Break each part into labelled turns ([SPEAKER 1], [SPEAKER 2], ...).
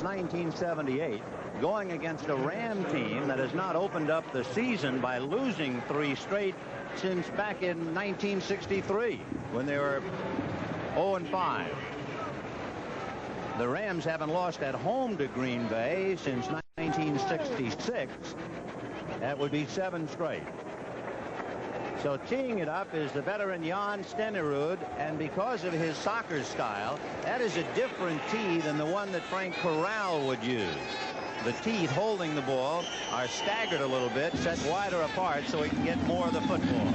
[SPEAKER 1] 1978, going against a Ram team that has not opened up the season by losing 3 straight since back in 1963 when they were 0-5. The Rams haven't lost at home to Green Bay since 1966. That would be 7 straight. So teeing it up is the veteran Jan Stenerud, and because of his soccer style, that is a different tee than the one that Frank Corral would use. The teeth holding the ball are staggered a little bit, set wider apart so he can get more of the football.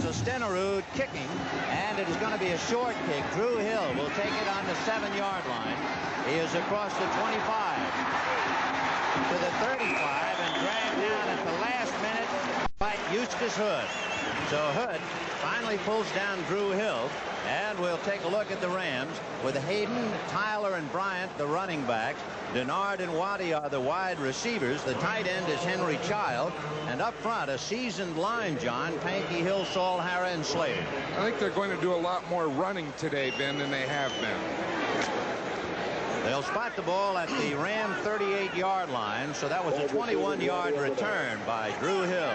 [SPEAKER 1] So Stenerud kicking, and it is going to be a short kick. Drew Hill will take it on the 7-yard line. He is across the 25 to the 35 and dragged down at the last minute by Eustace Hood. So Hood finally pulls down Drew Hill, and we'll take a look at the Rams with Hayden, Tyler, and Bryant, the running backs. Denard and Waddy are the wide receivers. The tight end is Henry Child, and up front a seasoned line, John, Pankey, Hill, Saul, Hara, and Slater.
[SPEAKER 2] I think they're going to do a lot more running today, Ben, than they have been.
[SPEAKER 1] They'll spot the ball at the Ram 38-yard line, so that was a 21-yard return by Drew Hill.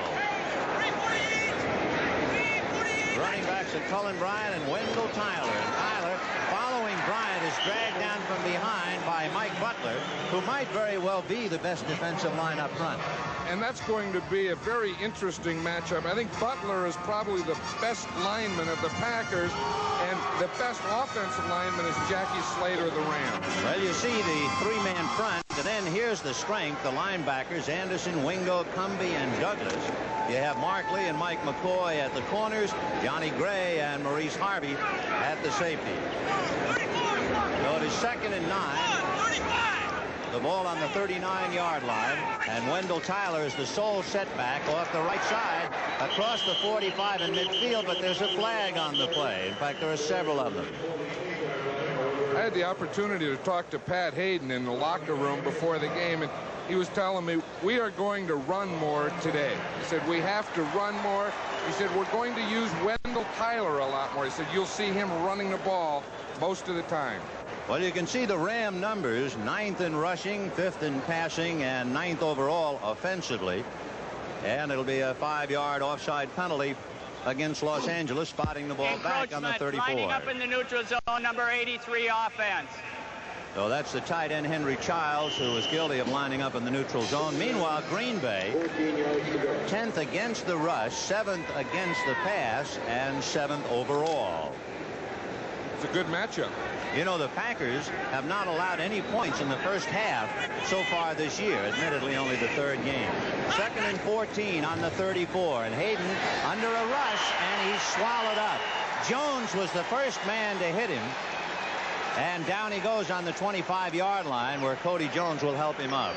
[SPEAKER 1] Running backs are Cullen Bryant and Wendell Tyler. And Tyler, following Bryant, is dragged down from behind by Mike Butler, who might very well be the best defensive line up front.
[SPEAKER 2] And that's going to be a very interesting matchup. I think Butler is probably the best lineman of the Packers, and the best offensive lineman is Jackie Slater of the Rams.
[SPEAKER 1] Well, you see the 3-man front, and then here's the strength. The linebackers, Anderson, Wingo, Cumbie, and Douglas. You have Mark Lee and Mike McCoy at the corners, Johnny Gray and Maurice Harvey at the safety. So it is 2nd and 9. The ball on the 39-yard line, and Wendell Tyler is the sole setback off the right side across the 45 in midfield, but there's a flag on the play. In fact, there are several of them.
[SPEAKER 2] I had the opportunity to talk to Pat Hayden in the locker room before the game, and he was telling me, we are going to run more today. He said, we have to run more. He said, we're going to use Wendell Tyler a lot more. He said, you'll see him running the ball most of the time.
[SPEAKER 1] Well, you can see the Ram numbers: 9th in rushing, 5th in passing, and 9th overall offensively. And it'll be a 5-yard offside penalty against Los Angeles, spotting the ball back on the 34.
[SPEAKER 3] Lining up in the neutral zone, number 83 offense.
[SPEAKER 1] So that's the tight end, Henry Childs, who was guilty of lining up in the neutral zone. Meanwhile, Green Bay, 10th against the rush, 7th against the pass, and 7th overall.
[SPEAKER 2] It's a good matchup.
[SPEAKER 1] You know, the Packers have not allowed any points in the first half so far this year, admittedly only the 3rd game. 2nd and 14 on the 34, and Hayden under a rush, and he's swallowed up. Jones was the first man to hit him, and down he goes on the 25-yard line, where Cody Jones will help him up.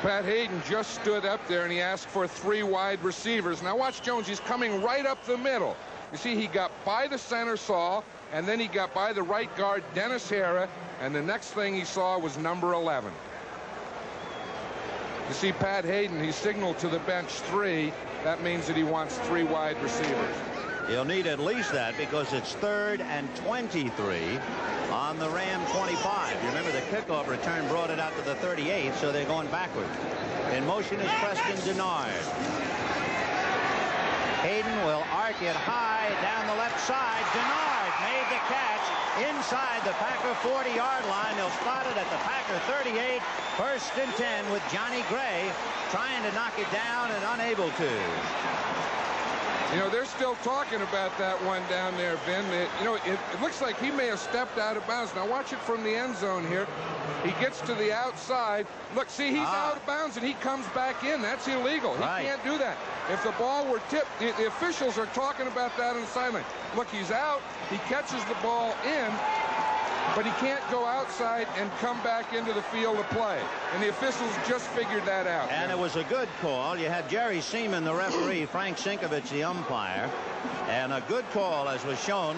[SPEAKER 2] Pat Hayden just stood up there, and he asked for 3 wide receivers. Now watch Jones. He's coming right up the middle. You see, he got by the center Saul, and then he got by the right guard, Dennis Hara, and the next thing he saw was number 11. You see Pat Hayden, he signaled to the bench 3. That means that he wants 3 wide receivers.
[SPEAKER 1] He'll need at least that, because it's 3rd and 23 on the Ram 25. You remember the kickoff return brought it out to the 38, so they're going backwards. In motion is Preston Denard. Hayden will arc it high down the left side. Denard made the catch inside the Packer 40-yard line. They'll spot it at the Packer 38. 1st and 10 with Johnny Gray trying to knock it down and unable to.
[SPEAKER 2] You know, they're still talking about that one down there, Ben. You know, it looks like he may have stepped out of bounds. Now watch it from the end zone here. He gets to the outside. Look, see, he's out of bounds, and he comes back in. That's illegal. He can't do that. If the ball were tipped, the officials are talking about that on the sideline. Look, he's out. He catches the ball in, but he can't go outside and come back into the field to play. And the officials just figured that out.
[SPEAKER 1] And it was a good call. You had Jerry Seaman, the referee, Frank Sinkovich, the umpire. And a good call, as was shown.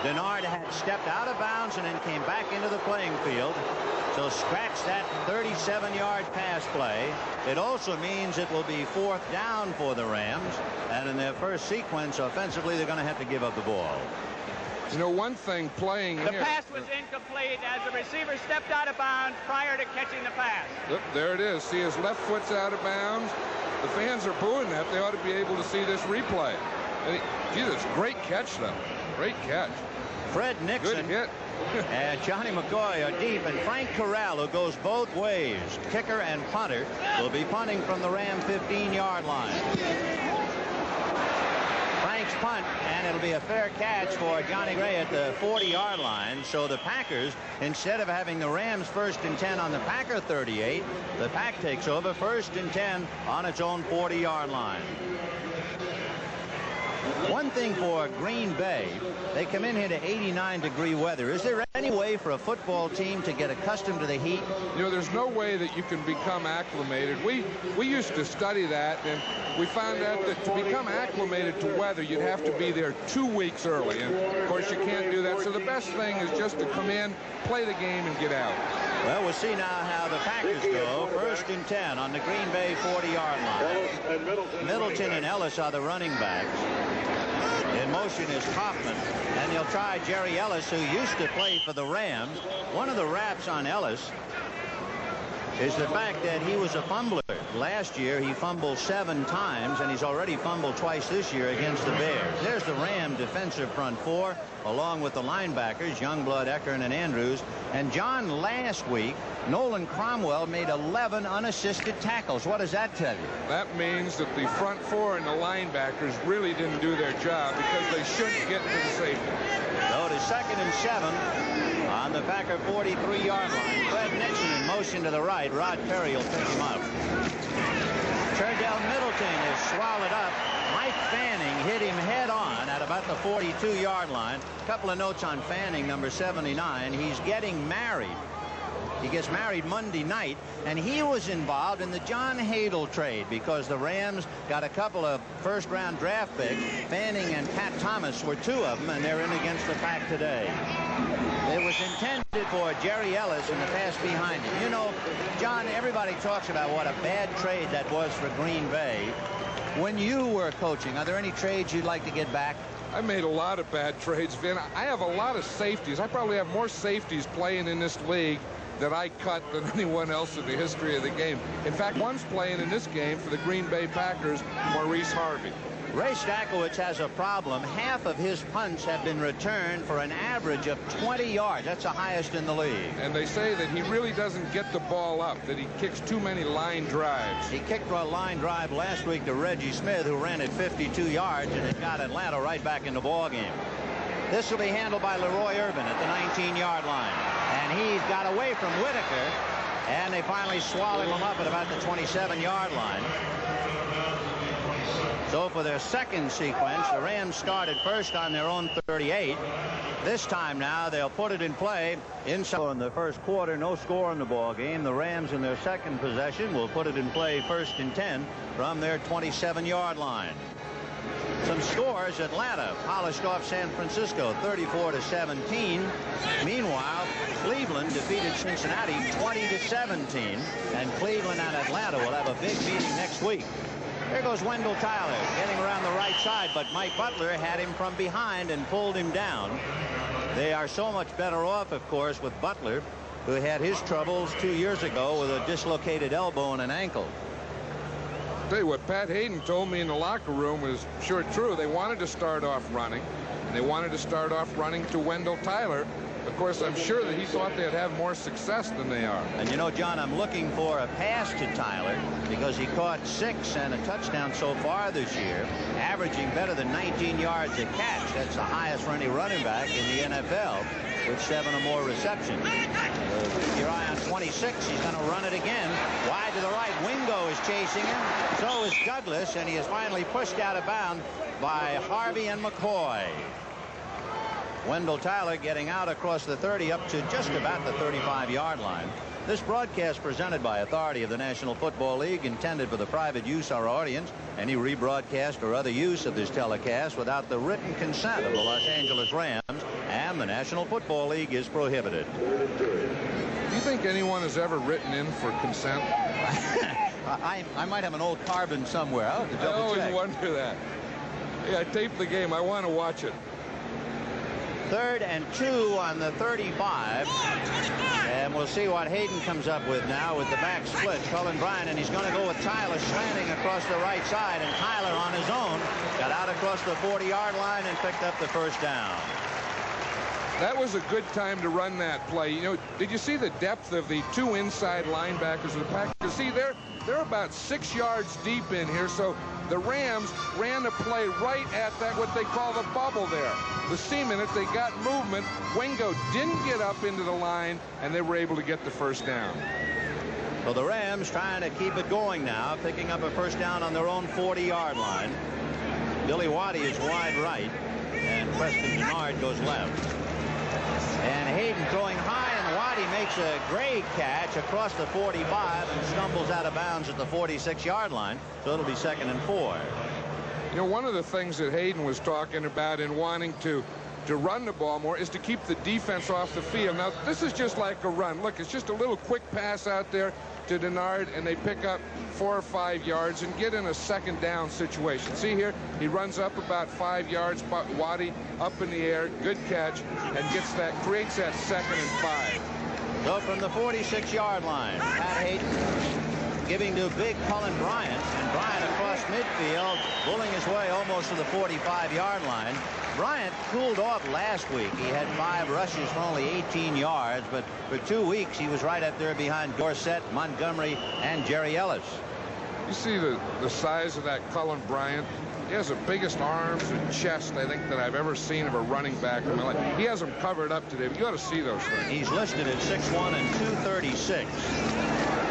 [SPEAKER 1] Denard had stepped out of bounds and then came back into the playing field. So scratch that 37-yard pass play. It also means it will be 4th down for the Rams. And in their first sequence offensively, they're going to have to give up the ball.
[SPEAKER 2] You know, one thing playing
[SPEAKER 3] The
[SPEAKER 2] here.
[SPEAKER 3] pass was incomplete as the receiver stepped out of bounds prior to catching the pass.
[SPEAKER 2] Look, there it is. See, his left foot's out of bounds. The fans are booing that. They ought to be able to see this replay. Jesus, great catch, though. Great catch.
[SPEAKER 1] Fred Nixon
[SPEAKER 2] Good hit.
[SPEAKER 1] and Johnny McCoy are deep, and Frank Corral, who goes both ways, kicker and punter, will be punting from the Ram 15-yard line. Frank's punt, and it'll be a fair catch for Johnny Gray at the 40-yard line. So the Packers, instead of having the Rams 1st and 10 on the Packer 38, the Pack takes over 1st and 10 on its own 40-yard line. One thing for Green Bay, they come in here to 89-degree weather. Is there any way for a football team to get accustomed to the heat?
[SPEAKER 2] You know, there's no way that you can become acclimated. We used to study that, and we found out that to become acclimated to weather, you'd have to be there 2 weeks early. And, of course, you can't do that. So the best thing is just to come in, play the game, and get out.
[SPEAKER 1] Well, we'll see now how the Packers go. 1st and 10 on the Green Bay 40-yard line. Middleton and Ellis are the running backs. In motion is Kaufman, and they'll try Jerry Ellis, who used to play for the Rams. One of the raps on Ellis is the fact that he was a fumbler. Last year, he fumbled 7 times, and he's already fumbled twice this year against the Bears. There's the Ram defensive front four, along with the linebackers, Youngblood, Eckern, and Andrews. And John, last week, Nolan Cromwell made 11 unassisted tackles. What does that tell you?
[SPEAKER 2] That means that the front four and the linebackers really didn't do their job because they shouldn't get to the safety.
[SPEAKER 1] So to 2nd and 7 on the Packer 43-yard line. Fred Nixon in motion to the right. Rod Perry will pick him up. Turdell Middleton is swallowed up. Mike Fanning hit him head on at about the 42-yard line. A couple of notes on Fanning, number 79. He's getting married. He gets married Monday night, and he was involved in the John Hadel trade because the Rams got a couple of first-round draft picks. Fanning and Pat Thomas were 2 of them, and they're in against the Pack today. It was intended for Jerry Ellis in the pass behind him. You know, John, everybody talks about what a bad trade that was for Green Bay. When you were coaching, are there any trades you'd like to get back?
[SPEAKER 2] I made a lot of bad trades, Vin. I have a lot of safeties. I probably have more safeties playing in this league that I cut than anyone else in the history of the game. In fact, one's playing in this game for the Green Bay Packers, Maurice Harvey.
[SPEAKER 1] Ray Stackowitz has a problem. Half of his punts have been returned for an average of 20 yards. That's the highest in the league.
[SPEAKER 2] And they say that he really doesn't get the ball up, that he kicks too many line drives.
[SPEAKER 1] He kicked a line drive last week to Reggie Smith, who ran it 52 yards, and it got Atlanta right back in the ballgame. This will be handled by Leroy Irvin at the 19-yard line. And he's got away from Whitaker, and they finally swallowed him up at about the 27-yard line. So for their second sequence, the Rams started first on their own 38. This time now they'll put it in play inside. In the first quarter, no score in the ball game. The Rams in their second possession will put it in play 1st and 10 from their 27-yard line. Some scores: Atlanta polished off San Francisco 34-17. Meanwhile, Cleveland defeated Cincinnati 20-17, and Cleveland and Atlanta will have a big meeting next week. There goes Wendell Tyler getting around the right side, but Mike Butler had him from behind and pulled him down. They are so much better off, of course, with Butler, who had his troubles 2 years ago with a dislocated elbow and an ankle.
[SPEAKER 2] I'll tell you what Pat Hayden told me in the locker room was sure true. They wanted to start off running, and they wanted to start off running to Wendell Tyler. Of course, I'm sure that he thought they'd have more success than they are.
[SPEAKER 1] And you know, John, I'm looking for a pass to Tyler because he caught 6 and a touchdown so far this year, averaging better than 19 yards a catch. That's the highest for any running back in the NFL with 7 or more receptions. Keep your eye on 26. He's going to run it again. Wide to the right. Wingo is chasing him. So is Douglas, and he is finally pushed out of bounds by Harvey and McCoy. Wendell Tyler getting out across the 30 up to just about the 35-yard line. This broadcast presented by authority of the National Football League, intended for the private use of our audience. Any rebroadcast or other use of this telecast without the written consent of the Los Angeles Rams and the National Football League is prohibited.
[SPEAKER 2] Do you think anyone has ever written in for consent?
[SPEAKER 1] I might have an old carbon somewhere. I'll have to double check.
[SPEAKER 2] I always wonder that. Yeah, I taped the game. I want to watch it.
[SPEAKER 1] 3rd and 2 on the 35. And we'll see what Hayden comes up with now with the back split. Cullen Bryant, and he's going to go with Tyler slanting across the right side. And Tyler on his own got out across the 40-yard line and picked up the first down.
[SPEAKER 2] That was a good time to run that play. You know, did you see the depth of the 2 inside linebackers of the Packers? See, they're about 6 yards deep in here, so the Rams ran a play right at that, what they call the bubble there. The seam in it, they got movement. Wingo didn't get up into the line, and they were able to get the first down.
[SPEAKER 1] Well, the Rams trying to keep it going now, picking up a first down on their own 40-yard line. Billy Waddy is wide right, and Preston Denard goes left. And Hayden throwing high, and Waddy makes a great catch across the 45 and stumbles out of bounds at the 46-yard line. So it'll be 2nd and 4.
[SPEAKER 2] You know, one of the things that Hayden was talking about in wanting to run the ball more is to keep the defense off the field. Now, this is just like a run. Look, it's just a little quick pass out there to Denard, and they pick up 4 or 5 yards and get in a 2nd down situation. See here, he runs up about 5 yards, but Waddy up in the air, good catch, and creates that 2nd and 5.
[SPEAKER 1] So from the 46-yard line, Pat Hayden giving to big Cullen Bryant, and Bryant across midfield, pulling his way almost to the 45-yard line. Bryant cooled off last week. He had 5 rushes for only 18 yards, but for 2 weeks he was right up there behind Dorsett, Montgomery, and Jerry Ellis.
[SPEAKER 2] You see the size of that Cullen Bryant? He has the biggest arms and chest, I think, that I've ever seen of a running back in my life. He has them covered up today, but you ought to see those things.
[SPEAKER 1] He's listed at 6'1" and 236.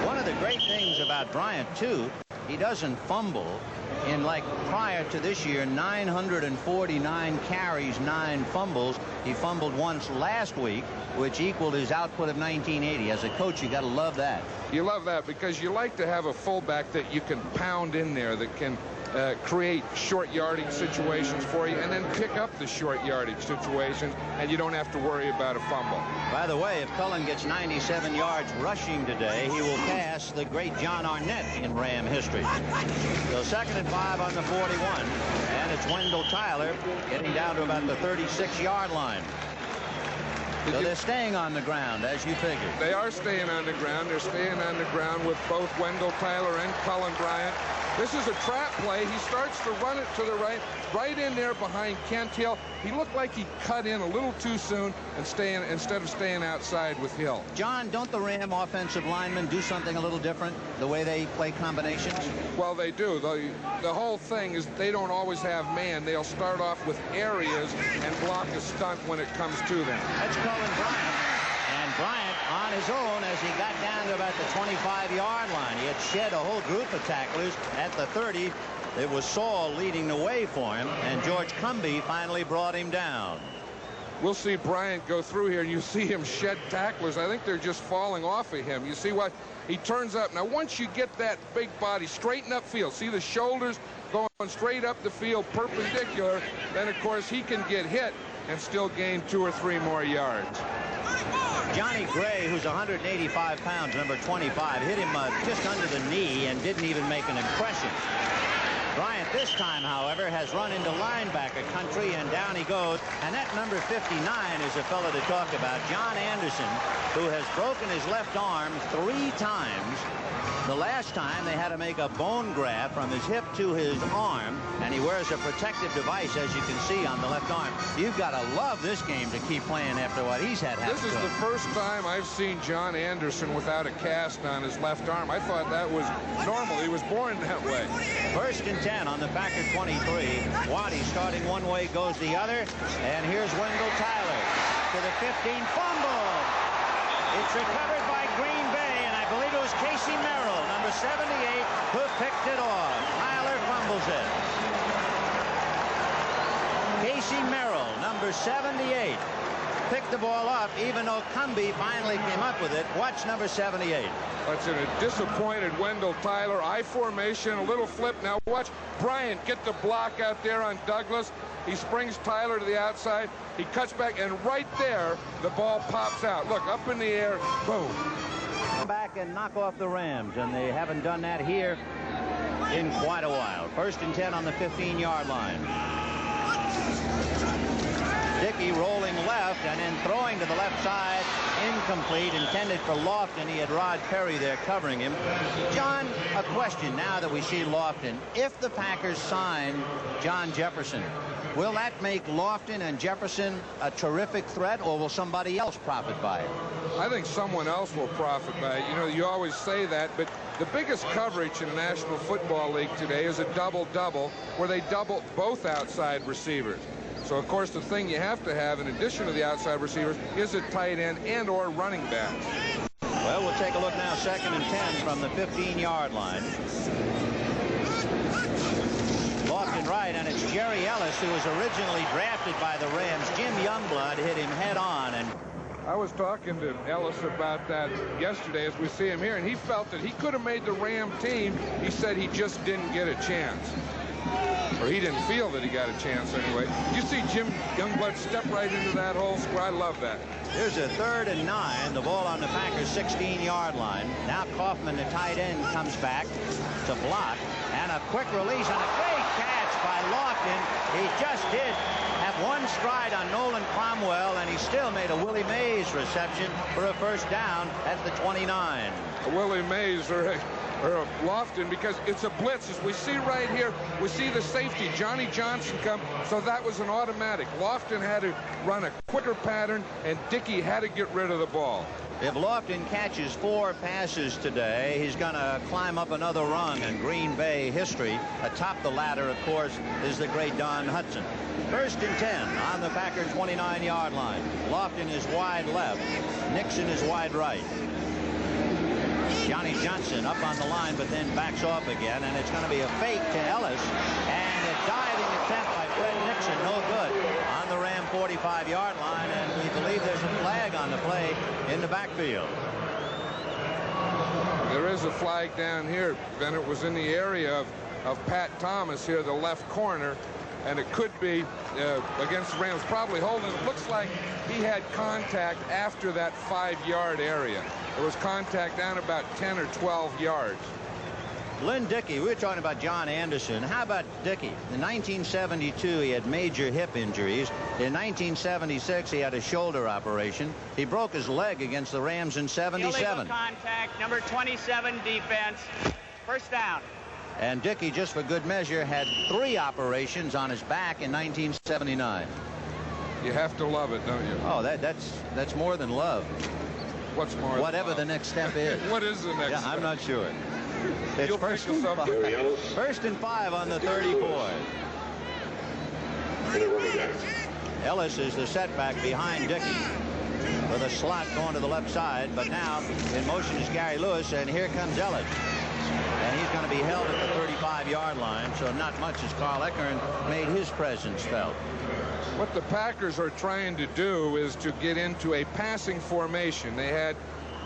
[SPEAKER 1] One of the great things about Bryant, too, he doesn't fumble. In like prior to this year, 949 carries, 9 fumbles. He fumbled once last week, which equaled his output of 1980. As a coach, you got to love that.
[SPEAKER 2] You love that because you like to have a fullback that you can pound in there, that can create short yardage situations for you, and then pick up the short yardage situations, and you don't have to worry about a fumble.
[SPEAKER 1] By the way, if Cullen gets 97 yards rushing today, he will pass the great John Arnett in Ram history. So 2nd and 5 on the 41, and it's Wendell Tyler getting down to about the 36-yard line. So they're staying on the ground, as you figured.
[SPEAKER 2] They are staying on the ground. They're staying on the ground with both Wendell Tyler and Cullen Bryant. This is a trap play. He starts to run it to the right in there behind Kent Hill. He looked like he cut in a little too soon and instead of staying outside with Hill.
[SPEAKER 1] John, don't the Ram offensive linemen do something a little different, the way they play combinations?
[SPEAKER 2] Well, they do. The whole thing is they don't always have man. They'll start off with areas and block a stunt when it comes to them.
[SPEAKER 1] That's Cullen Bryant. And Bryant on his own as he got down to about the 25-yard line. He had shed a whole group of tacklers at the 30. It was Saul leading the way for him, and George Cumby finally brought him down.
[SPEAKER 2] We'll see Bryant go through here, and you see him shed tacklers. I think they're just falling off of him. You see what he turns up. Now, once you get that big body straighten up field, see the shoulders going straight up the field perpendicular, then, of course, he can get hit and still gain 2 or 3 more yards.
[SPEAKER 1] Johnny Gray, who's 185 pounds, number 25, hit him just under the knee and didn't even make an impression. Bryant this time, however, has run into linebacker country, and down he goes. And that number 59 is a fellow to talk about, John Anderson, who has broken his left arm 3 times. The last time they had to make a bone graft from his hip to his arm, and he wears a protective device, as you can see, on the left arm. You've got to love this game to keep playing after what he's had happen.
[SPEAKER 2] This is the first time I've seen John Anderson without a cast on his left arm. I thought that was normal. He was born that way.
[SPEAKER 1] 1st and 10 on the Packer 23. Waddy starting one way, goes the other, and here's Wendell Tyler to the 15, fumble. It's recovered by Green Bay, and I believe it was Casey Merrill, number 78, who picked it off. Tyler fumbles it. Casey Merrill, number 78, picked the ball up, even though Cumby finally came up with it. Watch number 78.
[SPEAKER 2] That's a disappointed Wendell Tyler. I formation, a little flip. Now watch Bryant get the block out there on Douglas. He springs Tyler to the outside. He cuts back, and right there, the ball pops out. Look, up in the air, boom.
[SPEAKER 1] Come back and knock off the Rams, and they haven't done that here in quite a while. 1st and 10 on the 15-yard line. Dickey rolling left and then throwing to the left side. Incomplete, intended for Lofton. He had Rod Perry there covering him. John, a question now that we see Lofton. If the Packers sign John Jefferson, will that make Lofton and Jefferson a terrific threat, or will somebody else profit by it?
[SPEAKER 2] I think someone else will profit by it. You know, you always say that, but the biggest coverage in the National Football League today is a double-double, where they double both outside receivers. So, of course, the thing you have to have in addition to the outside receivers is a tight end and or running back.
[SPEAKER 1] Well, we'll take a look now, 2nd and 10 from the 15-yard line. Lofton right, and it's Jerry Ellis, who was originally drafted by the Rams. Jim Youngblood hit him head on. And
[SPEAKER 2] I was talking to Ellis about that yesterday as we see him here, and he felt that he could have made the Ram team. He said he just didn't get a chance. Or he didn't feel that he got a chance anyway. You see Jim Youngblood step right into that hole square. I love that.
[SPEAKER 1] Here's a 3rd and 9. The ball on the Packers' 16-yard line. Now Kaufman, the tight end, comes back to block. And a quick release and a great catch by Lofton. He just did have one stride on Nolan Cromwell, and he still made a Willie Mays reception for a first down at the 29.
[SPEAKER 2] Willie Mays or Lofton, because it's a blitz. As we see right here, we see the safety, Johnny Johnson, come, so that was an automatic. Lofton had to run a quicker pattern, and Dickey had to get rid of the ball.
[SPEAKER 1] If Lofton catches 4 passes today, he's going to climb up another rung in Green Bay history. Atop the ladder, of course, is the great Don Hudson. 1st and 10 on the Packer 29-yard line. Lofton is wide left. Nixon is wide right. Johnny Johnson up on the line, but then backs off again, and it's going to be a fake to Ellis, and a diving attempt by Fred Nixon, no good, on the Ram 45-yard line, and we believe there's a flag on the play in the backfield.
[SPEAKER 2] There is a flag down here. Bennett was in the area of Pat Thomas here, the left corner, and it could be against the Rams, probably holding. It looks like he had contact after that 5-yard area. There was contact down about 10 or 12 yards.
[SPEAKER 1] Lynn Dickey, we were talking about John Anderson. How about Dickey? In 1972, he had major hip injuries. In 1976, he had a shoulder operation. He broke his leg against the Rams in 77.
[SPEAKER 3] Illegal contact, number 27 defense. First down.
[SPEAKER 1] And Dickey, just for good measure, had 3 operations on his back in 1979.
[SPEAKER 2] You have to love it, don't you?
[SPEAKER 1] Oh, that's more than love.
[SPEAKER 2] What's more?
[SPEAKER 1] Whatever the next step is.
[SPEAKER 2] What is the next step?
[SPEAKER 1] I'm not sure. It's
[SPEAKER 2] You'll
[SPEAKER 1] first
[SPEAKER 2] pick
[SPEAKER 1] and
[SPEAKER 2] us up.
[SPEAKER 1] 5. 1st and 5 on the 34. Ellis is the setback behind Dickey with a slot going to the left side, but now in motion is Gary Lewis, and here comes Ellis. And he's going to be held at the 35-yard line, so not much as Carl Eckern made his presence felt.
[SPEAKER 2] What the Packers are trying to do is to get into a passing formation. They had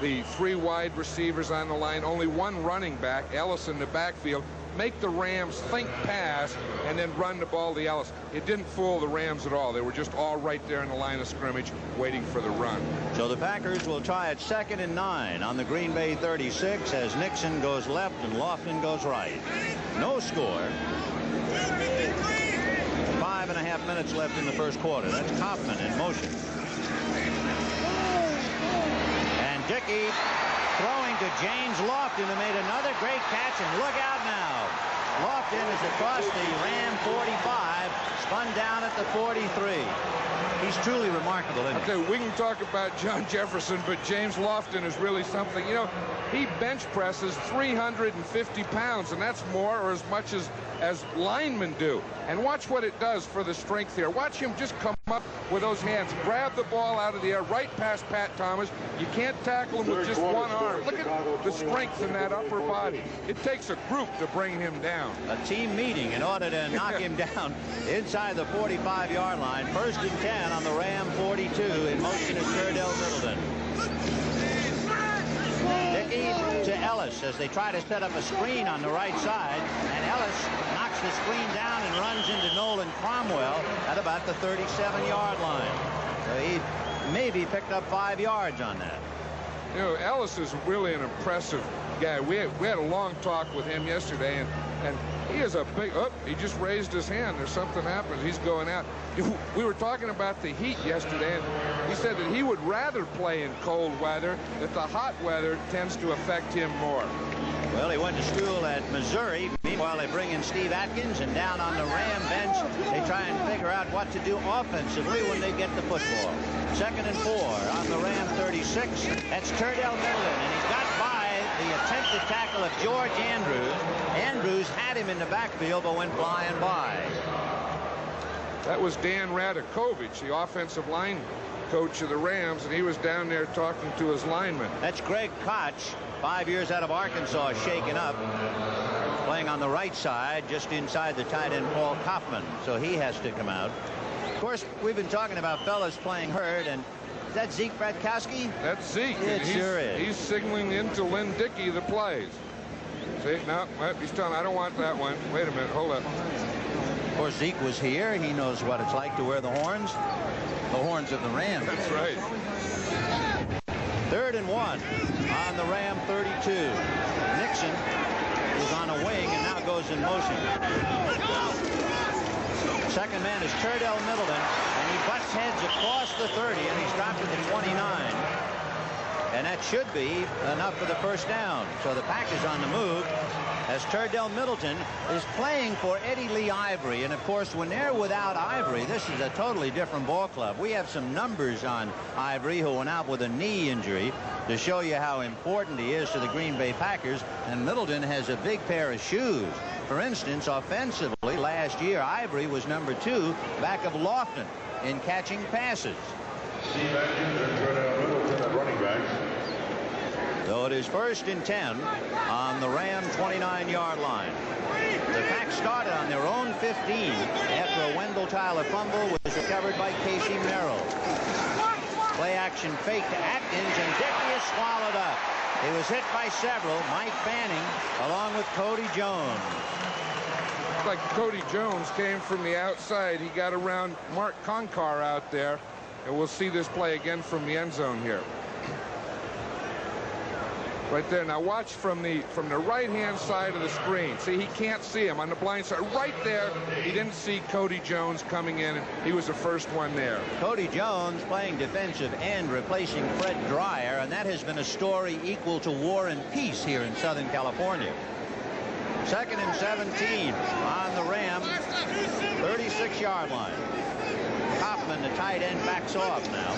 [SPEAKER 2] the 3 wide receivers on the line, only 1 running back, Ellis in the backfield. Make the Rams think pass and then run the ball to Ellis. It didn't fool the Rams at all. They were just all right there in the line of scrimmage waiting for the run.
[SPEAKER 1] So the Packers will try it 2nd and 9 on the Green Bay 36 as Nixon goes left and Lofton goes right. No score. 5.5 minutes left in the first quarter. That's Kaufman in motion. And Dickey throwing to James Lofton, who made another great catch, and look out now. Lofton is across the Ram 45, spun down at the 43. He's truly remarkable, isn't he?
[SPEAKER 2] Okay, we can talk about John Jefferson, but James Lofton is really something. You know, he bench presses 350 pounds, and that's more or as much as linemen do. And watch what it does for the strength here. Watch him just come up with those hands, grab the ball out of the air right past Pat Thomas. You can't tackle him with just one arm. Look at the strength in that upper body. It takes a group to bring him down.
[SPEAKER 1] A team meeting in order to knock him down inside the 45-yard line. 1st and 10 on the Ram 42. In motion is Curdell Middleton. Dickey to Ellis as they try to set up a screen on the right side, and Ellis knocks the screen down and runs into Nolan Cromwell at about the 37-yard line. So he maybe picked up 5 yards on that.
[SPEAKER 2] You know, Ellis is really an impressive guy. We had a long talk with him yesterday, and He is a big, oh, he just raised his hand. There's something happened. He's going out. We were talking about the heat yesterday, and he said that he would rather play in cold weather, that the hot weather tends to affect him more.
[SPEAKER 1] Well, he went to school at Missouri. Meanwhile, they bring in Steve Atkins, and down on the Ram bench, they try and figure out what to do offensively when they get the football. 2nd and 4 on the Ram 36. That's Turdell Middleton, and he's got by the attempted tackle of George Andrews. Andrews had him in the backfield, but went flying by.
[SPEAKER 2] That was Dan Radakovich, the offensive line coach of the Rams, and he was down there talking to his linemen.
[SPEAKER 1] That's Greg Koch, 5 years out of Arkansas, shaken up, playing on the right side, just inside the tight end Paul Kaufman, so he has to come out. Of course, we've been talking about fellas playing hurt, and is that Zeke Bratkowski?
[SPEAKER 2] That's Zeke.
[SPEAKER 1] It sure is.
[SPEAKER 2] He's signaling into Lynn Dickey the plays. See, no, he's telling, I don't want that one. Wait a minute, hold up.
[SPEAKER 1] Of course, Zeke was here. He knows what it's like to wear the horns of the Rams.
[SPEAKER 2] That's right.
[SPEAKER 1] 3rd and 1 on the Ram 32. Nixon is on a wing and now goes in motion. Second man is Turdell Middleton, and he butts heads across the 30, and he's dropped at the 29. And that should be enough for the first down. So the Pack is on the move as Turdell Middleton is playing for Eddie Lee Ivory. And, of course, when they're without Ivory, this is a totally different ball club. We have some numbers on Ivory, who went out with a knee injury, to show you how important he is to the Green Bay Packers. And Middleton has a big pair of shoes. For instance, offensively, last year, Ivory was number 2 back of Lofton in catching passes.
[SPEAKER 4] Steve Atkins and Turdell Middleton at running backs.
[SPEAKER 1] So it is 1st and 10 on the Ram 29-yard line. The Pack started on their own 15 after a Wendell Tyler fumble was recovered by Casey Merrill. Play action fake to Atkins, and Dickey is swallowed up. He was hit by several, Mike Fanning along with Cody Jones.
[SPEAKER 2] Like Cody Jones came from the outside. He got around Mark Conkar out there, and we'll see this play again from the end zone here. Right there. Now watch from the right-hand side of the screen. See, he can't see him on the blind side. Right there, he didn't see Cody Jones coming in, and he was the first one there.
[SPEAKER 1] Cody Jones playing defensive end, replacing Fred Dreyer, and that has been a story equal to War and Peace here in Southern California. 2nd and 17 on the Ram 36-yard line. Kaufman, the tight end, backs off now.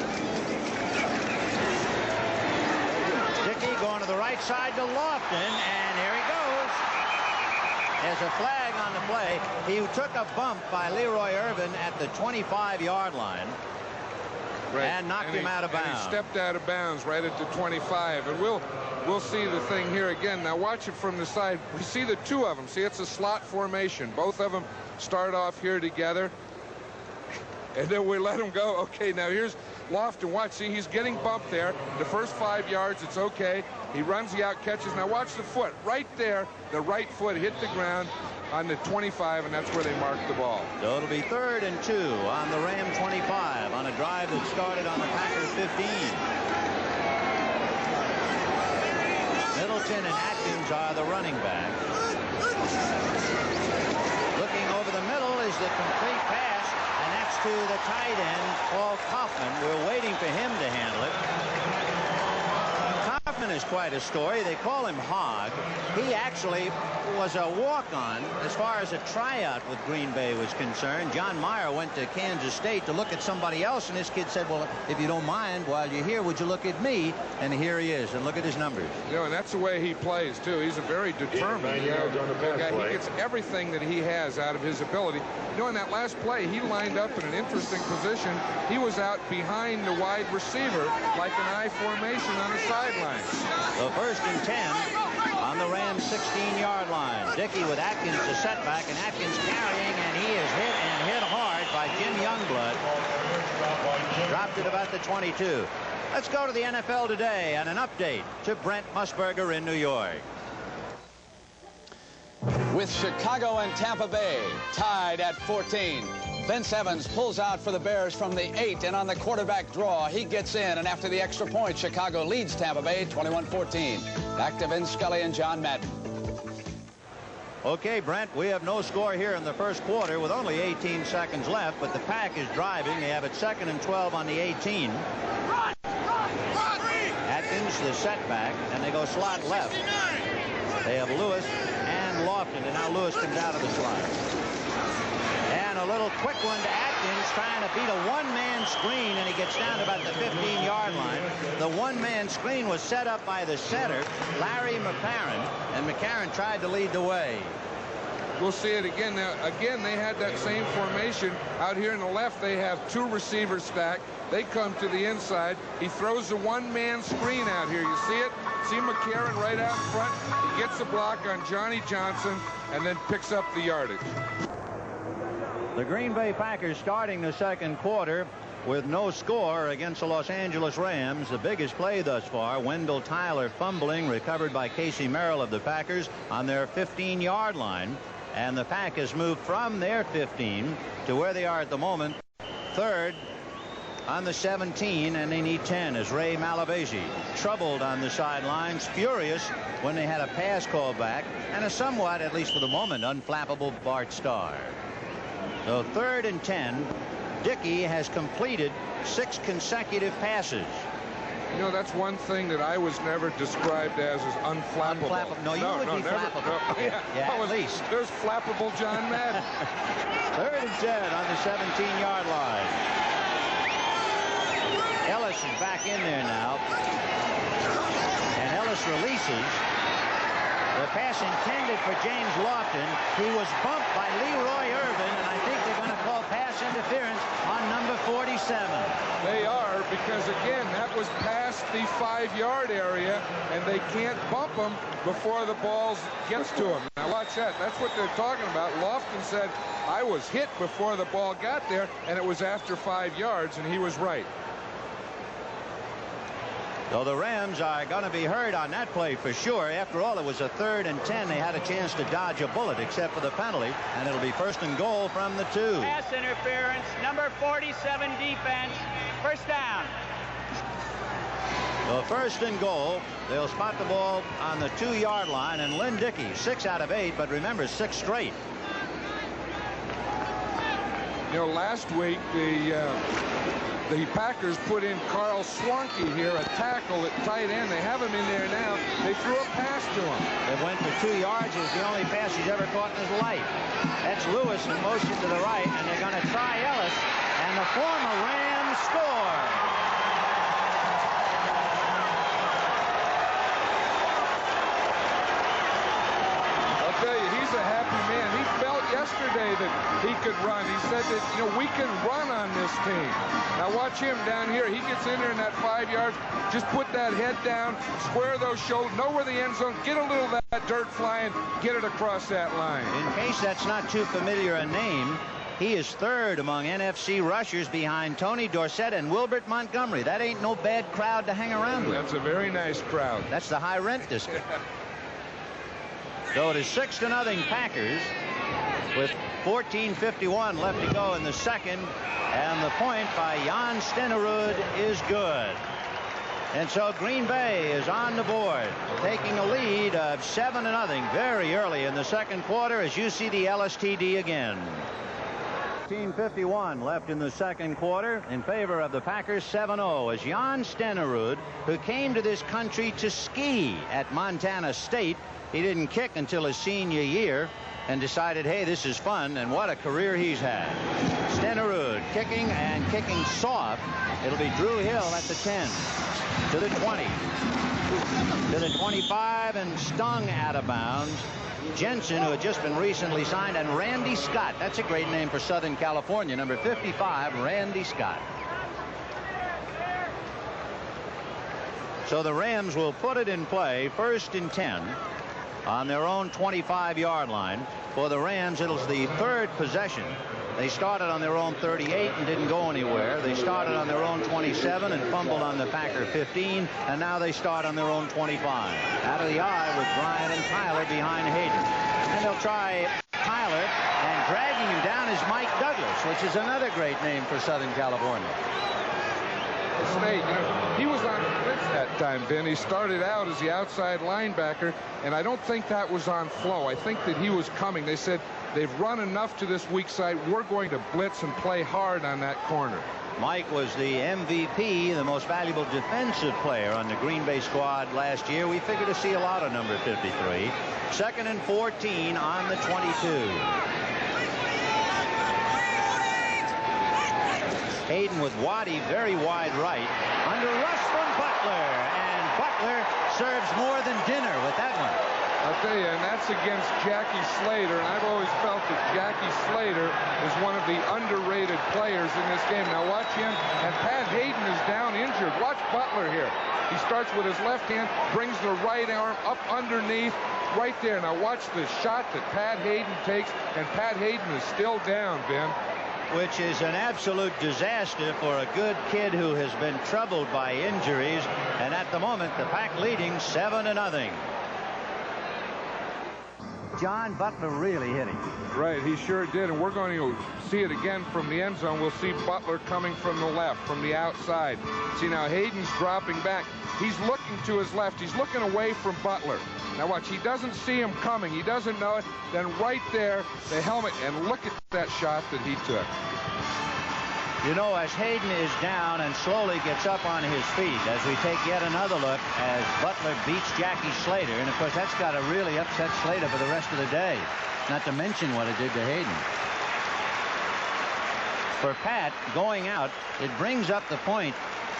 [SPEAKER 1] Dickey going to the right side to Lofton, and here he goes. There's a flag on the play. He took a bump by Leroy Irvin at the 25-yard line. Right. And knocked him out of bounds.
[SPEAKER 2] And he stepped out of bounds right at the 25. And we'll see the thing here again. Now watch it from the side. We see the two of them. See, it's a slot formation. Both of them start off here together. And then we let them go. Okay, now here's Lofton. Watch, see, he's getting bumped there. The first 5 yards, it's okay. He runs the out, catches. Now watch the foot. Right there, the right foot hit the ground on the 25, and that's where they marked the ball.
[SPEAKER 1] So it'll be 3rd and 2 on the Ram 25 on a drive that started on the Packers 15. Middleton and Atkins are the running backs. Looking over the middle is the complete pass, and that's to the tight end, Paul Kaufman. We're waiting for him to handle it. Kaufman is quite a story. They call him Hog. He actually was a walk-on as far as a tryout with Green Bay was concerned. John Meyer went to Kansas State to look at somebody else, and this kid said, well, if you don't mind, while you're here, would you look at me? And here he is, and look at his numbers.
[SPEAKER 2] You know, and that's the way he plays, too. He's a very determined guy. He gets everything that he has out of his ability. You know, in that last play, he lined up in an interesting position. He was out behind the wide receiver like an I formation on the sidelines.
[SPEAKER 1] So 1st and 10 on the Rams 16-yard line. Dickey with Atkins to setback, and Atkins carrying, and he is hit hard by Jim Youngblood. Dropped at about the 22. Let's go to the NFL Today and an update to Brent Musburger in New York.
[SPEAKER 5] With Chicago and Tampa Bay tied at 14. Vince Evans pulls out for the Bears from the 8, and on the quarterback draw, he gets in, and after the extra point, Chicago leads Tampa Bay 21-14. Back to Vince Scully and John Madden.
[SPEAKER 1] Okay, Brent, we have no score here in the first quarter with only 18 seconds left, but the Pack is driving. They have it 2nd and 12 on the 18. Atkins, the setback, and they go slot left. They have Lewis and Lofton, and now Lewis comes out of the slot. And a little quick one to Atkins, trying to beat a one-man screen, and he gets down to about the 15-yard line. The one-man screen was set up by the center, Larry McCarron, and McCarron tried to lead the way.
[SPEAKER 2] We'll see it again. Now, again, they had that same formation. Out here in the left, they have 2 receivers stacked. They come to the inside. He throws a one-man screen out here. You see it? See McCarron right out in front. He gets the block on Johnny Johnson and then picks up the yardage.
[SPEAKER 1] The Green Bay Packers starting the second quarter with no score against the Los Angeles Rams. The biggest play thus far, Wendell Tyler fumbling, recovered by Casey Merrill of the Packers on their 15-yard line. And the Pack has moved from their 15 to where they are at the moment, 3rd on the 17, and they need 10 as Ray Malavasi troubled on the sidelines, furious when they had a pass call back and a somewhat, at least for the moment, unflappable Bart Starr. So 3rd and 10. Dickey has completed 6 consecutive passes.
[SPEAKER 2] You know, that's one thing that I was never described as unflappable.
[SPEAKER 1] Unflappable. No, you would be
[SPEAKER 2] never,
[SPEAKER 1] flappable.
[SPEAKER 2] No.
[SPEAKER 1] Yeah, at least.
[SPEAKER 2] There's flappable John Madden.
[SPEAKER 1] 3rd and 10 on the 17-yard line. Ellis is back in there now. And Ellis releases. The pass intended for James Lofton. He was bumped by Leroy Irvin, and I think they're going to call pass interference on number 47.
[SPEAKER 2] They are, because again, that was past the 5-yard area, and they can't bump him before the ball gets to him. Now watch that. That's what they're talking about. Lofton said, I was hit before the ball got there, and it was after 5 yards, and he was right.
[SPEAKER 1] So the Rams are going to be hurt on that play for sure. After all, it was a 3rd and 10. They had a chance to dodge a bullet except for the penalty, and it'll be 1st and goal from the 2.
[SPEAKER 3] Pass interference, number 47 defense, 1st down.
[SPEAKER 1] So 1st and goal. They'll spot the ball on the 2-yard line, and Lynn Dickey, 6 out of 8, but remember, 6 straight.
[SPEAKER 2] You know, last week the Packers put in Carl Swanke here, a tackle at tight end. They have him in there now. They threw a pass to him.
[SPEAKER 1] It went for 2 yards. It was the only pass he's ever caught in his life. That's Lewis in motion to the right, and they're going to try Ellis, and the former Rams score.
[SPEAKER 2] I'll tell you, he's a happy man. He felt yesterday that he could run. He said that, you know, we can run on this team. Now watch him down here. He gets in there in that 5 yards. Just put that head down, square those shoulders, know where the end zone, get a little of that dirt flying, get it across that line.
[SPEAKER 1] In case that's not too familiar a name, he is 3rd among NFC rushers behind Tony Dorsett and Wilbert Montgomery. That ain't no bad crowd to hang around with.
[SPEAKER 2] That's a very nice crowd.
[SPEAKER 1] That's the high rent district. So it is 6-0 Packers with 14:51 left to go in the second, and the point by Jan Stenerud is good. And so Green Bay is on the board, taking a lead of 7-0 very early in the second quarter, as you see the LSTD again. 14:51 left in the second quarter in favor of the Packers, 7-0, as Jan Stenerud, who came to this country to ski at Montana State. He didn't kick until his senior year and decided, hey, this is fun, and what a career he's had. Stenerud kicking, and kicking soft. It'll be Drew Hill at the 10, to the 20, to the 25, and stung out of bounds. Jensen, who had just been recently signed, and Randy Scott. That's a great name for Southern California. Number 55, Randy Scott. So the Rams will put it in play, 1st and 10 on their own 25-yard line. For the Rams, it was the 3rd possession. They started on their own 38 and didn't go anywhere. They started on their own 27 and fumbled on the Packer 15, and now they start on their own 25. Out of the eye with Bryant and Tyler behind Hayden. And they'll try Tyler, and dragging him down is Mike Douglas, which is another great name for Southern California.
[SPEAKER 2] State. You know, he was on the blitz that time, Vin. He started out as the outside linebacker, and I don't think that was on flow. I think that he was coming. They said, they've run enough to this weak side. We're going to blitz and play hard on that corner.
[SPEAKER 1] Mike was the MVP, the most valuable defensive player on the Green Bay squad last year. We figure to see a lot of number 53. 2nd and 14 on the 22. Hayden with Waddy very wide right under rush from Butler, and Butler serves more than dinner with that one.
[SPEAKER 2] I'll tell you, and that's against Jackie Slater, and I've always felt that Jackie Slater is one of the underrated players in this game. Now watch him, and Pat Hayden is down injured. Watch Butler here. He starts with his left hand, brings the right arm up underneath, right there. Now watch the shot that Pat Hayden takes, and Pat Hayden is still down, Ben.
[SPEAKER 1] Which is an absolute disaster for a good kid who has been troubled by injuries. And at the moment, the Pack leading 7-0. John, Butler really hit him.
[SPEAKER 2] Right, he sure did, and we're going to see it again from the end zone. We'll see Butler coming from the left, from the outside. See, now Hayden's dropping back. He's looking to his left. He's looking away from Butler. Now watch, he doesn't see him coming. He doesn't know it. Then right there, the helmet, and look at that shot that he took.
[SPEAKER 1] You know, as Hayden is down and slowly gets up on his feet, as we take yet another look as Butler beats Jackie Slater, and of course that's got to really upset Slater for the rest of the day, not to mention what it did to Hayden. For Pat, going out, it brings up the point.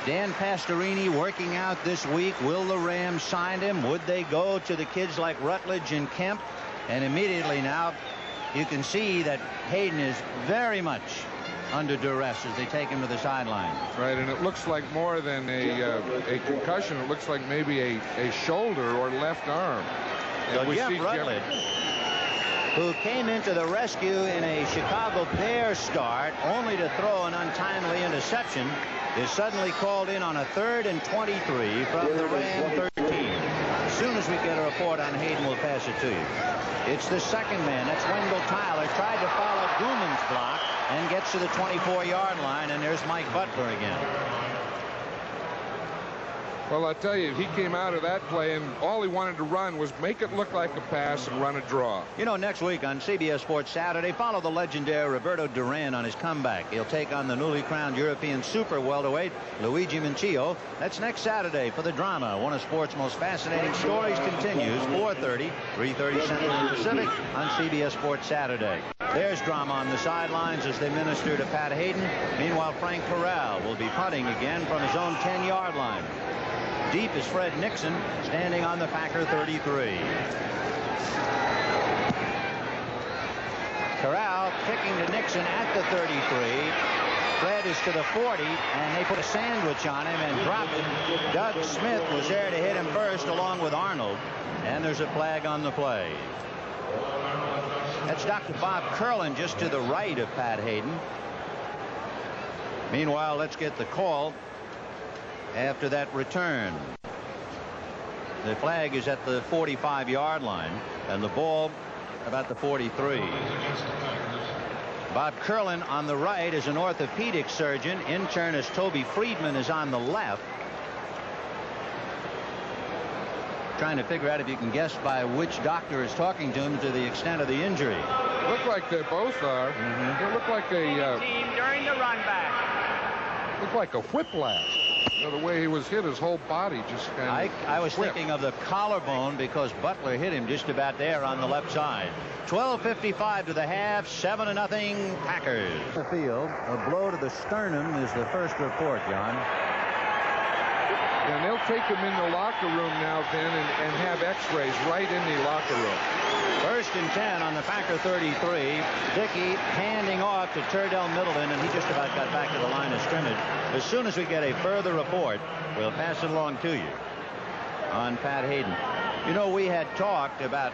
[SPEAKER 1] Dan Pastorini working out this week. Will the Rams sign him? Would they go to the kids like Rutledge and Kemp? And immediately now you can see that Hayden is very much under duress as they take him to the sideline.
[SPEAKER 2] Right, and it looks like more than a concussion. It looks like maybe a shoulder or left arm.
[SPEAKER 1] So Jeff Rutledge, who came into the rescue in a Chicago Bears start only to throw an untimely interception, is suddenly called in on a 3rd and 23 from the Ram 13. As soon as we get a report on Hayden, we'll pass it to you. It's the second man. That's Wendell Tyler. Tried to follow Gooman's block and gets to the 24-yard line, and there's Mike Butler again.
[SPEAKER 2] Well, I tell you, he came out of that play, and all he wanted to run was make it look like a pass and run a draw.
[SPEAKER 1] You know, next week on CBS Sports Saturday, follow the legendary Roberto Duran on his comeback. He'll take on the newly crowned European super welterweight Luigi Mincio. That's next Saturday for the drama. One of sports' most fascinating stories continues, 4:30, 3:30 Central and Pacific on CBS Sports Saturday. There's drama on the sidelines as they minister to Pat Hayden. Meanwhile, Frank Corral will be punting again from his own 10-yard line. Deep is Fred Nixon, standing on the Packer 33. Corral kicking to Nixon at the 33. Fred is to the 40, and they put a sandwich on him and dropped it. Doug Smith was there to hit him first, along with Arnold, and there's a flag on the play. That's Dr. Bob Curlin just to the right of Pat Hayden. Meanwhile, let's get the call after that return. The flag is at the 45-yard line, and the ball about the 43. Bob Curlin on the right is an orthopedic surgeon. Internist Toby Friedman is on the left. Trying to figure out if you can guess by which doctor is talking to him to the extent of the injury.
[SPEAKER 2] Look like they both are. They look like a
[SPEAKER 3] team during the run back.
[SPEAKER 2] Look like a whiplash. You know, the way he was hit, his whole body just kind of
[SPEAKER 1] I was thinking of the collarbone because Butler hit him just about there on the left side. 12:55 to the half, 7-0 Packers. The field, a blow to the sternum is the first report, John.
[SPEAKER 2] And they'll take him in the locker room now, Ben, and have x-rays right in the locker room.
[SPEAKER 1] 1st and 10 on the Packer 33. Dickey handing off to Turdell Middleton, and he just about got back to the line of scrimmage. As soon as we get a further report, we'll pass it along to you on Pat Hayden. You know, we had talked about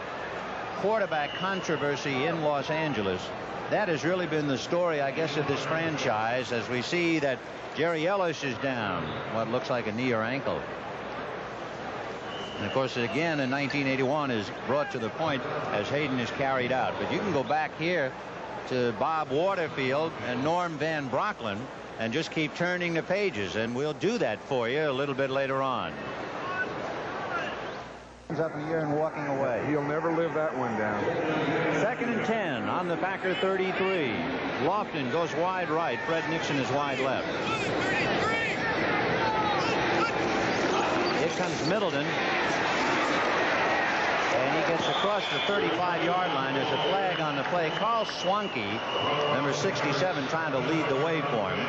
[SPEAKER 1] quarterback controversy in Los Angeles. That has really been the story, I guess, of this franchise, as we see that Jerry Ellis is down what looks like a knee or ankle. And of course, again in 1981 is brought to the point as Hayden is carried out. But you can go back here to Bob Waterfield and Norm Van Brocklin and just keep turning the pages, and we'll do that for you a little bit later on. Up here and walking away.
[SPEAKER 2] He'll never live that one down.
[SPEAKER 1] 2nd and 10 on the Packer 33. Lofton goes wide right. Fred Nixon is wide left. Here comes Middleton. And he gets across the 35-yard line. There's a flag on the play. Carl Swanke, number 67, trying to lead the way for him.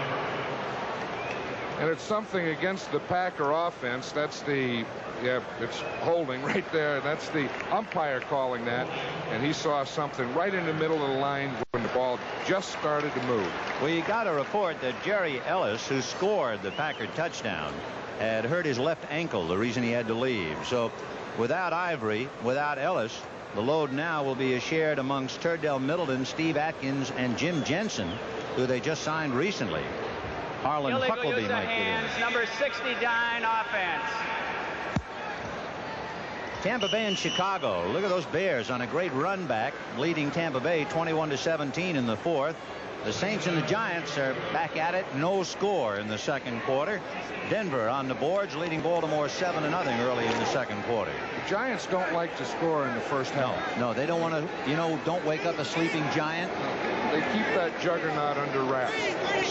[SPEAKER 2] And it's something against the Packer offense. That's the, yeah, it's holding right there. That's the umpire calling that. And he saw something right in the middle of the line when the ball just started to move.
[SPEAKER 1] We got a report that Jerry Ellis, who scored the Packer touchdown, had hurt his left ankle, the reason he had to leave. So without Ivory, without Ellis, the load now will be shared amongst Turdell Middleton, Steve Atkins, and Jim Jensen, who they just signed recently. Harlan
[SPEAKER 3] Illegal
[SPEAKER 1] Huckleby
[SPEAKER 3] use of
[SPEAKER 1] might
[SPEAKER 3] hands,
[SPEAKER 1] get in.
[SPEAKER 3] number 69 offense.
[SPEAKER 1] Tampa Bay and Chicago. Look at those Bears on a great run back, leading Tampa Bay 21-17 in the 4th. The Saints and the Giants are back at it. No score in the 2nd quarter. Denver on the boards, leading Baltimore 7-0 early in the 2nd quarter.
[SPEAKER 2] The Giants don't like to score in the first half.
[SPEAKER 1] No, they don't want to, you know, don't wake up a sleeping giant.
[SPEAKER 2] They keep that juggernaut under wraps.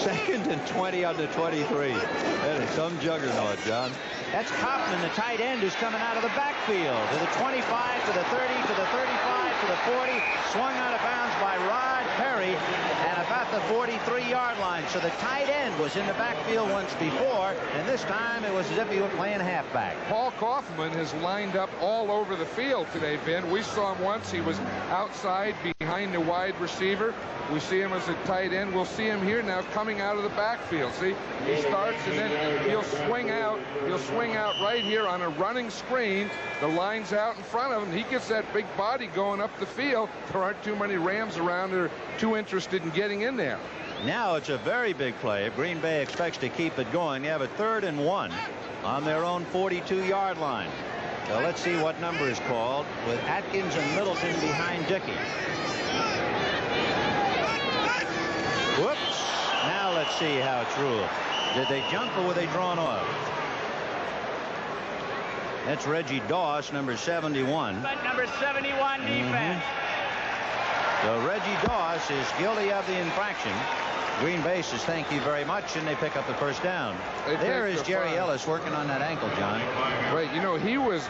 [SPEAKER 1] 2nd and 20 on the 23. That is some juggernaut, John. That's Kaufman, the tight end, who's coming out of the backfield. To the 25, to the 30, to the 35, to the 40. Swung out of bounds by Rod Perry at about the 43-yard line. So the tight end was in the backfield once before, and this time it was as if he was playing halfback.
[SPEAKER 2] Paul Kaufman has lined up all over the field today, Ben. We saw him once. He was outside behind the wide receiver. We see him as a tight end. We'll see him here now coming out of the backfield. See, he starts and then he'll swing out. He'll swing out right here on a running screen. The line's out in front of him. He gets that big body going up the field. There aren't too many Rams around that are too interested in getting in there.
[SPEAKER 1] Now it's a very big play. If Green Bay expects to keep it going, they have a 3rd and 1 on their own 42-yard line. So let's see what number is called with Atkins and Middleton behind Dickey. Whoops. Now let's see how it's ruled. Did they jump or were they drawn off? That's Reggie Doss, number 71.
[SPEAKER 3] But number 71 defense.
[SPEAKER 1] So Reggie Doss is guilty of the infraction. Green Bay says thank you very much, and they pick up the 1st down. There is Jerry Ellis working on that ankle, John.
[SPEAKER 2] Right, you know, he was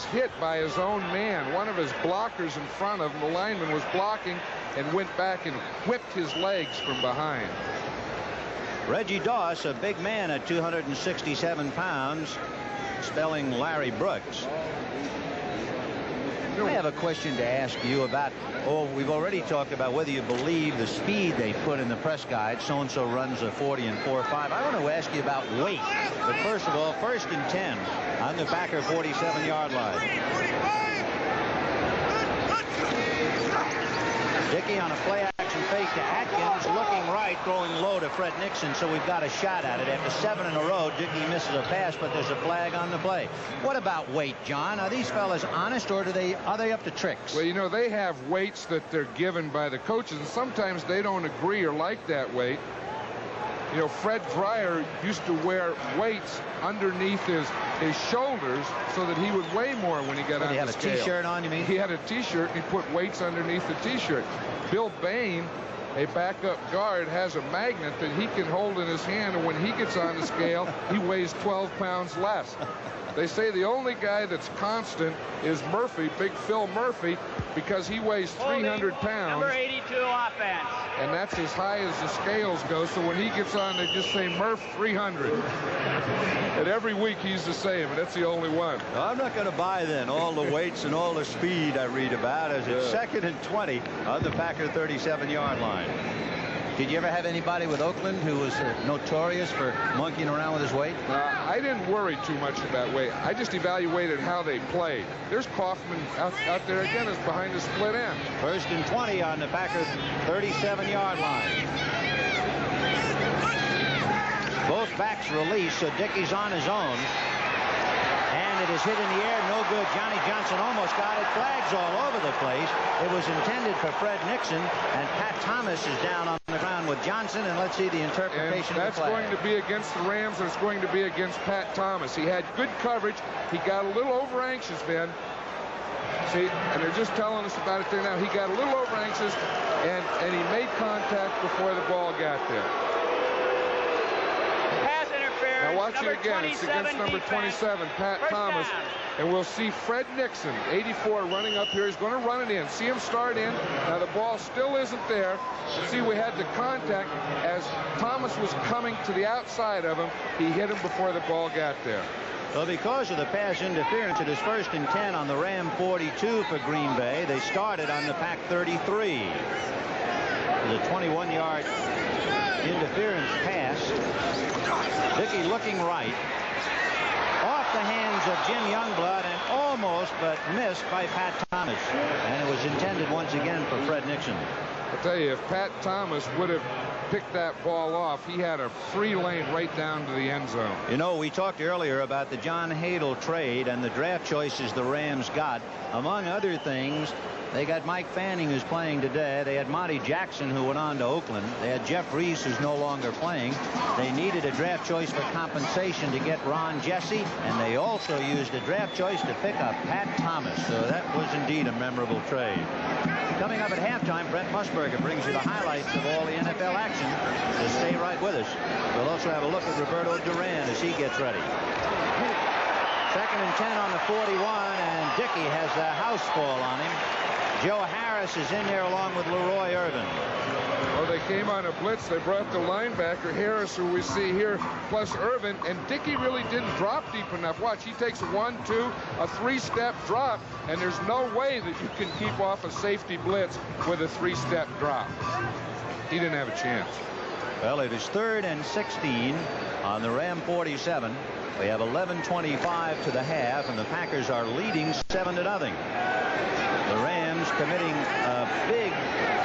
[SPEAKER 2] hit by his own man. One of his blockers in front of him, the lineman, was blocking and went back and whipped his legs from behind.
[SPEAKER 1] Reggie Doss, a big man at 267 pounds, spelling Larry Brooks. I have a question to ask you about, we've already talked about whether you believe the speed they put in the press guide. So-and-so runs a 40 and 4.5. I want to ask you about weight. But first of all, 1st and 10 on the Packer 47-yard line. Dickey on a play-action fake to Atkins, looking right, throwing low to Fred Nixon, so we've got a shot at it. After 7 in a row, Dickey misses a pass, but there's a flag on the play. What about weight, John? Are these fellas honest, or are they up to tricks?
[SPEAKER 2] Well, you know, they have weights that they're given by the coaches, and sometimes they don't agree or like that weight. You know, Fred Dreyer used to wear weights underneath his shoulders so that he would weigh more when he got on the scale.
[SPEAKER 1] He had a T-shirt on, you mean?
[SPEAKER 2] He had a T-shirt, and he put weights underneath the T-shirt. Bill Bain, a backup guard, has a magnet that he can hold in his hand, and when he gets on the scale, he weighs 12 pounds less. They say the only guy that's constant is Murphy, Big Phil Murphy, because he weighs 300 pounds.
[SPEAKER 3] Number 82 offense.
[SPEAKER 2] And that's as high as the scales go. So when he gets on, they just say Murph 300. And every week he's the same, and that's the only one.
[SPEAKER 1] I'm not going to buy then all the weights and all the speed I read about as it's 2nd and 20 on the Packer 37-yard line. Did you ever have anybody with Oakland who was notorious for monkeying around with his weight?
[SPEAKER 2] I didn't worry too much about weight. I just evaluated how they played. There's Kaufman out there again, is behind the split end.
[SPEAKER 1] 1st and 20 on the Packers 37-yard line. Both backs release, so Dickey's on his own. And it is hit in the air, no good. Johnny Johnson almost got it. Flags all over the place. It was intended for Fred Nixon, and Pat Thomas is down on the ground with Johnson, and let's see the interpretation
[SPEAKER 2] and
[SPEAKER 1] of the flag.
[SPEAKER 2] that's going to be against the Rams, and it's going to be against Pat Thomas. He had good coverage. He got a little over anxious, Ben. See, and they're just telling us about it there now. He got a little over anxious, and he made contact before the ball got there.
[SPEAKER 3] Pass interference.
[SPEAKER 2] Now watch
[SPEAKER 3] number
[SPEAKER 2] it again. It's against number 27, Pat
[SPEAKER 3] First
[SPEAKER 2] Thomas.
[SPEAKER 3] down.
[SPEAKER 2] And we'll see Fred Nixon, 84, running up here. He's going to run it in. See him start in. Now the ball still isn't there. You see, we had the contact as Thomas was coming to the outside of him. He hit him before the ball got there.
[SPEAKER 1] Well, because of the pass interference, it is 1st and 10 on the Ram 42 for Green Bay. They started on the Pack 33. The 21-yard interference pass. Dickey looking right. Off the hands of Jim Youngblood and almost but missed by Pat Thomas. And it was intended once again for Fred Nixon.
[SPEAKER 2] I'll tell you, if Pat Thomas would have picked that ball off, he had a free lane right down to the end zone.
[SPEAKER 1] You know, we talked earlier about the John Hadel trade and the draft choices the Rams got. Among other things, they got Mike Fanning, who's playing today. They had Monty Jackson, who went on to Oakland. They had Jeff Reese, who's no longer playing. They needed a draft choice for compensation to get Ron Jesse, and they also used a draft choice to pick up Pat Thomas. So that was indeed a memorable trade. Coming up at halftime, Brent Musburger brings you the highlights of all the NFL action. So stay right with us. We'll also have a look at Roberto Duran as he gets ready. 2nd and 10 on the 41, and Dickey has the house fall on him. Joe Harris is in there along with Leroy Irvin.
[SPEAKER 2] Well, they came on a blitz. They brought the linebacker, Harris, who we see here, plus Irvin, and Dickey really didn't drop deep enough. Watch, he takes a 1-2, a 3-step drop, and there's no way that you can keep off a safety blitz with a 3-step drop. He didn't have a chance.
[SPEAKER 1] Well, it is 3rd and 16 on the Ram 47. We have 11:25 to the half, and the Packers are leading 7-0. The Rams committing a big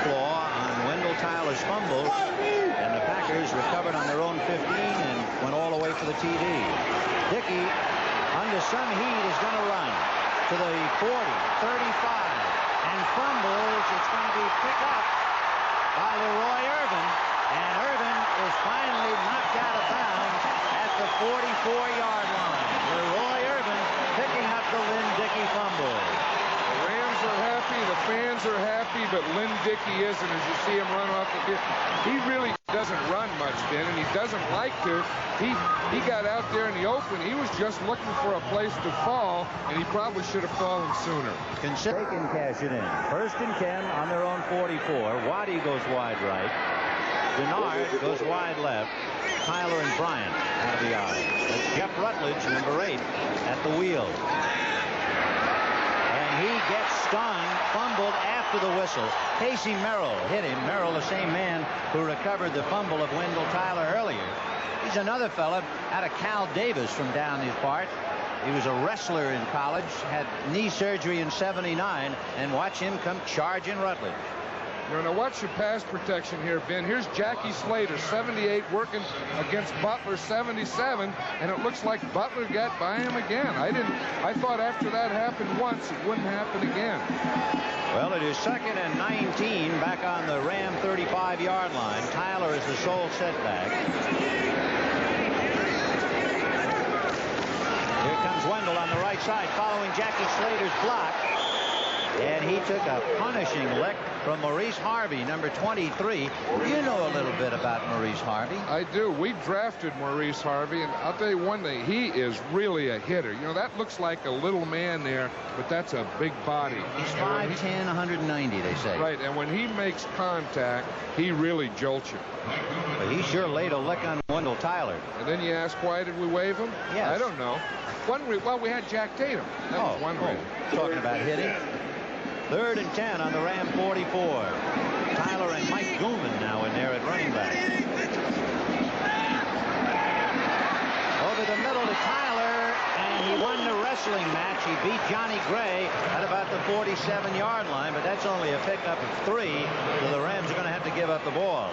[SPEAKER 1] flaw on Wendell Tyler's fumble, and the Packers recovered on their own 15 and went all the way to the TD. Dickey, under some heat, is going to run to the 40, 35, and fumbles. It's going to be picked up by Leroy Irvin, and Irvin is finally knocked out of bounds at the 44-yard line. Leroy Irvin picking up the Lynn Dickey fumble.
[SPEAKER 2] The Rams are happy, the fans are happy, but Lynn Dickey isn't. As you see him run off the field, he really doesn't run much, Ben, and he doesn't like to. He got out there in the open. He was just looking for a place to fall, and he probably should have fallen sooner.
[SPEAKER 1] They can cash it in. 1st and 10 on their own 44. Waddy goes wide right. Denard goes wide left. Tyler and Bryant out of the eye. That's Jeff Rutledge, number 8, at the wheel. And he gets stunned, fumbled after the whistle. Casey Merrill hit him. Merrill, the same man who recovered the fumble of Wendell Tyler earlier. He's another fella out of Cal Davis from down his part. He was a wrestler in college, had knee surgery in '79, and watch him come charging Rutledge.
[SPEAKER 2] Now watch the pass protection here, Ben. Here's Jackie Slater, 78, working against Butler, 77, and it looks like Butler got by him again. I thought after that happened once, it wouldn't happen again.
[SPEAKER 1] Well, it is 2nd and 19 back on the Ram 35-yard line. Tyler is the sole setback. Here comes Wendell on the right side, following Jackie Slater's block. And he took a punishing lick from Maurice Harvey, number 23. You know a little bit about Maurice Harvey.
[SPEAKER 2] I do. We drafted Maurice Harvey, and I'll tell you one thing. He is really a hitter. You know, that looks like a little man there, but that's a big body.
[SPEAKER 1] He's 5'10", 190, they say.
[SPEAKER 2] Right, and when he makes contact, he really jolts you.
[SPEAKER 1] But he sure laid a lick on Wendell Tyler.
[SPEAKER 2] And then you ask, why did we waive him?
[SPEAKER 1] Yes.
[SPEAKER 2] I don't know. Well, we had Jack Tatum. That was one reason.
[SPEAKER 1] Talking about hitting. 3rd and 10 on the Ram 44. Tyler and Mike Gooman now in there at running back. Over the middle to Tyler, and he won the wrestling match. He beat Johnny Gray at about the 47-yard line, but that's only a pickup of 3, so the Rams are going to have to give up the ball.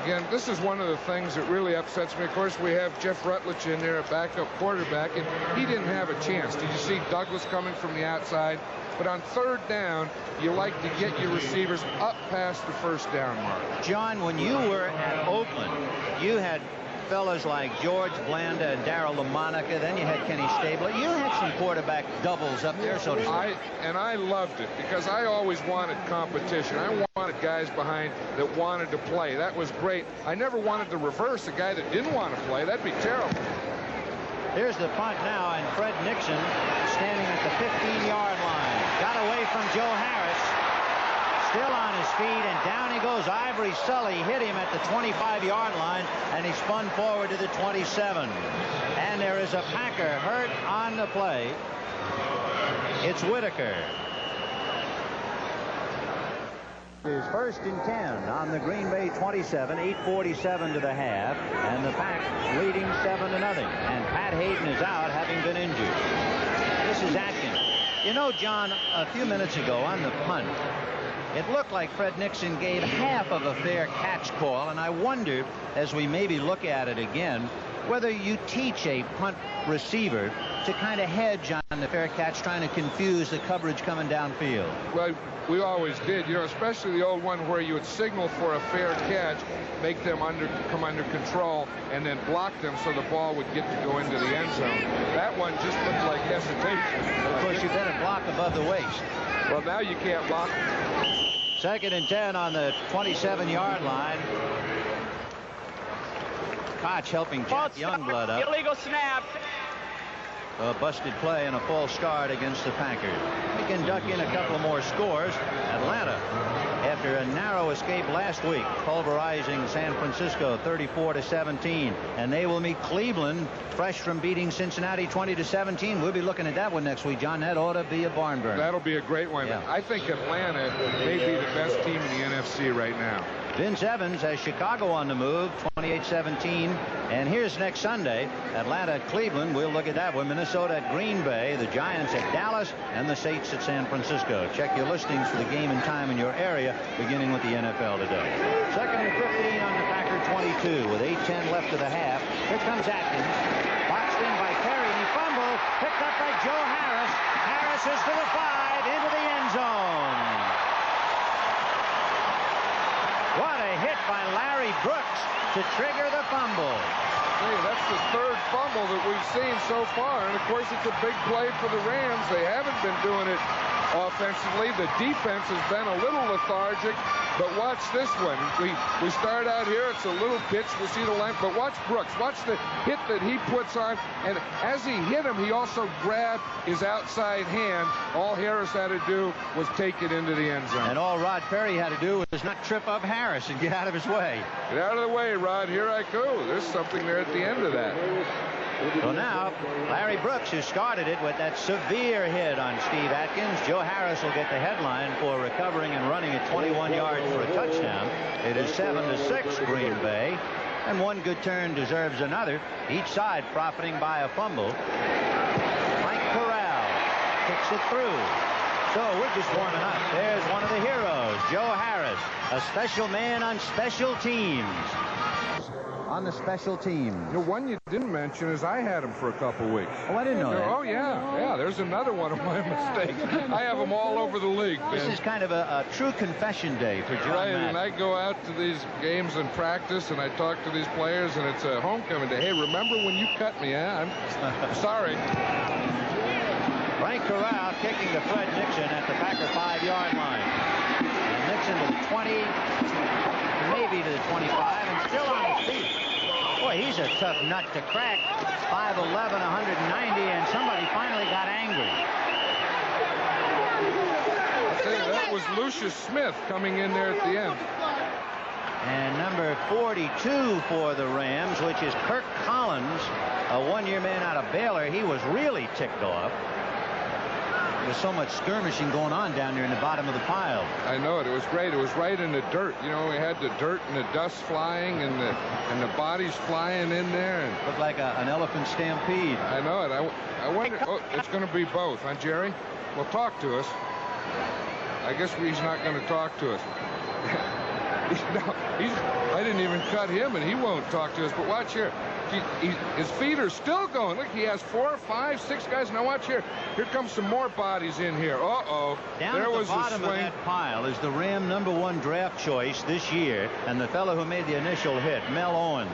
[SPEAKER 2] Again, this is one of the things that really upsets me. Of course, we have Jeff Rutledge in there, a backup quarterback, and he didn't have a chance. Did you see Douglas coming from the outside? But on third down, you like to get your receivers up past the first down mark.
[SPEAKER 1] John, when you were at Oakland, you had fellas like George Blanda and Darryl LaMonica. Then you had Kenny Stabler. You had some quarterback doubles up there, so to speak.
[SPEAKER 2] I loved it because I always wanted competition. I wanted guys behind that wanted to play. That was great. I never wanted to reverse a guy that didn't want to play. That'd be terrible.
[SPEAKER 1] Here's the punt now, and Fred Nixon standing at the 15-yard line. Got away from Joe Harris. Still on his feet, and down he goes. Ivory Sully hit him at the 25-yard line, and he spun forward to the 27. And there is a Packer hurt on the play. It's Whitaker. Is first and 10 on the Green Bay 27, 8:47 to the half, and the Pack leading 7-0. And Pat Hayden is out, having been injured. This is Atkins. You know, John, a few minutes ago on the punt, it looked like Fred Nixon gave half of a fair catch call, and I wonder, as we maybe look at it again, whether you teach a punt receiver to kind of hedge on the fair catch, trying to confuse the coverage coming downfield.
[SPEAKER 2] Well, we always did, you know, especially the old one where you would signal for a fair catch, make them come under control, and then block them so the ball would get to go into the end zone. That one just looked like hesitation.
[SPEAKER 1] Of course, you better block above the waist.
[SPEAKER 2] Well, now you can't block.
[SPEAKER 1] Second and 10 on the 27-yard line. Koch helping Jack Youngblood up.
[SPEAKER 3] Illegal snap.
[SPEAKER 1] A busted play and a false start against the Packers. They can duck in a couple more scores. Atlanta, after a narrow escape last week, pulverizing San Francisco 34-17, and they will meet Cleveland, fresh from beating Cincinnati 20-17. We'll be looking at that one next week, John. That ought to be a barn burner.
[SPEAKER 2] That'll be a great one.
[SPEAKER 1] Yeah.
[SPEAKER 2] I think Atlanta may be the best team in the NFC right now.
[SPEAKER 1] Vince Evans has Chicago on the move, 28-17. And here's next Sunday, Atlanta at Cleveland. We'll look at that one. Minnesota at Green Bay, the Giants at Dallas, and the Saints at San Francisco. Check your listings for the game and time in your area, beginning with the NFL today. Second and 15 on the Packer 22, with 8:10 left of the half. Here comes Atkins. Boxed in by Perry, and he fumbled. Picked up by Joe Harris. Harris is to the 5, into the end zone. What a hit by Larry Brooks to trigger the fumble.
[SPEAKER 2] Hey, that's the third fumble that we've seen so far, and of course it's a big play for the Rams. They haven't been doing it offensively. The defense has been a little lethargic, but watch this one. We start out here, it's a little pitch, we see the length, but watch Brooks. Watch the hit that he puts on, and as he hit him, he also grabbed his outside hand. All Harris had to do was take it into the end zone.
[SPEAKER 1] And all Rod Perry had to do was not trip up Harris and get out of his way.
[SPEAKER 2] Get out of the way, Rod. Here I go. There's something there at the end of that.
[SPEAKER 1] So now, Larry Brooks, who started it with that severe hit on Steve Atkins. Joe Harris will get the headline for recovering and running at 21 yards for a touchdown. It is 7-6 Green Bay, and one good turn deserves another. Each side profiting by a fumble. Mike Corral kicks it through. So we're just warming up. There's one of the heroes, Joe Harris, a special man on special teams. On the special teams.
[SPEAKER 2] The one you didn't mention is I had him for a couple weeks.
[SPEAKER 1] Oh, I didn't know that.
[SPEAKER 2] Oh, yeah. There's another one of my mistakes. I have them all over the league.
[SPEAKER 1] This is kind of a true confession day for John
[SPEAKER 2] Right,
[SPEAKER 1] Madden.
[SPEAKER 2] and I go out to these games and practice, and I talk to these players, and it's a homecoming day. Hey, remember when you cut me, huh? I'm sorry.
[SPEAKER 1] Frank Corral kicking to Fred Nixon at the Packer 5-yard line. And Nixon to the 20, maybe to the 25, and still on his feet. Boy, he's a tough nut to crack. 5'11", 190, and somebody finally got angry.
[SPEAKER 2] I'll tell you, that was Lucius Smith coming in there at the end.
[SPEAKER 1] And number 42 for the Rams, which is Kirk Collins, a one-year man out of Baylor. He was really ticked off. There's so much skirmishing going on down there in the bottom of the pile.
[SPEAKER 2] I know it. It was great. It was right in the dirt. You know, we had the dirt and the dust flying and the bodies flying in there. And
[SPEAKER 1] Looked like an elephant stampede.
[SPEAKER 2] I know it. I wonder. Oh, it's going to be both, huh, Jerry? Well, talk to us. I guess he's not going to talk to us. No, I didn't even cut him, and he won't talk to us. But watch here. His feet are still going. Look, he has 4, 5, 6 guys. Now watch here. Here comes some more bodies in here. Uh-oh.
[SPEAKER 1] Down
[SPEAKER 2] there
[SPEAKER 1] at the
[SPEAKER 2] was
[SPEAKER 1] bottom
[SPEAKER 2] a swing.
[SPEAKER 1] of that pile is the Ram #1 draft choice this year, and the fellow who made the initial hit, Mel Owens.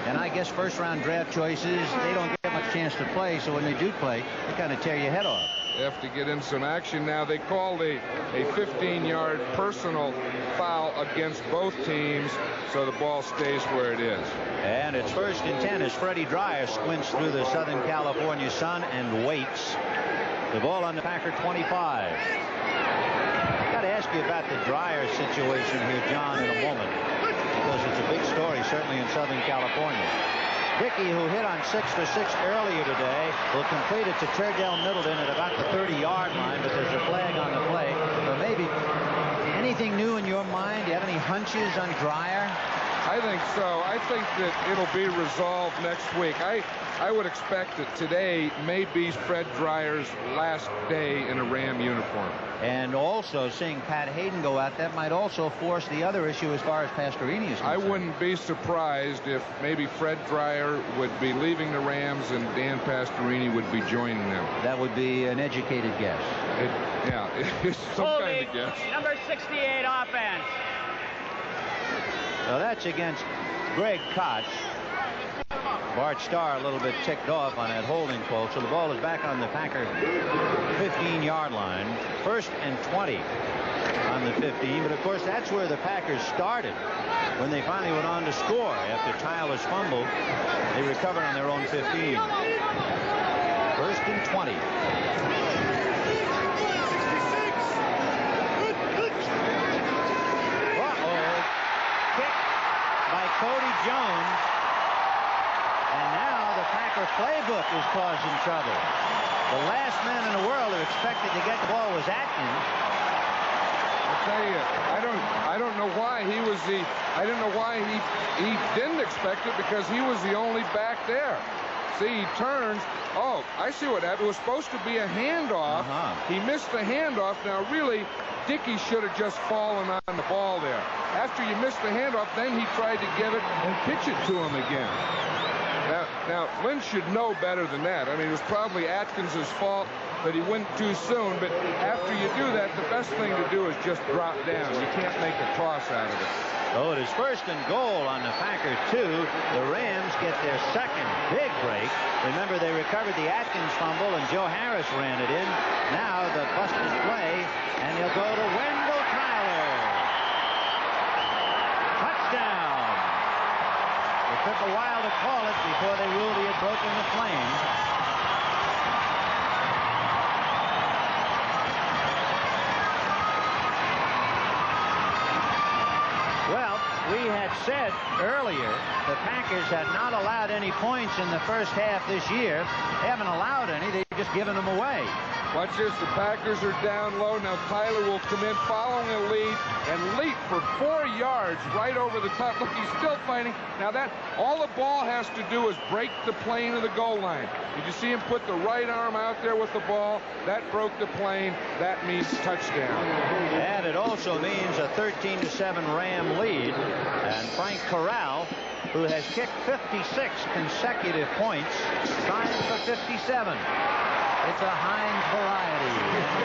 [SPEAKER 1] And I guess first-round draft choices, they don't get much chance to play, so when they do play, they kind of tear your head off.
[SPEAKER 2] They have to get in some action now. They called a 15-yard personal foul against both teams, so the ball stays where it is.
[SPEAKER 1] And it's 1st and 10 as Freddie Dryer squints through the Southern California sun and waits. The ball on the Packer 25. I've got to ask you about the Dryer situation here, John, in a moment, because it's a big story, certainly in Southern California. Dickey, who hit on 6 for 6 earlier today, will complete it to Turdell Middleton at about the 30-yard line, but there's a flag on the play. So maybe anything new in your mind? Do you have any hunches on Dryer?
[SPEAKER 2] I think so. I think that it'll be resolved next week. I would expect that today may be Fred Dryer's last day in a Ram uniform.
[SPEAKER 1] And also seeing Pat Hayden go out, that might also force the other issue as far as Pastorini is concerned.
[SPEAKER 2] I wouldn't be surprised if maybe Fred Dryer would be leaving the Rams and Dan Pastorini would be joining them.
[SPEAKER 1] That would be an educated guess.
[SPEAKER 2] It's some kind of guess.
[SPEAKER 3] Number 68 offense.
[SPEAKER 1] So that's against Greg Koch. Bart Starr a little bit ticked off on that holding call, so the ball is back on the Packer 15-yard line. 1st and 20 on the 15, but of course that's where the Packers started when they finally went on to score after Tyler's fumble. They recovered on their own 15. 1st and 20. By Cody Jones, and now the Packer playbook is causing trouble. The last man in the world who expected to get the ball was Atkins.
[SPEAKER 2] I'll tell you, I don't know why he was I don't know why he didn't expect it, because he was the only back there. See, he turns. Oh, I see what happened. It was supposed to be a handoff. He missed the handoff. Now, really, Dickey should have just fallen on the ball there. After you missed the handoff, then he tried to give it and pitch it to him again. Now, Lynch should know better than that. I mean, it was probably Atkins' fault that he went too soon, but after you do that, the best thing to do is just drop down. You can't make a toss out of it.
[SPEAKER 1] So it is 1st and goal on the Packer 2. The Rams get their second big break. Remember, they recovered the Atkins fumble, and Joe Harris ran it in. Now the busted play, and he'll go to Wendell Tyler. Touchdown. It took a while to call it before they ruled he had broken the flames. Well, we had said earlier the Packers had not allowed any points in the first half this year. They haven't allowed any. They've just given them away.
[SPEAKER 2] Watch this. The Packers are down low. Now Tyler will come in following a lead and leap for 4 yards right over the top. Look, he's still fighting. Now that all the ball has to do is break the plane of the goal line. Did you see him put the right arm out there with the ball? That broke the plane. That means touchdown.
[SPEAKER 1] And it also means a 13-7 Ram lead. And Frank Corral, who has kicked 56 consecutive points, trying for 57. It's a Heinz variety.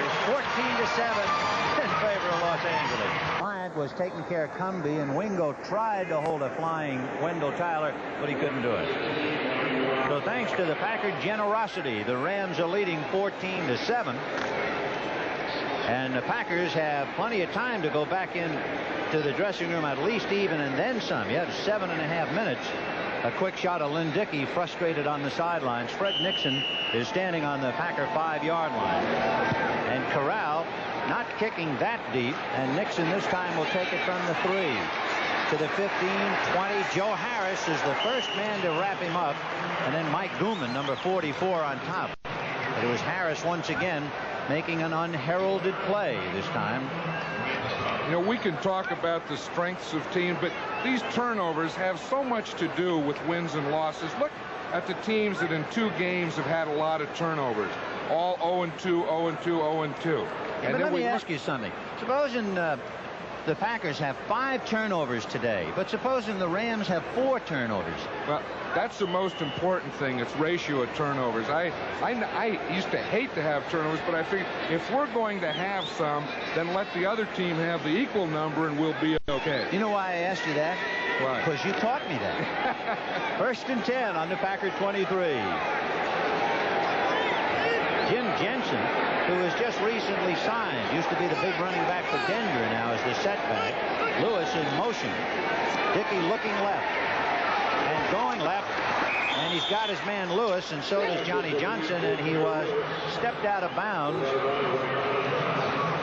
[SPEAKER 1] It's 14-7 in favor of Los Angeles. Bryant was taking care of Cumby, and Wingo tried to hold a flying Wendell Tyler, but he couldn't do it. So thanks to the Packer generosity, the Rams are leading 14-7. And the Packers have plenty of time to go back in to the dressing room, at least even, and then some. You have 7.5 minutes. A quick shot of Lynn Dickey, frustrated on the sidelines. Fred Nixon is standing on the Packer 5-yard line. And Corral not kicking that deep, and Nixon this time will take it from the 3 to the 15, 20. Joe Harris is the first man to wrap him up, and then Mike Gooman, number 44, on top. But it was Harris once again making an unheralded play this time.
[SPEAKER 2] You know, we can talk about the strengths of teams, but these turnovers have so much to do with wins and losses. Look at the teams that in 2 games have had a lot of turnovers. All 0-2, 0-2, 0-2.
[SPEAKER 1] Yeah, but let me ask you something. Supposing the Packers have 5 turnovers today, but supposing the Rams have 4 turnovers.
[SPEAKER 2] Well, that's the most important thing. It's ratio of turnovers. I used to hate to have turnovers, but I figured if we're going to have some, then let the other team have the equal number and we'll be okay.
[SPEAKER 1] You know why I asked you that?
[SPEAKER 2] Why?
[SPEAKER 1] Because you taught me that. 1st and 10 on the Packer 23. Jim Jensen, who was just recently signed, used to be the big running back for Denver, now is the setback. Lewis in motion. Dickey looking left and going left. And he's got his man Lewis, and so does Johnny Johnson, and he was stepped out of bounds.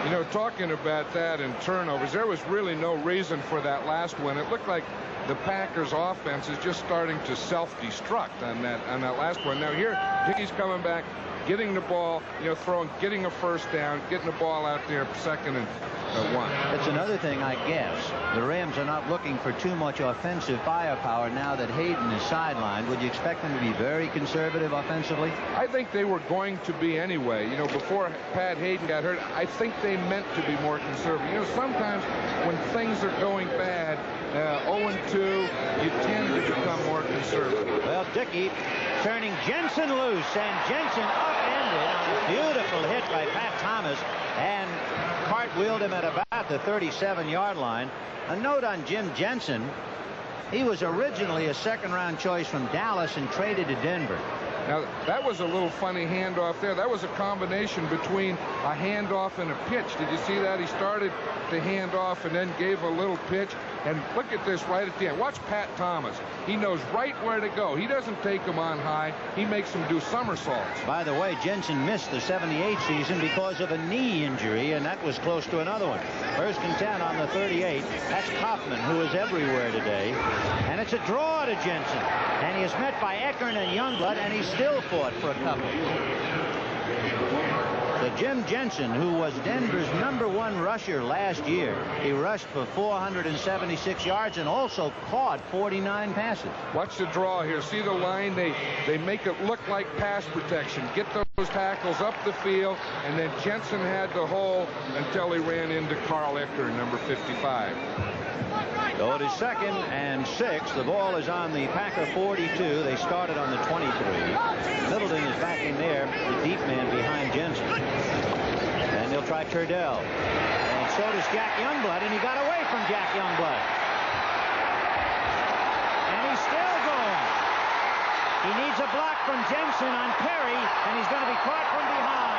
[SPEAKER 2] You know, talking about that and turnovers, there was really no reason for that last one. It looked like the Packers offense is just starting to self-destruct on that last one. Now here, Dickey's coming back, getting the ball, you know, throwing, getting a first down, getting the ball out there, 2nd and 1.
[SPEAKER 1] That's another thing, I guess. The Rams are not looking for too much offensive firepower now that Hayden is sidelined. Would you expect them to be very conservative offensively?
[SPEAKER 2] I think they were going to be anyway. You know, before Pat Hayden got hurt, I think they meant to be more conservative. You know, sometimes when things are going bad, 0-2, you tend to become more conservative.
[SPEAKER 1] Well, Dickey turning Jensen loose, and Jensen upended on a beautiful hit by Pat Thomas and cartwheeled him at about the 37-yard line. A note on Jim Jensen: he was originally a 2nd-round choice from Dallas and traded to Denver.
[SPEAKER 2] Now, that was a little funny handoff there. That was a combination between a handoff and a pitch. Did you see that? He started the handoff and then gave a little pitch. And look at this right at the end. Watch Pat Thomas. He knows right where to go. He doesn't take them on high. He makes them do somersaults.
[SPEAKER 1] By the way, Jensen missed the 78 season because of a knee injury, and that was close to another one. 1st and 10 on the 38. That's Kaufman, who is everywhere today. And it's a draw to Jensen. And he is met by Eckern and Youngblood, and he still fought for a couple. So Jim Jensen, who was Denver's #1 rusher last year, he rushed for 476 yards and also caught 49 passes.
[SPEAKER 2] Watch the draw here. See the line? They make it look like pass protection. Get those tackles up the field, and then Jensen had the hole until he ran into Carl Eckern, number 55.
[SPEAKER 1] So it is 2nd and 6. The ball is on the Packer 42. They started on the 23. Middleton is back in there, the deep man behind Jensen. And they'll try Turdell. And so does Jack Youngblood, and he got away from Jack Youngblood. And he's still going. He needs a block from Jensen on Perry, and he's going to be caught from behind.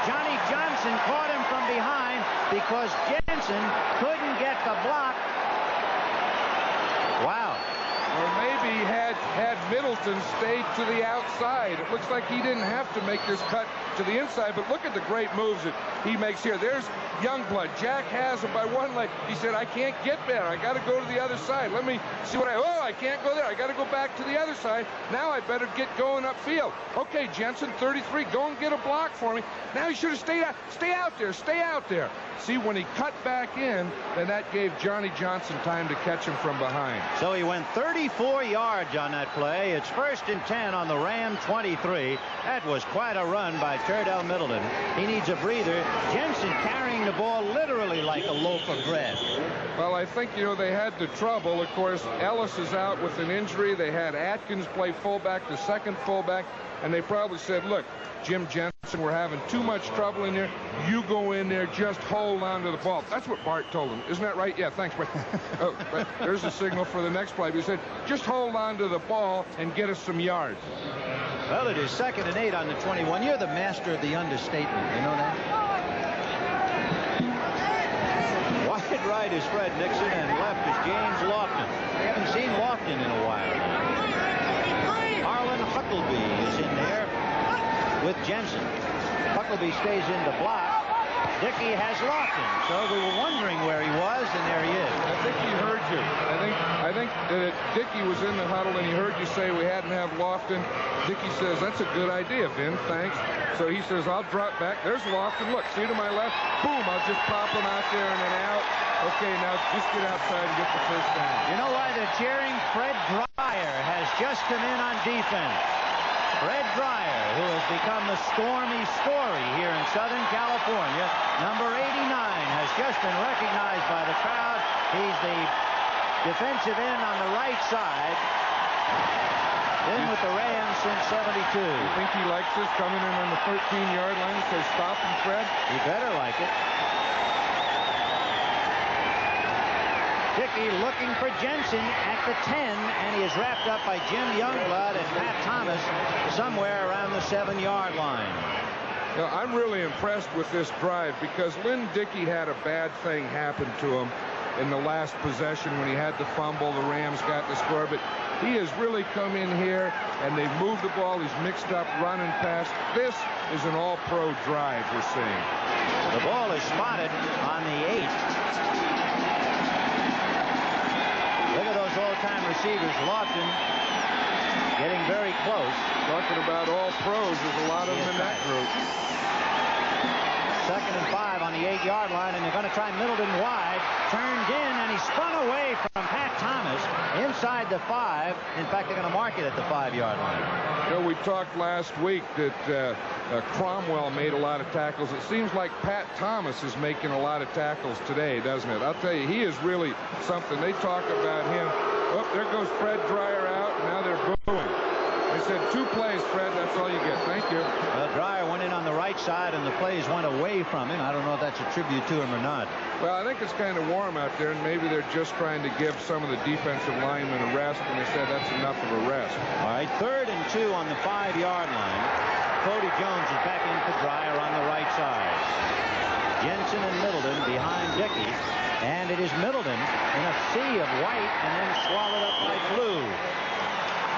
[SPEAKER 1] Johnny Johnson caught him from behind because Jensen couldn't get the block. Wow.
[SPEAKER 2] Or maybe had Middleton stayed to the outside. It looks like he didn't have to make this cut to the inside, but look at the great moves that he makes here. There's Youngblood. Jack has him by one leg. He said, I can't get there. I got to go to the other side. Let me see what I can't go there. I got to go back to the other side. Now I better get going upfield. Okay, Jensen, 33, go and get a block for me. Now he should have stayed out. Stay out there. Stay out there. See, when he cut back in, then that gave Johnny Johnson time to catch him from behind.
[SPEAKER 1] So he went 34 yards on that play. It's 1st and 10 on the Ram 23. That was quite a run by Turdell Middleton. He needs a breather. Jensen carrying the ball literally like a loaf of bread.
[SPEAKER 2] Well, I think, you know, they had the trouble. Of course, Ellis is out with an injury. They had Atkins play fullback, the 2nd fullback, and they probably said, look, Jim Jensen, we're having too much trouble in there. You go in there, just hold on to the ball. That's what Bart told him. Isn't that right? Yeah, thanks, Bart. Oh, but there's a signal for the next play. He said, just hold on to the ball and get us some yards.
[SPEAKER 1] Well, it is 2nd and 8 on the 21. You're the master of the understatement. You know that? Wide right is Fred Nixon, and left is James Lofton. We haven't seen Lofton in a while. Harlan Huckleby is in there with Jensen. Huckleby stays in the block. Dickey has Lofton. So we were wondering where he was, and there he is.
[SPEAKER 2] I think he heard you. I think that Dickey was in the huddle, and he heard you say we hadn't have Lofton. Dickey says, that's a good idea, Vin. Thanks. So he says, I'll drop back. There's Lofton. Look, see to my left. Boom, I'll just pop him out there and then out. Okay, now just get outside and get the first down.
[SPEAKER 1] You know why they're cheering? Fred Dreyer has just come in on defense. Fred Dreyer, who has become the stormy story here in Southern California. Number 89 has just been recognized by the crowd. He's the defensive end on the right side. Been with the Rams since 72.
[SPEAKER 2] You think he likes this coming in on the 13-yard line? He says, stop him, Fred.
[SPEAKER 1] He better like it. Dickey looking for Jensen at the 10, and he is wrapped up by Jim Youngblood and Pat Thomas somewhere around the 7-yard line.
[SPEAKER 2] You know, I'm really impressed with this drive because Lynn Dickey had a bad thing happen to him in the last possession when he had the fumble. The Rams got the score, but he has really come in here and they've moved the ball. He's mixed up, running past. This is an all-pro drive we're seeing.
[SPEAKER 1] The ball is spotted on the 8. Look at those all-time receivers. Lofton getting very close.
[SPEAKER 2] Talking about all pros, there's a lot of them in that group.
[SPEAKER 1] 2nd and 5 on the 8-yard line, and they're going to try Middleton wide. Turned in, and he spun away from Pat Thomas inside the 5. In fact, they're going to mark it at the 5-yard line.
[SPEAKER 2] You know, we talked last week that Cromwell made a lot of tackles. It seems like Pat Thomas is making a lot of tackles today, doesn't it? I'll tell you, he is really something. They talk about him. Oh, there goes Fred Dreyer out, and now they're booing. They said 2 plays, Fred. That's all you get. Thank you.
[SPEAKER 1] Well, Dreyer went in on the right side, and the plays went away from him. I don't know if that's a tribute to him or not.
[SPEAKER 2] Well, I think it's kind of warm out there, and maybe they're just trying to give some of the defensive linemen a rest, and they said that's enough of a rest.
[SPEAKER 1] All right, 3rd and 2 on the 5-yard line. Cody Jones is back in for Dreyer on the right side. Jensen and Middleton behind Dickey, and it is Middleton in a sea of white and then swallowed up by blue.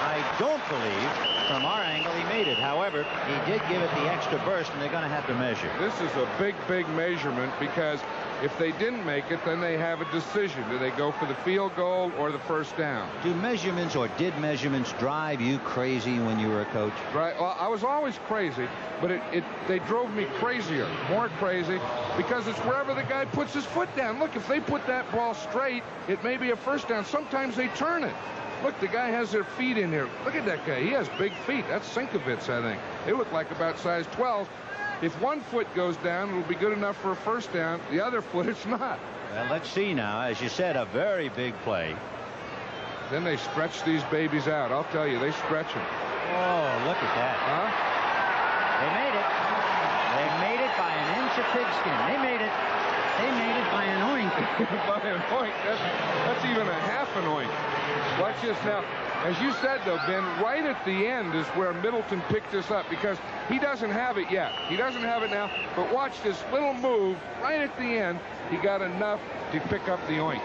[SPEAKER 1] I don't believe, from our angle, he made it. However, he did give it the extra burst, and they're going to have to measure.
[SPEAKER 2] This is a big, big measurement because if they didn't make it, then they have a decision. Do they go for the field goal or the first down?
[SPEAKER 1] Do measurements or did measurements drive you crazy when you were a coach?
[SPEAKER 2] Right. Well, I was always crazy, but they drove me crazier, more crazy, because it's wherever the guy puts his foot down. Look, if they put that ball straight, it may be a first down. Sometimes they turn it. Look, the guy has their feet in here. Look at that guy. He has big feet. That's Sinkovitz, I think. They look like about size 12. If one foot goes down, it'll be good enough for a first down. The other foot, it's not.
[SPEAKER 1] Well, let's see now. As you said, a very big play.
[SPEAKER 2] Then they stretch these babies out. I'll tell you, they stretch them.
[SPEAKER 1] Oh, look at that.
[SPEAKER 2] Huh?
[SPEAKER 1] They made it. They made it by an inch of pigskin. They made it. They made it by an oink.
[SPEAKER 2] By an oink. That's even a half an oink. Watch this now. As you said, though, Ben, right at the end is where Middleton picked this up because he doesn't have it yet. He doesn't have it now, but watch this little move right at the end. He got enough to pick up the oink.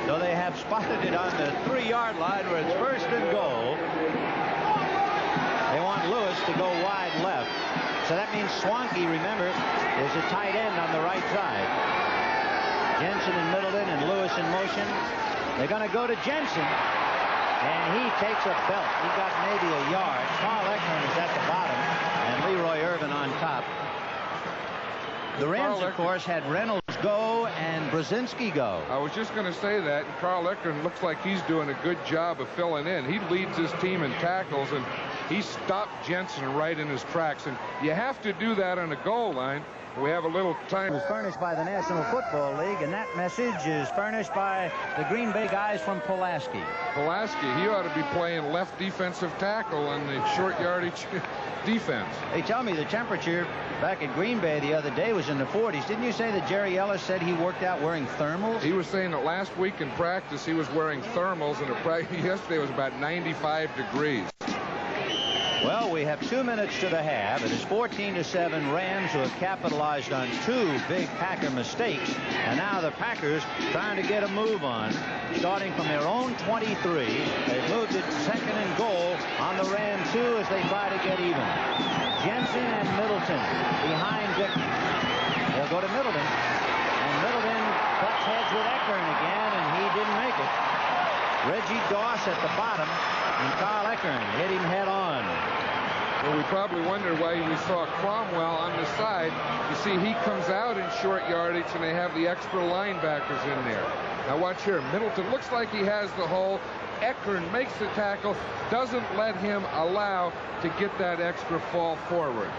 [SPEAKER 1] So they have spotted it on the 3-yard line where it's 1st and goal. They want Lewis to go wide left. So that means Swanky, remember, is a tight end on the right side. Jensen and Middleton and Lewis in motion. They're going to go to Jensen. And he takes a belt. He got maybe a yard. Carl Eckman is at the bottom, and Leroy Irvin on top. The Rams, of course, had Reynolds go and Brzezinski go.
[SPEAKER 2] I was just going to say that. And Carl Eckman looks like he's doing a good job of filling in. He leads his team in tackles, and he stopped Jensen right in his tracks. And you have to do that on a goal line. We have a little time.
[SPEAKER 1] It was furnished by the National Football League, and that message is furnished by the Green Bay guys from Pulaski.
[SPEAKER 2] Pulaski, he ought to be playing left defensive tackle in the short yardage defense.
[SPEAKER 1] They tell me the temperature back at Green Bay the other day was in the 40s. Didn't you say that Jerry Ellis said he worked out wearing thermals?
[SPEAKER 2] He was saying that last week in practice he was wearing thermals, and yesterday was about 95 degrees.
[SPEAKER 1] Well, we have 2 minutes to the half. It is 14-7 Rams, who have capitalized on 2 big Packer mistakes. And now the Packers trying to get a move on. Starting from their own 23, they've moved it 2nd and goal on the Ram 2 as they try to get even. Jensen and Middleton behind Dickey. They'll go to Middleton. And Middleton butts heads with Eckern again, and he didn't make it. Reggie Doss at the bottom, and Carl Eckern hit him head on.
[SPEAKER 2] Well, we probably wondered why we saw Cromwell on the side. You see, he comes out in short yardage, and they have the extra linebackers in there. Now watch here. Middleton looks like he has the hole. Eckern makes the tackle, doesn't let him allow to get that extra fall forward.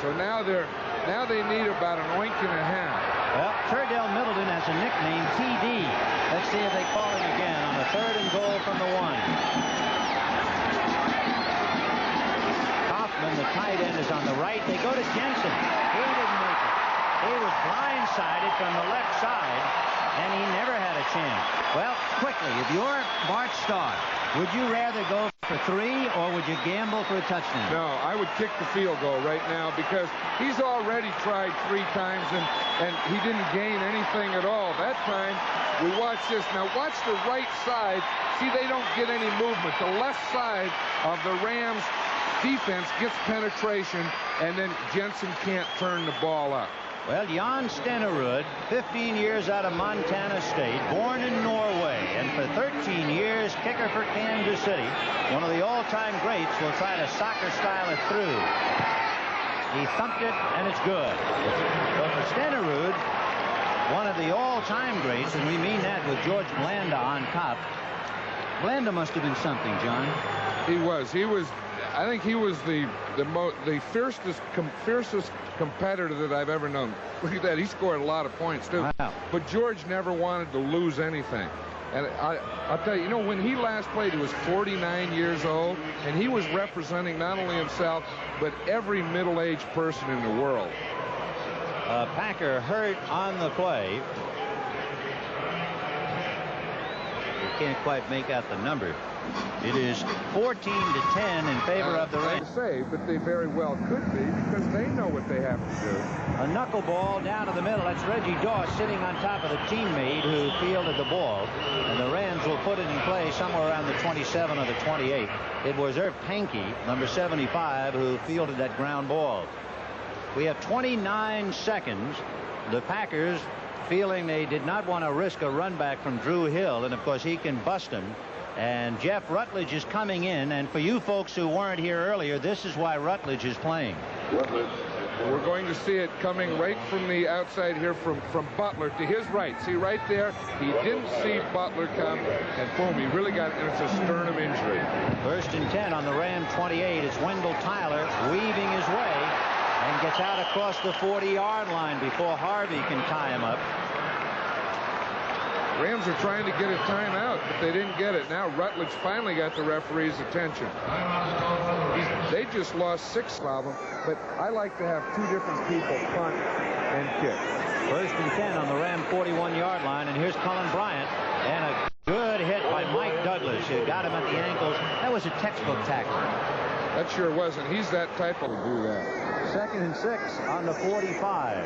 [SPEAKER 2] So now they need about an oink and a half.
[SPEAKER 1] Well, Turdell Middleton has a nickname, TD. Let's see if they call him again on the 3rd and goal from the 1. Kaufman, the tight end, is on the right. They go to Jensen. He didn't make it. He was blindsided from the left side, and he never had a chance. Well, quickly, if you're Bart Starr, would you rather go for 3 or would you gamble for a touchdown?
[SPEAKER 2] No, I would kick the field goal right now because he's already tried 3 times and he didn't gain anything at all. That time, we watch this. Now watch the right side. See, they don't get any movement. The left side of the Rams defense gets penetration, and then Jensen can't turn the ball up.
[SPEAKER 1] Well, Jan Stenerud, 15 years out of Montana State, born in Norway, and for 13 years, kicker for Kansas City. One of the all-time greats will try to soccer style it through. He thumped it, and it's good. But for Stenerud, one of the all-time greats, and we mean that with George Blanda on top. Blanda must have been something, John.
[SPEAKER 2] He was. I think he was the fiercest competitor that I've ever known. Look at that. He scored a lot of points, too.
[SPEAKER 1] Wow.
[SPEAKER 2] But George never wanted to lose anything. And I'll tell you, when he last played, he was 49 years old, and he was representing not only himself, but every middle-aged person in the world.
[SPEAKER 1] Packer hurt on the play. You can't quite make out the number. It is 14-10 in favor of the Rams.
[SPEAKER 2] Say, but they very well could be because they know what they have to do.
[SPEAKER 1] A knuckleball down to the middle. That's Reggie Doss sitting on top of the teammate who fielded the ball. And the Rams will put it in play somewhere around the 27 or the 28. It was Irv Pankey, number 75, who fielded that ground ball. We have 29 seconds. The Packers, feeling they did not want to risk a run back from Drew Hill, and of course he can bust him. And Jeff Rutledge is coming in, and for you folks who weren't here earlier, this is why Rutledge is playing.
[SPEAKER 2] We're going to see it coming right from the outside here from Butler to his right. See right there, he didn't see Butler come, and boom, he really got, and it's a sternum injury.
[SPEAKER 1] 1st and 10 on the Ram 28. It's Wendell Tyler weaving his way and gets out across the 40-yard line before Harvey can tie him up.
[SPEAKER 2] Rams are trying to get a timeout, but they didn't get it. Now Rutledge finally got the referee's attention. They just lost 6 of them, but I like to have 2 different people punt and kick.
[SPEAKER 1] 1st and 10 on the Ram 41-yard line, and here's Cullen Bryant, and a good hit by Mike Douglas, who got him at the ankles. That was a textbook tackle.
[SPEAKER 2] That sure wasn't. He's that type of do that.
[SPEAKER 1] 2nd and 6 on the 45.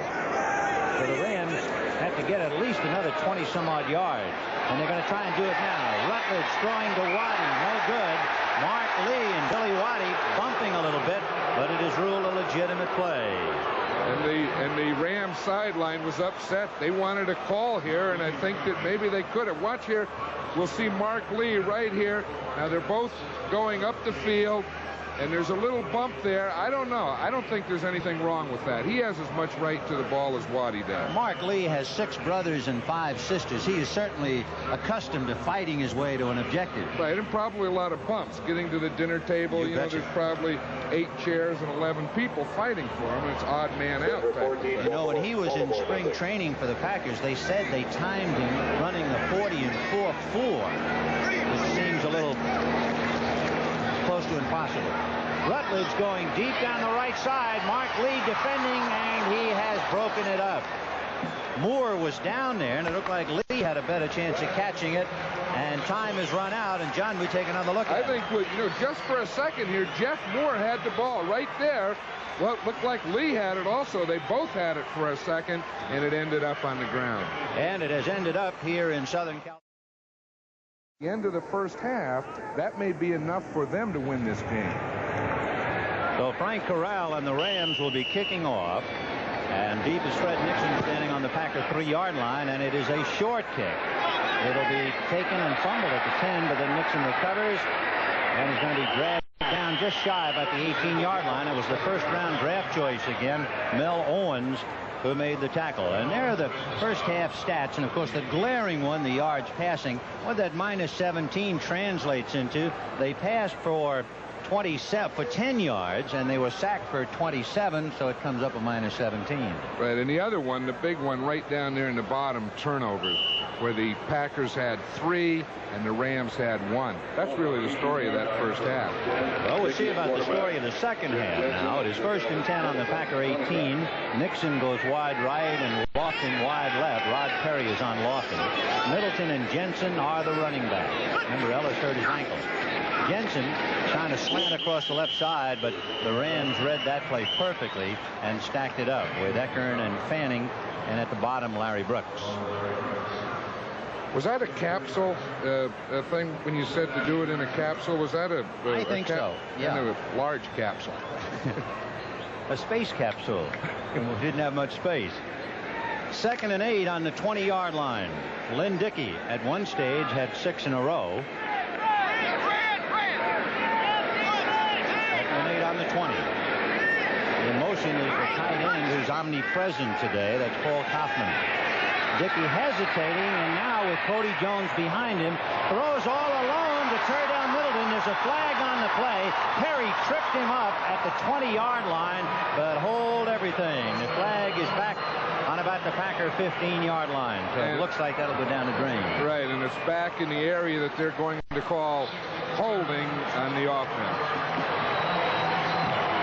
[SPEAKER 1] So the Rams have to get at least another 20-some-odd yards. And they're going to try and do it now. Rutledge throwing to Waddy. No good. Mark Lee and Billy Waddy bumping a little bit, but it is ruled a legitimate play.
[SPEAKER 2] And the Rams sideline was upset. They wanted a call here, and I think that maybe they could have. Watch here. We'll see Mark Lee right here. Now they're both going up the field. And there's a little bump there. I don't know. I don't think there's anything wrong with that. He has as much right to the ball as Waddy does.
[SPEAKER 1] Mark Lee has 6 brothers and 5 sisters. He is certainly accustomed to fighting his way to an objective.
[SPEAKER 2] Right, and probably a lot of bumps. Getting to the dinner table, you know, there's probably 8 chairs and 11 people fighting for him. It's odd man out.
[SPEAKER 1] You know, when he was in spring training for the Packers, they said they timed him running the 40 and 4.4, which seems a little close to impossible. Rutledge going deep down the right side. Mark Lee defending, and he has broken it up. Moore was down there, and it looked like Lee had a better chance of catching it. And time has run out, and John, we take another look at it.
[SPEAKER 2] I think, you know, just for a second here, Jeff Moore had the ball right there. Well, it looked like Lee had it also. They both had it for a second, and it ended up on the ground.
[SPEAKER 1] And it has ended up here in Southern California.
[SPEAKER 2] The end of the first half, that may be enough for them to win this game.
[SPEAKER 1] So Frank Corral and the Rams will be kicking off. And deep is Fred Nixon standing on the Packer 3-yard line, and it is a short kick. It'll be taken and fumbled at the 10, but then Nixon recovers, and he's going to be dragged down just shy about the 18-yard line. It was the first-round draft choice again, Mel Owens, who made the tackle. And there are the first half stats, and of course the glaring one, the yards passing. What that -17 translates into, they passed for 10 yards, and they were sacked for 27, so it comes up a -17.
[SPEAKER 2] Right, and the other one, the big one right down there in the bottom, turnovers, where the Packers had 3 and the Rams had 1. That's really the story of that first half.
[SPEAKER 1] Well, we'll see about the story of the second half now. It is 1st and 10 on the Packer 18. Nixon goes wide right and Lofton wide left. Rod Perry is on Lofton. Middleton and Jensen are the running backs. Remember, Ellis hurt his ankle. Jensen trying to slant across the left side, but the Rams read that play perfectly and stacked it up with Eckern and Fanning, and at the bottom, Larry Brooks.
[SPEAKER 2] Was that a capsule thing when you said to do it in a capsule? Was that
[SPEAKER 1] I think so, yeah.
[SPEAKER 2] Kind of a large capsule.
[SPEAKER 1] A space capsule. We didn't have much space. 2nd and 8 on the 20-yard line. Lynn Dickey at one stage had 6 in a row. 2nd and 8 on the 20. In motion is the tight end who's omnipresent today. That's Paul Kaufman. Dickey hesitating, and now with Cody Jones behind him, throws all alone to Turdell Middleton. There's a flag on the play. Perry tripped him up at the 20-yard line, but hold everything. The flag is back on about the Packer 15-yard line. So it looks like that'll go down the drain.
[SPEAKER 2] Right, and it's back in the area that they're going to call holding on the offense.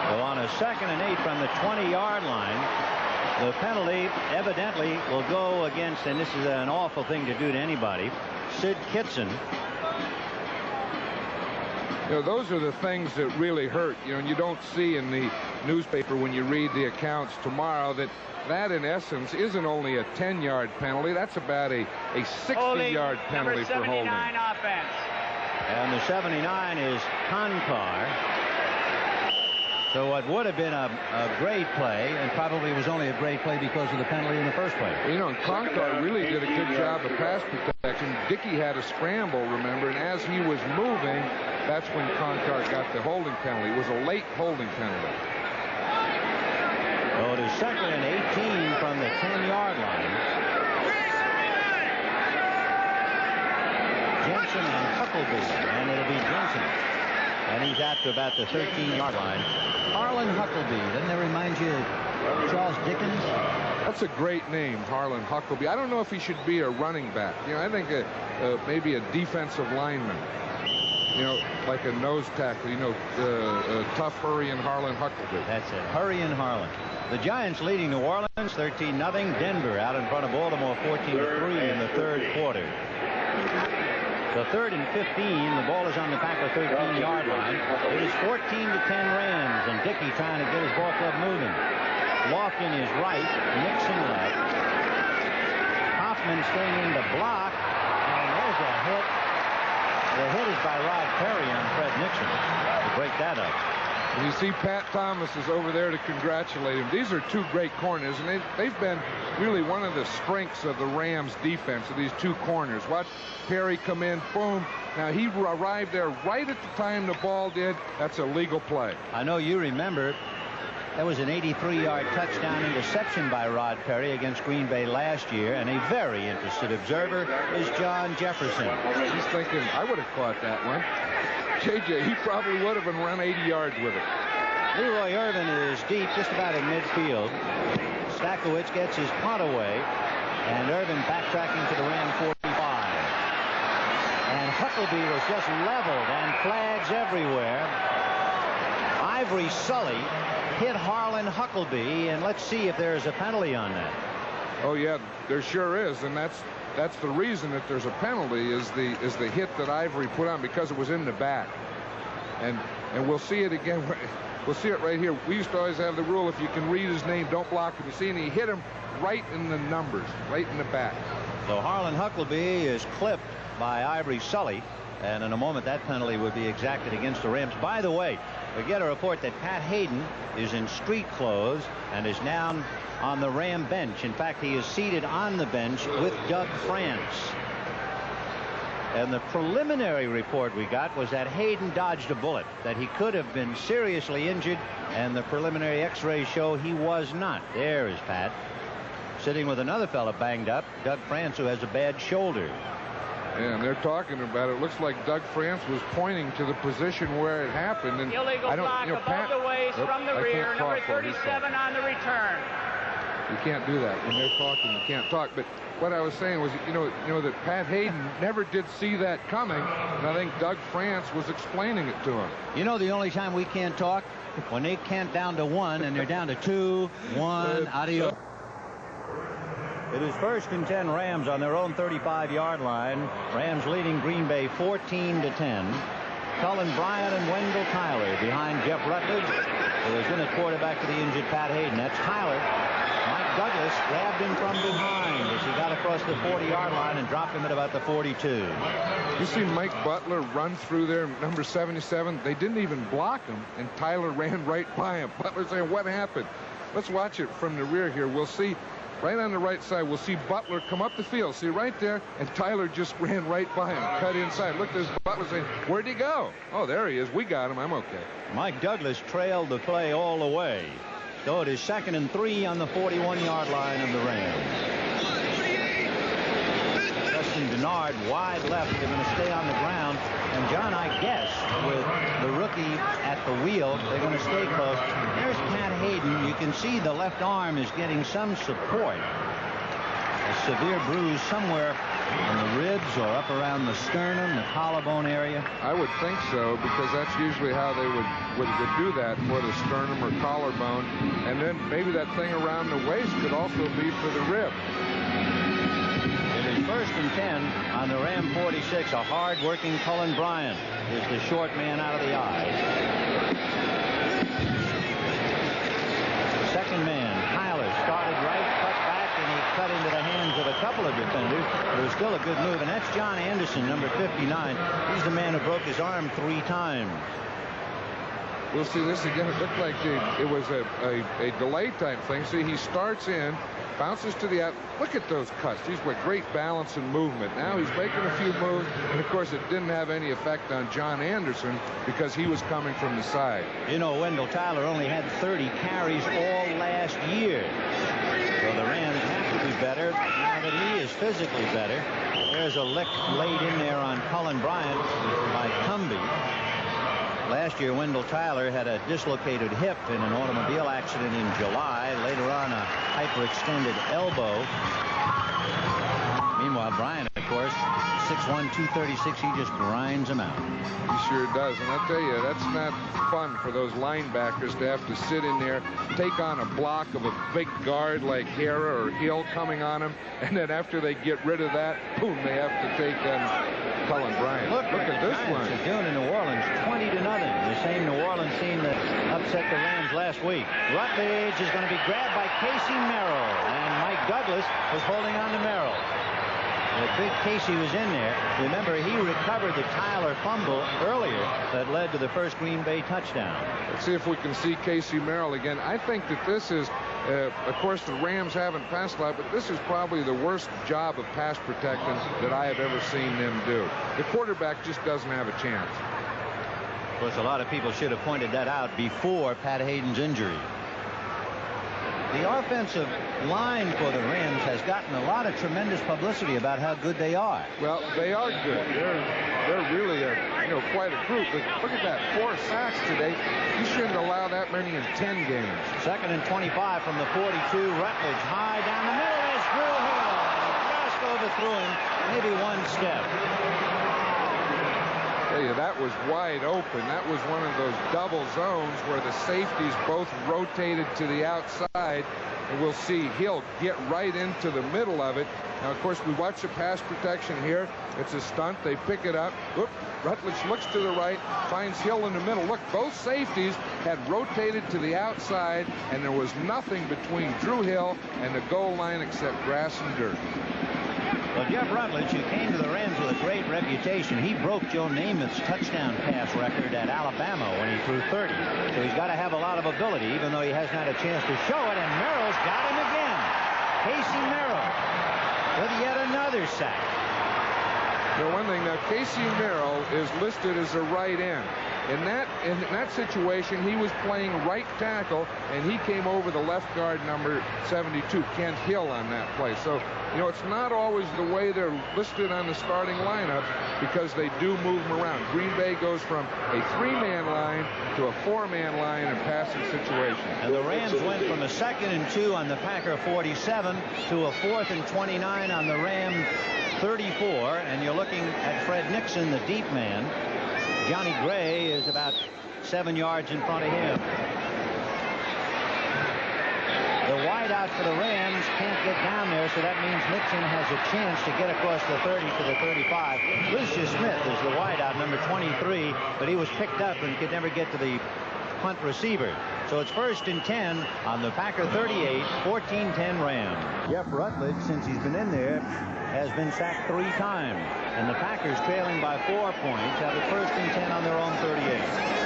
[SPEAKER 1] Well, on a 2nd and 8 from the 20-yard line, the penalty evidently will go against, and this is an awful thing to do to anybody, Sid Kitson.
[SPEAKER 2] You know, those are the things that really hurt, you know, and you don't see in the newspaper when you read the accounts tomorrow that in essence isn't only a 10-yard penalty. That's about a 60-yard penalty for holding.
[SPEAKER 3] Offense.
[SPEAKER 1] And the 79 is Konkar. So what would have been a great play, and probably was only a great play because of the penalty in the first place.
[SPEAKER 2] You know, and Konkar really did a good job of pass protection. Dickey had a scramble, remember, and as he was moving, that's when Konkar got the holding penalty. It was a late holding penalty.
[SPEAKER 1] So it is 2nd and 18 from the 10-yard line. Jensen and Huckleby, and it'll be Jensen. And he's out to about the 13-yard line. Harlan Huckleby. Doesn't that remind you of Charles Dickens?
[SPEAKER 2] That's a great name, Harlan Huckleby. I don't know if he should be a running back. You know, I think maybe a defensive lineman. You know, like a nose tackle. You know, tough Hurry and Harlan Huckleby.
[SPEAKER 1] That's it. Hurry and Harlan. The Giants leading New Orleans 13-0. Denver out in front of Baltimore 14-3 in the third quarter. So 3rd and 15. The ball is on the Packer 13-yard line. It is 14-10 Rams, and Dickey trying to get his ball club moving. Lofton is right, Nixon left. Hoffman staying in the block, and there's a hit. The hit is by Rod Perry on Fred Nixon to break that up.
[SPEAKER 2] And you see Pat Thomas is over there to congratulate him. These are two great corners, and they've been really one of the strengths of the Rams defense, of these two corners. Watch Perry come in, boom. Now, he arrived there right at the time the ball did. That's a legal play.
[SPEAKER 1] I know you remember. That was an 83-yard touchdown interception by Rod Perry against Green Bay last year, and a very interested observer is John Jefferson.
[SPEAKER 2] He's thinking, I would have caught that one. JJ, he probably would have been run 80 yards with it.
[SPEAKER 1] Leroy Irvin is deep, just about in midfield. Stakowicz gets his punt away, and Irvin backtracking to the Ram 45. And Huckleby was just leveled, and flags everywhere. Ivory Sully hit Harlan Huckleby, and let's see if there's a penalty on that.
[SPEAKER 2] Oh yeah, there sure is, and that's the reason that there's a penalty is the hit that Ivory put on, because it was in the back. And we'll see it again. We'll see it right here. We used to always have the rule, if you can read his name, don't block him. You see, and he hit him right in the numbers, right in the back.
[SPEAKER 1] So Harlan Huckleby is clipped by Ivory Sully, and in a moment that penalty would be exacted against the Rams. By the way, we get a report that Pat Hayden is in street clothes and is now on the Ram bench. In fact, he is seated on the bench with Doug France. And the preliminary report we got was that Hayden dodged a bullet, that he could have been seriously injured, and the preliminary x-rays show he was not. There is Pat. sitting with another fella banged up, Doug France, who has a bad shoulder.
[SPEAKER 2] Yeah, and they're talking about it. Looks like Doug France was pointing to the position where it happened. And
[SPEAKER 3] illegal block above the waist from the rear, number 37 on the return.
[SPEAKER 2] You can't do that when they're talking. You can't talk. But what I was saying was, you know that Pat Hayden never did see that coming, and I think Doug France was explaining it to him.
[SPEAKER 1] You know, the only time we can't talk when they count down to 1 and they're down to 2, 1, adios. It is 1st and 10 Rams on their own 35-yard line. Rams leading Green Bay 14-10. Cullen Bryant and Wendell Tyler behind Jeff Rutledge, who is in at quarterback for the injured Pat Hayden. That's Tyler. Mike Douglas grabbed him from behind as he got across the 40-yard line and dropped him at about the 42.
[SPEAKER 2] You see Mike Butler run through there, number 77. They didn't even block him, and Tyler ran right by him. Butler saying, what happened? Let's watch it from the rear here. We'll see. Right on the right side, we'll see Butler come up the field. See right there, and Tyler just ran right by him, cut inside. Look, there's Butler saying, where'd he go? Oh, there he is. We got him. I'm okay. Mike
[SPEAKER 1] Douglas trailed the play all the way. So it is 2nd and 3 on the 41-yard line of the Rams. Justin Denard wide left. They're going to stay on the ground. And John, I guess, with the rookie at the wheel, they're going to stay close. There's Pat Hayden. You can see the left arm is getting some support. A severe bruise somewhere on the ribs or up around the sternum, the collarbone area.
[SPEAKER 2] I would think so, because that's usually how they would do that, for the sternum or collarbone. And then maybe that thing around the waist could also be for the rib.
[SPEAKER 1] It is 1st and 10 on the Ram 46. A hard-working Cullen Bryant is the short man out of the eye. Second man, Tyler, started right, cut back, and he cut into the hands of a couple of defenders. It was still a good move, and that's John Anderson, number 59. He's the man who broke his arm 3 times.
[SPEAKER 2] We'll see this again. It looked like it was a delay type thing. See, he starts in, bounces to the out. Look at those cuts. He's with great balance and movement. Now he's making a few moves, and of course it didn't have any effect on John Anderson because he was coming from the side.
[SPEAKER 1] You know, Wendell Tyler only had 30 carries all last year. So the Rams have to be better now that he is physically better. There's a lick laid in there on Cullen Bryant by Cumbie. Last year, Wendell Tyler had a dislocated hip in an automobile accident in July. Later on, a hyperextended elbow. Meanwhile, Bryant, of course, 6'1", 236, he just grinds him out.
[SPEAKER 2] He sure does. And I'll tell you, that's not fun for those linebackers to have to sit in there, take on a block of a big guard like Hera or Hill coming on them, and then after they get rid of that, boom, they have to take on Cullen Bryant. Look at this one.
[SPEAKER 1] They're doing in New Orleans, 20-0. The same New Orleans team that upset the Rams last week. Rutledge is going to be grabbed by Casey Merrill, and Mike Douglas is holding on to Merrill. The big Casey was in there. Remember, he recovered the Tyler fumble earlier that led to the first Green Bay touchdown.
[SPEAKER 2] Let's see if we can see Casey Merrill again. I think that this is, of course, the Rams haven't passed a lot, but this is probably the worst job of pass protecting that I have ever seen them do. The quarterback just doesn't have a chance.
[SPEAKER 1] Of course, a lot of people should have pointed that out before Pat Hayden's injury. The offensive line for the Rams has gotten a lot of tremendous publicity about how good they are.
[SPEAKER 2] Well, they are good. They're really quite a group. But look at that, 4 sacks today. You shouldn't allow that many in 10 games.
[SPEAKER 1] 2nd and 25 from the 42. Rutledge high down the middle is Drew Hill. Just overthrew him, maybe 1 step.
[SPEAKER 2] That was wide open. That was one of those double zones where the safeties both rotated to the outside. And we'll see Hill get right into the middle of it. Now, of course, we watch the pass protection here. It's a stunt. They pick it up. Oop, Rutledge looks to the right, finds Hill in the middle. Look, both safeties had rotated to the outside, and there was nothing between Drew Hill and the goal line except grass and dirt.
[SPEAKER 1] Well, Jeff Rutledge, who came to the Rams with a great reputation, he broke Joe Namath's touchdown pass record at Alabama when he threw 30. So he's got to have a lot of ability, even though he hasn't had a chance to show it. And Merrill's got him again. Casey Merrill with yet another sack.
[SPEAKER 2] Now, one thing, now Casey Merrill is listed as a right end. In that situation, he was playing right tackle, and he came over the left guard, number 72, Kent Hill, on that play. So, you know, it's not always the way they're listed on the starting lineup, because they do move them around. Green Bay goes from a 3-man line to a 4-man line in passing situations.
[SPEAKER 1] And the Rams went from a 2nd and 2 on the Packer 47 to a 4th and 29 on the Ram 34. And you're looking at Fred Nixon, the deep man. Johnny Gray is about 7 yards in front of him. The wideout for the Rams can't get down there, so that means Nixon has a chance to get across the 30 to the 35. Lucius Smith is the wideout, number 23, but he was picked up and could never get to the punt receiver. So it's 1st and 10 on the Packer 38, 14-10 Rams. Jeff Rutledge, since he's been in there, has been sacked 3 times. And the Packers, trailing by 4 points, have it 1st and 10 on their own 38.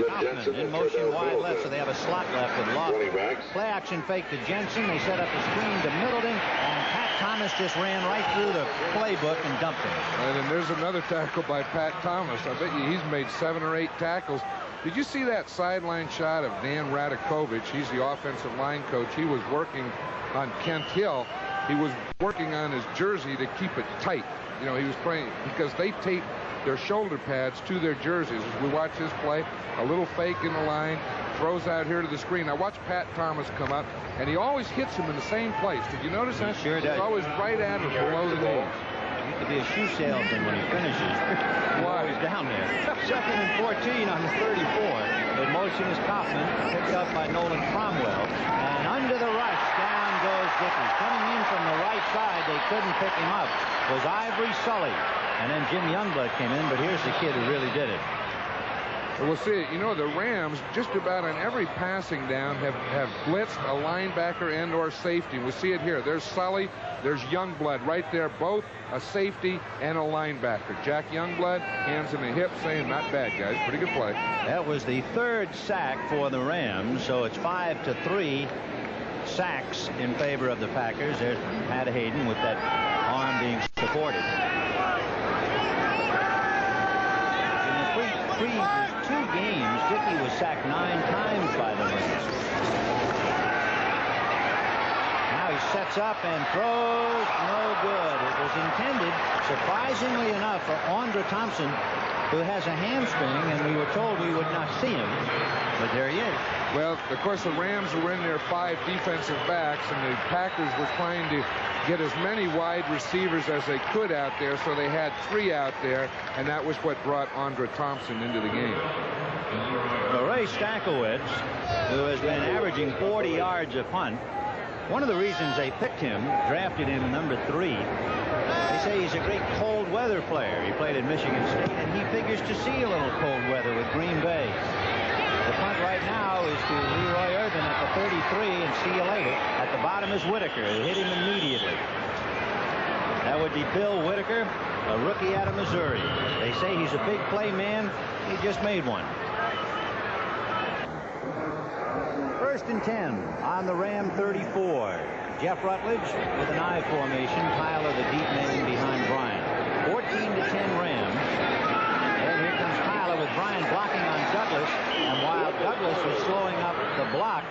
[SPEAKER 1] Kaufman in motion wide left, so they have a slot left with Lofton. Play action fake to Jensen. They set up the screen to Middleton, and Pat Thomas just ran right through the playbook and dumped him.
[SPEAKER 2] And then there's another tackle by Pat Thomas. I bet you he's made 7 or 8 tackles. Did you see that sideline shot of Dan Radakovich? He's the offensive line coach. He was working on Kent Hill. He was working on his jersey to keep it tight. You know, he was playing because they tape their shoulder pads to their jerseys. As we watch this play, a little fake in the line, throws out here to the screen. Now watch Pat Thomas come up, and he always hits him in the same place. Did you notice that?
[SPEAKER 1] Sure does.
[SPEAKER 2] He's always right at him below the knees.
[SPEAKER 1] He could be a shoe salesman when he finishes.
[SPEAKER 2] Why?
[SPEAKER 1] He's down there. 2nd and 14 on the 34. In motion is Kaufman, picked up by Nolan Cromwell. And under the rush, down goes Dickey. Coming in from the right side, they couldn't pick him up, was Ivory Sully. And then Jim Youngblood came in, but here's the kid who really did it.
[SPEAKER 2] We'll see. You know, the Rams, just about on every passing down, have blitzed a linebacker and or safety. We see it here. There's Sully. There's Youngblood right there, both a safety and a linebacker. Jack Youngblood, hands in the hip, saying, not bad, guys. Pretty good play.
[SPEAKER 1] That was the 3rd sack for the Rams, so it's 5-3 sacks in favor of the Packers. There's Pat Hayden with that arm being supported. Previous 2 games, Dickey was sacked 9 times by the Rams. Now he sets up and throws. No good. It was intended, surprisingly enough, for Andre Thompson, who has a hamstring, and we were told we would not see him. But there he is.
[SPEAKER 2] Well, of course, the Rams were in their 5 defensive backs, and the Packers were trying to get as many wide receivers as they could out there, so they had 3 out there, and that was what brought Andre Thompson into the game.
[SPEAKER 1] Ray Stankiewicz, who has been averaging 40 yards a punt, one of the reasons they picked him, drafted him number 3, they say he's a great cold weather player. He played at Michigan State, and he figures to see a little cold weather with Green Bay. The punt right now is to Leroy Irvin at the 33, and see you later. At the bottom is Whitaker, who hit him immediately. That would be Bill Whitaker, a rookie out of Missouri. They say he's a big play man. He just made one. 1st and 10 on the Ram 34. Jeff Rutledge with an I formation. Tyler, the deep man, behind Bryant. 14-10 Rams. And here comes Tyler with Bryant blocking on Douglas. And while Douglas was slowing up the block,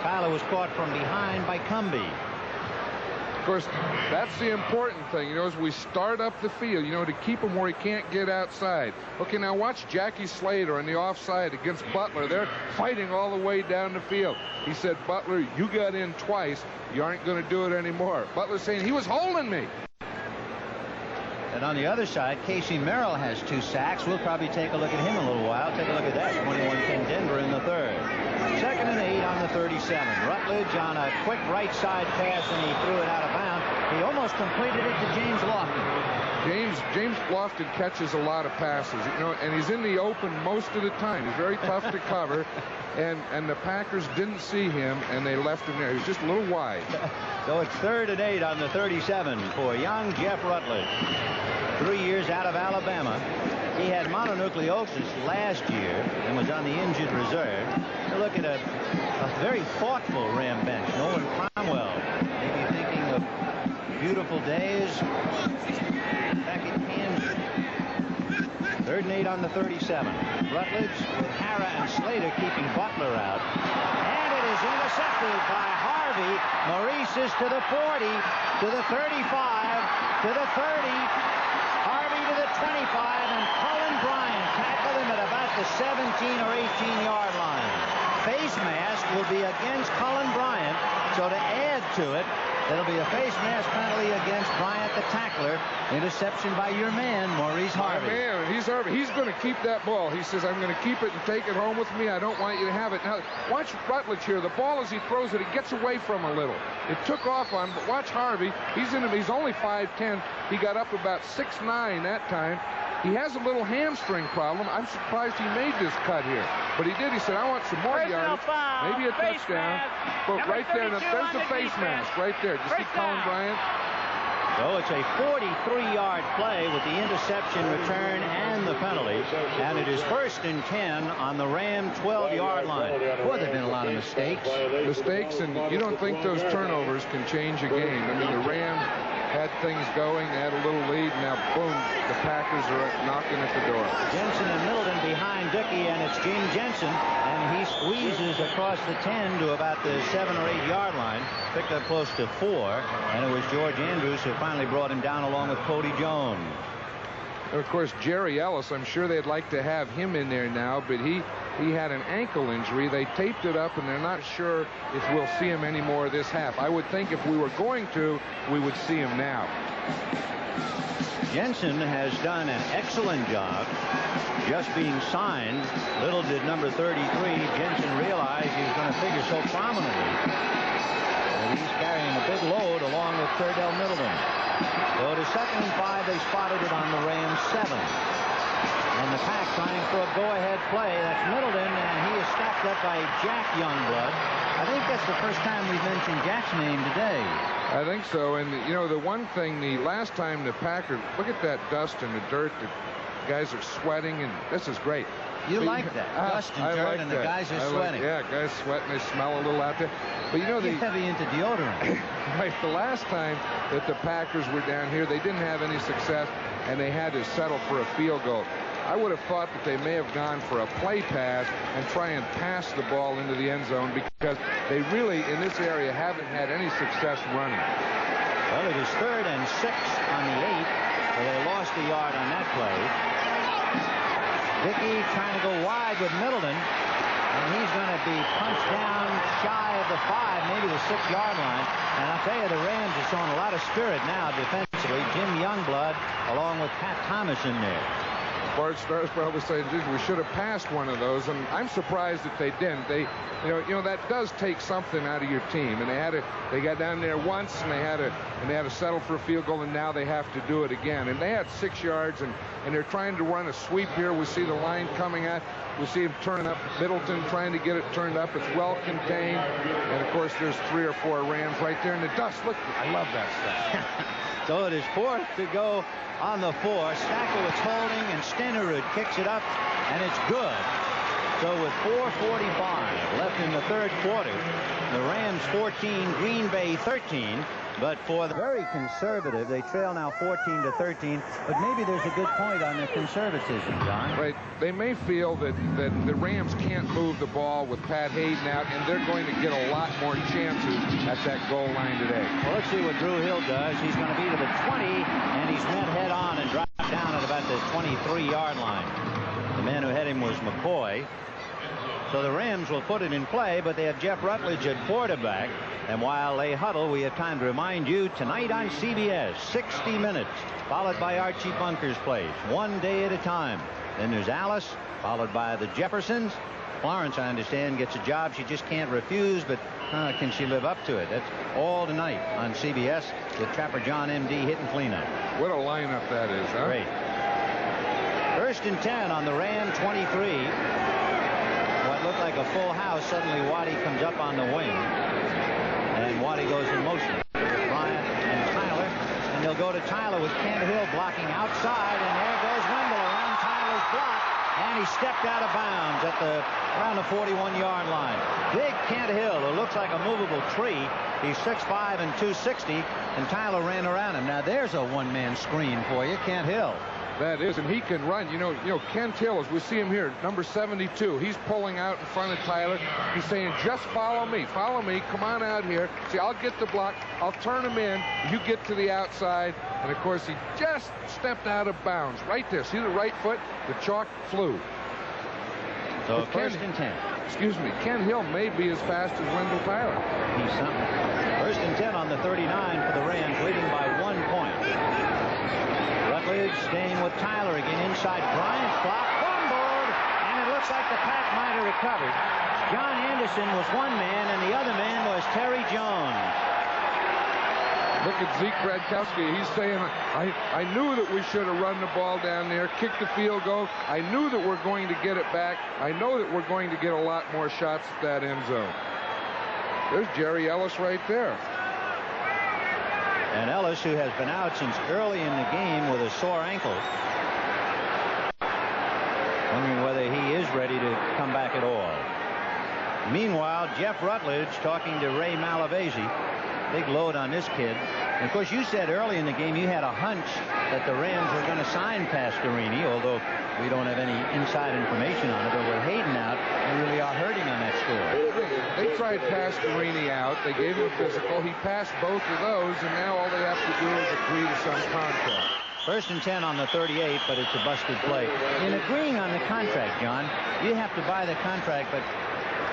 [SPEAKER 1] Tyler was caught from behind by Cumbie.
[SPEAKER 2] Of course, that's the important thing, you know, as we start up the field, you know, to keep him where he can't get outside. Okay, now watch Jackie Slater on the offside against Butler. They're fighting all the way down the field. He said, Butler, you got in twice. You aren't going to do it anymore. Butler's saying, he was holding me.
[SPEAKER 1] And on the other side, Casey Merrill has 2 sacks. We'll probably take a look at him in a little while. Take a look at that. 21-10 Denver in the 3rd. 2nd and 8 on the 37. Rutledge on a quick right side pass, and he threw it out of bounds. He almost completed it to James Lofton.
[SPEAKER 2] James Lofton catches a lot of passes, you know, and he's in the open most of the time. He's very tough to cover, and the Packers didn't see him, and they left him there. He was just a little wide.
[SPEAKER 1] So it's 3rd and 8 on the 37 for young Jeff Rutledge. 3 years out of Alabama. He had mononucleosis last year and was on the injured reserve. You look at a very thoughtful Ram bench. Nolan Cromwell, maybe thinking of beautiful days back in Kansas. 3rd and 8 on the 37. Rutledge with Hara and Slater keeping Butler out. And it is intercepted by Harvey. Maurice is to the 40, to the 35, to the 30. Harvey to the 25, and Cullen Bryant tackled him at about the 17 or 18-yard line. Face mask will be against Cullen Bryant, so to add to it, there'll be a face mask penalty against Bryant, the tackler. Interception by your man, Maurice Harvey.
[SPEAKER 2] My man, he's Harvey. He's going to keep that ball. He says, I'm going to keep it and take it home with me. I don't want you to have it. Now, watch Rutledge here. The ball, as he throws it, it gets away from him a little. It took off on him, but watch Harvey. He's only 5'10". He got up about 6'9" that time. He has a little hamstring problem. I'm surprised he made this cut here. But he did. He said, I want some more yardage. Maybe a touchdown. But right there, there's the face mask right there. Did you see Cullen Bryant?
[SPEAKER 1] So it's a 43-yard play with the interception, return, and the penalty. And it is 1st and 10 on the Ram 12-yard line. Boy, there have been a lot of mistakes.
[SPEAKER 2] And you don't think those turnovers can change a game. I mean, the Rams had things going. They had a little lead. Now, boom, the Packers are knocking at the door.
[SPEAKER 1] Jensen and Middleton behind Dickey, and it's Gene Jensen. And he squeezes across the 10 to about the 7 or 8-yard line. Picked up close to 4. And it was George Andrews who finally brought him down along with Cody Jones.
[SPEAKER 2] And of course, Jerry Ellis, I'm sure they'd like to have him in there now, but he had an ankle injury. They taped it up, and they're not sure if we'll see him anymore this half. I would think if we were going to, we would see him now.
[SPEAKER 1] Jensen has done an excellent job just being signed. Little did number 33, Jensen, realize he was going to figure so prominently. And he's carrying a big load along with Cordell Middleton. So to 2nd and 5, they spotted it on the Rams 7. And the Pack trying for a go-ahead play. That's Middleton, and he is stacked up by Jack Youngblood. I think that's the first time we've mentioned Jack's name today.
[SPEAKER 2] I think so. And, you know, the one thing, the last time the Packers, look at that dust and the dirt. The guys are sweating, and this is great.
[SPEAKER 1] You like that, dust and dirt,
[SPEAKER 2] like
[SPEAKER 1] and
[SPEAKER 2] that.
[SPEAKER 1] the guys are sweating.
[SPEAKER 2] Yeah, guys sweating. They smell a little out there. But, you know,
[SPEAKER 1] You're heavy into deodorant.
[SPEAKER 2] Right, the last time that the Packers were down here, they didn't have any success, and they had to settle for a field goal. I would have thought that they may have gone for a play pass and try and pass the ball into the end zone, because they really, in this area, haven't had any success running.
[SPEAKER 1] Well, it is 3rd and 6 on the 8, so they lost a yard on that play. Dickey trying to go wide with Middleton, and he's going to be punched down shy of the 5, maybe the 6-yard line. And I'll tell you, the Rams are showing a lot of spirit now defensively. Jim Youngblood along with Pat Thomas in there.
[SPEAKER 2] Bart Starr's probably saying, geez, we should have passed one of those, and I'm surprised that they didn't. They, you know, that does take something out of your team, and they got down there once, and they had to settle for a field goal, and now they have to do it again. And they had 6 yards, and they're trying to run a sweep here. We see the line coming at. We see him turning up. Middleton trying to get it turned up. It's well contained, and of course there's 3 or 4 Rams right there in the dust. Look, I love that stuff.
[SPEAKER 1] So it is 4th to go on the 4. Stankiewicz holding, and Stenerud kicks it up, and it's good. So with 4:45 left in the 3rd quarter, the Rams 14, Green Bay 13. But for the very conservative, they trail now 14-13. But maybe there's a good point on the conservatism, John.
[SPEAKER 2] Right. They may feel that the Rams can't move the ball with Pat Hayden out, and they're going to get a lot more chances at that goal line today.
[SPEAKER 1] Well, let's see what Drew Hill does. He's going to be to the 20, and he's met head on and dropped down at about the 23-yard line. The man who had him was McCoy. So the Rams will put it in play, but they have Jeff Rutledge at quarterback. And while they huddle, we have time to remind you, tonight on CBS, 60 Minutes, followed by Archie Bunker's Place, one day at a time. Then there's Alice, followed by the Jeffersons. Florence, I understand, gets a job she just can't refuse, but can she live up to it? That's all tonight on CBS with Trapper John M.D. hitting cleanup.
[SPEAKER 2] What a lineup that is, huh?
[SPEAKER 1] Great. 1st and 10 on the Ram 23. What looked like a full house, suddenly Waddy comes up on the wing, and Waddy goes in motion. Bryant and Tyler, and they'll go to Tyler with Kent Hill blocking outside, and there goes Wendell around Tyler's block, and he stepped out of bounds at around the 41-yard line. Big Kent Hill, who looks like a movable tree. He's 6'5" and 260, and Tyler ran around him. Now there's a one-man screen for you, Kent Hill.
[SPEAKER 2] That is, and he can run. You know, Kent Hill, as we see him here, number 72, he's pulling out in front of Tyler. He's saying, just follow me, come on out here. See, I'll get the block, I'll turn him in, you get to the outside. And, of course, he just stepped out of bounds. Right there, see the right foot? The chalk flew.
[SPEAKER 1] So first and 10.
[SPEAKER 2] Excuse me, Ken Hill may be as fast as Wendell Tyler.
[SPEAKER 1] He's something. First and 10 on the 39 for the Rams, leading by 1 point. Rutledge staying with Tyler again inside Bryant's block. Fumbled, and it looks like the pack might have recovered. John Anderson was one man, and the other man was Terry Jones.
[SPEAKER 2] Look at Zeke Radkowski. He's saying, I knew that we should have run the ball down there, kicked the field goal. I knew that we're going to get it back. I know that we're going to get a lot more shots at that end zone. There's Jerry Ellis right there.
[SPEAKER 1] And Ellis, who has been out since early in the game with a sore ankle. Wondering whether he is ready to come back at all. Meanwhile, Jeff Rutledge talking to Ray Malavasi. Big load on this kid. And of course, you said early in the game you had a hunch that the Rams were going to sign Pastorini, although we don't have any inside information on it. But with Hayden out, they really are hurting on that score.
[SPEAKER 2] They tried Pastorini out. They gave him a physical. He passed both of those, and now all they have to do is agree to some contract.
[SPEAKER 1] First and 10 on the 38, but it's a busted play. In agreeing on the contract, John, you have to buy the contract, but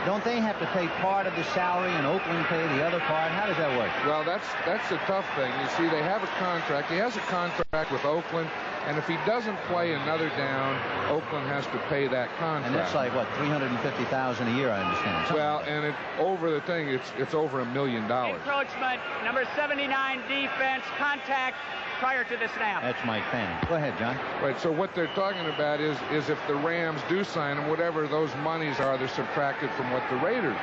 [SPEAKER 1] don't they have to pay part of the salary and Oakland pay the other part? How does that work?
[SPEAKER 2] Well, that's a tough thing. You see, they have a contract. He has a contract with Oakland, and if he doesn't play another down, Oakland has to pay that contract.
[SPEAKER 1] And that's like, what, $350,000 a year, I understand.
[SPEAKER 2] Well, and over the thing, it's over $1 million.
[SPEAKER 3] Encroachment, number 79 defense, contact prior to the snap.
[SPEAKER 1] That's Mike Fanning. Go ahead, John.
[SPEAKER 2] Right, so what they're talking about is if the Rams do sign him, whatever those monies are, they're subtracted from what the Raiders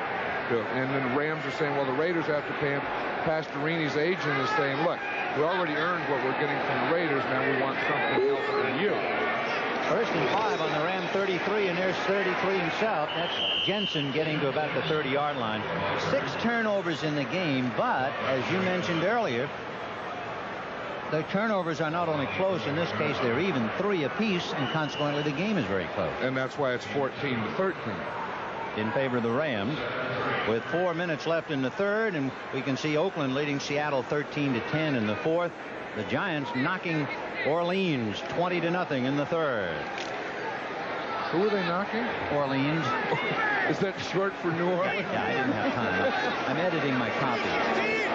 [SPEAKER 2] do. And then the Rams are saying, well, the Raiders have to pay him. Pastorini's agent is saying, look, we already earned what we're getting from the Raiders. Now we want something else from you.
[SPEAKER 1] First and 5 on the Ram 33, and there's 33 himself. That's Jensen getting to about the 30-yard line. 6 turnovers in the game, but as you mentioned earlier, the turnovers are not only close, in this case they're even 3 apiece, and consequently the game is very close.
[SPEAKER 2] And that's why it's 14-13.
[SPEAKER 1] In favor of the Rams, with 4 minutes left in the third, and we can see Oakland leading Seattle 13-10 in the fourth. The Giants knocking Orleans 20-0 in the third.
[SPEAKER 2] Who are they knocking?
[SPEAKER 1] Orleans.
[SPEAKER 2] Is that short for New Orleans?
[SPEAKER 1] Yeah, I didn't have time. I'm editing my copy.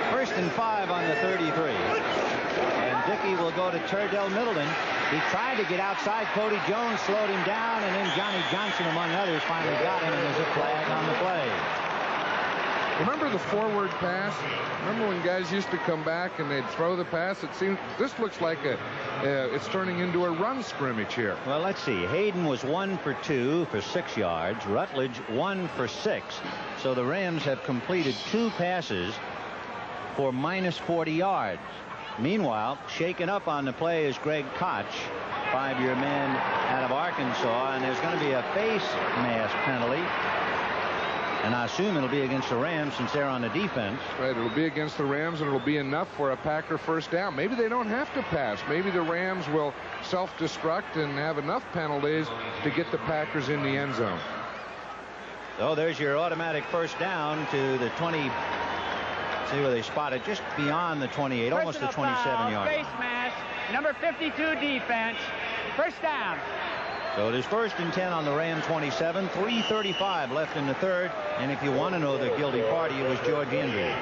[SPEAKER 1] First and 5 on the 33. And Dickey will go to Turdell Middleton. He tried to get outside. Cody Jones slowed him down, and then Johnny Johnson, among others, finally got him, and there's a flag on the play.
[SPEAKER 2] Remember the forward pass? Remember when guys used to come back and they'd throw the pass? It seems this looks like it's turning into a run scrimmage here.
[SPEAKER 1] Well, let's see. Hayden was 1 for 2 for 6 yards. Rutledge 1 for 6. So the Rams have completed 2 passes for minus 40 yards. Meanwhile, shaken up on the play is Greg Koch, 5-year man out of Arkansas, and there's going to be a face mask penalty. And I assume it'll be against the Rams since they're on the defense.
[SPEAKER 2] Right, it'll be against the Rams, and it'll be enough for a Packer first down. Maybe they don't have to pass. Maybe the Rams will self-destruct and have enough penalties to get the Packers in the end zone.
[SPEAKER 1] So there's your automatic first down to the 20. See where they spot it, just beyond the 28, almost the 27-yard.
[SPEAKER 3] Face mask, number 52 defense. First down.
[SPEAKER 1] So it is first and 10 on the Ram 27. 3:35 left in the third. And if you want to know the guilty party, it was George Andrews.